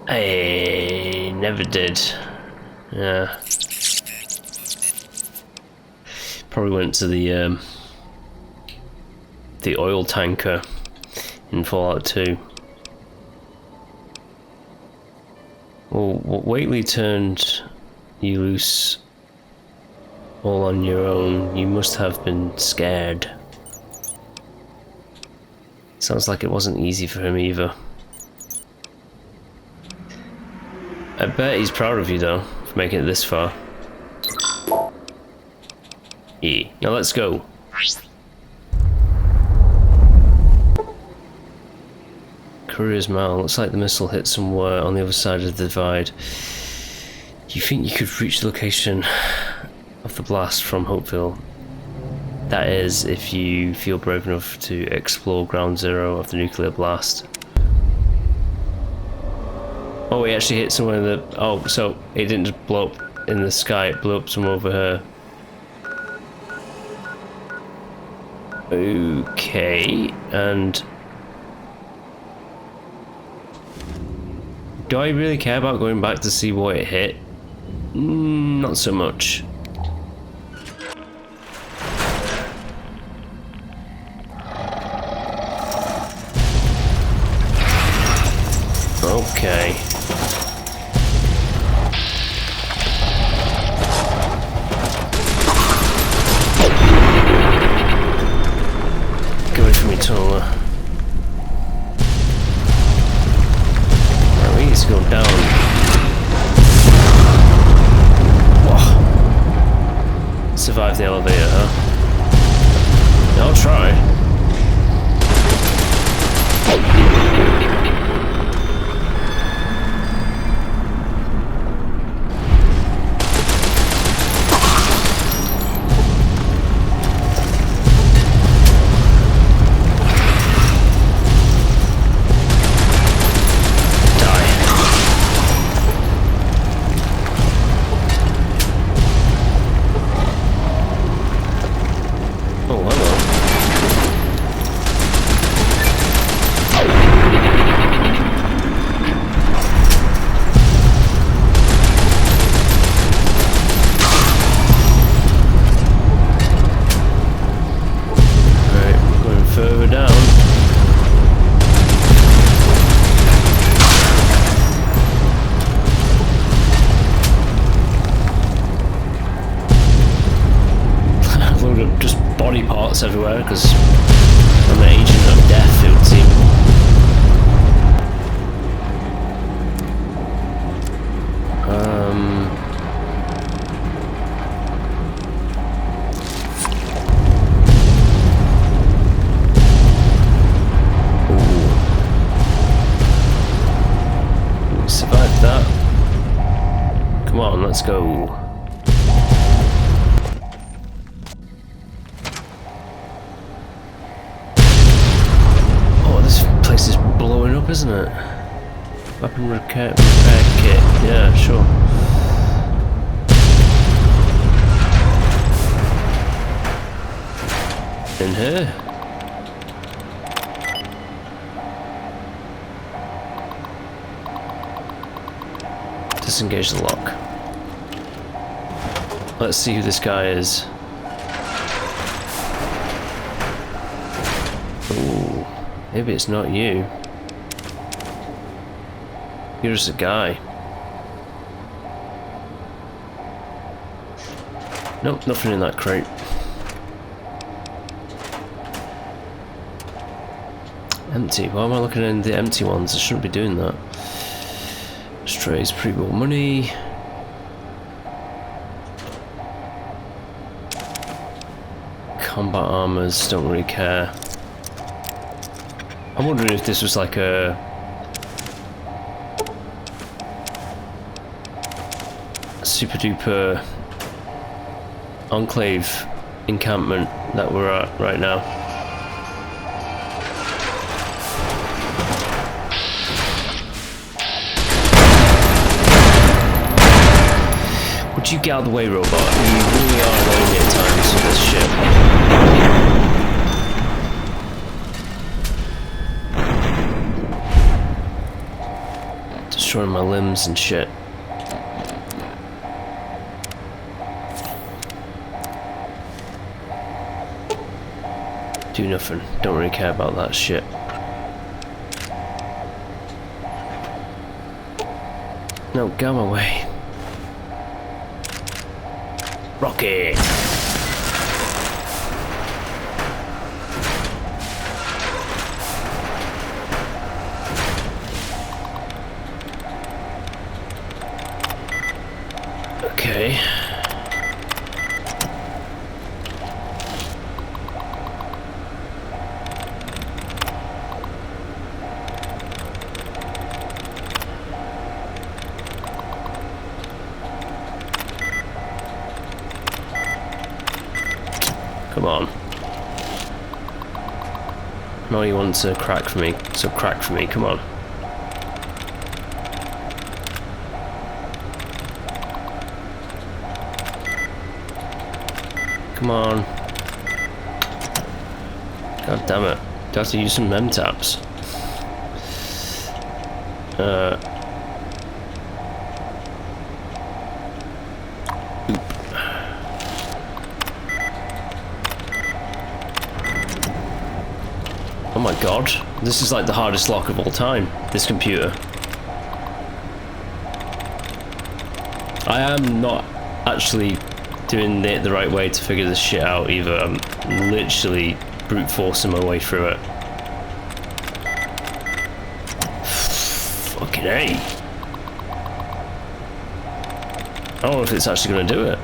I never did. Yeah. Probably went to the oil tanker in Fallout 2. Well, Whately turned you loose all on your own. You must have been scared. Sounds like it wasn't easy for him either. I bet he's proud of you though, for making it this far. Yeah, now let's go. Courier's Mile. Looks like the missile hit somewhere on the other side of the divide. You think you could reach the location of the blast from Hopeville? That is, if you feel brave enough to explore ground zero of the nuclear blast. Oh, he actually hit somewhere in the... Oh, so it didn't just blow up in the sky, it blew up somewhere over here. Okay, and do I really care about going back to see what it hit? Not so much. Okay. Get away from me, tunnel. Right, we need to go down. Whoa. Survive the elevator, huh? I'll try. Everywhere because I'm an agent of death, it would seem. Ooh. Survived that. Come on, let's go. This is blowing up, isn't it? Weapon repair kit. Yeah, sure. In here. Disengage the lock. Let's see who this guy is. Ooh. Maybe it's not you. You're just a guy. Nope, nothing in that crate. Empty. Why am I looking in the empty ones? I shouldn't be doing that. Strays, pre-roll money. Combat armors, don't really care. I'm wondering if this was like a super duper enclave encampment that we're at right now. Would you get out of the way, robot? You really are annoying me at times with this shit. Destroying my limbs and shit. Do nothing. Don't really care about that shit. No, get out of my way. Rocket! Okay. Come on. No, you want to crack for me, so crack for me, come on. Come on. God damn it. Do I have to use some mem taps? Oh my god. This is like the hardest lock of all time, this computer. I am not actually doing it the right way to figure this shit out either. I'm literally brute forcing my way through it. Fucking A. I don't know if it's actually going to do it.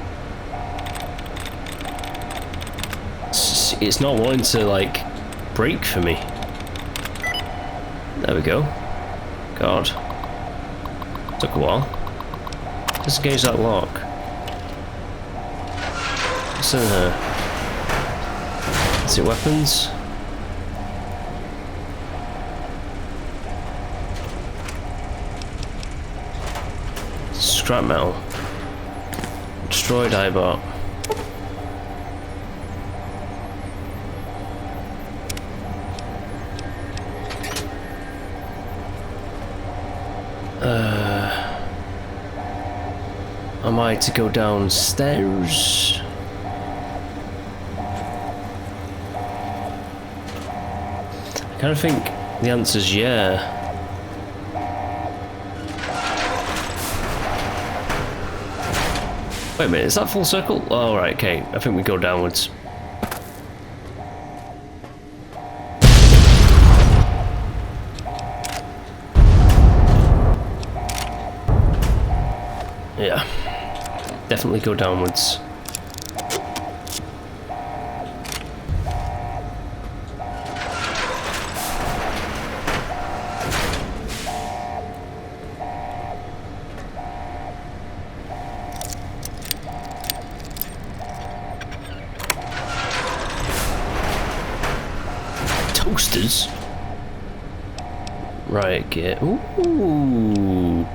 It's not wanting to, like, break for me. There we go. God. Took a while. Disengage that lock. What's in there? Is it weapons? Scrap metal. Destroyed eyebot. Am I to go downstairs? I kind of think the answer's yeah. Wait a minute, is that full circle? Oh, right, okay. I think we go downwards. Yeah. Definitely go downwards. Toasters? Right, get... Ooh.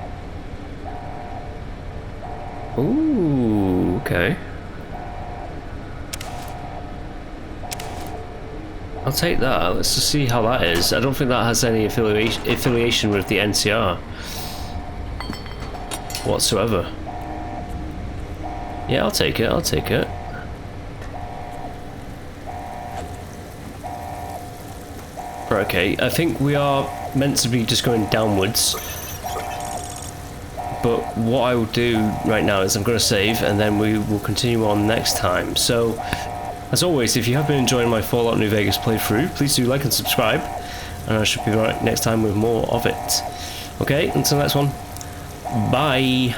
Ooh, okay. I'll take that. Let's just see how that is. I don't think that has any affiliation with the NCR whatsoever. Yeah, I'll take it. I'll take it. Right, okay. I think we are meant to be just going downwards. But what I will do right now is I'm going to save and then we will continue on next time. So, as always, if you have been enjoying my Fallout New Vegas playthrough, please do like and subscribe. And I should be back next time with more of it. Okay, until next one. Bye.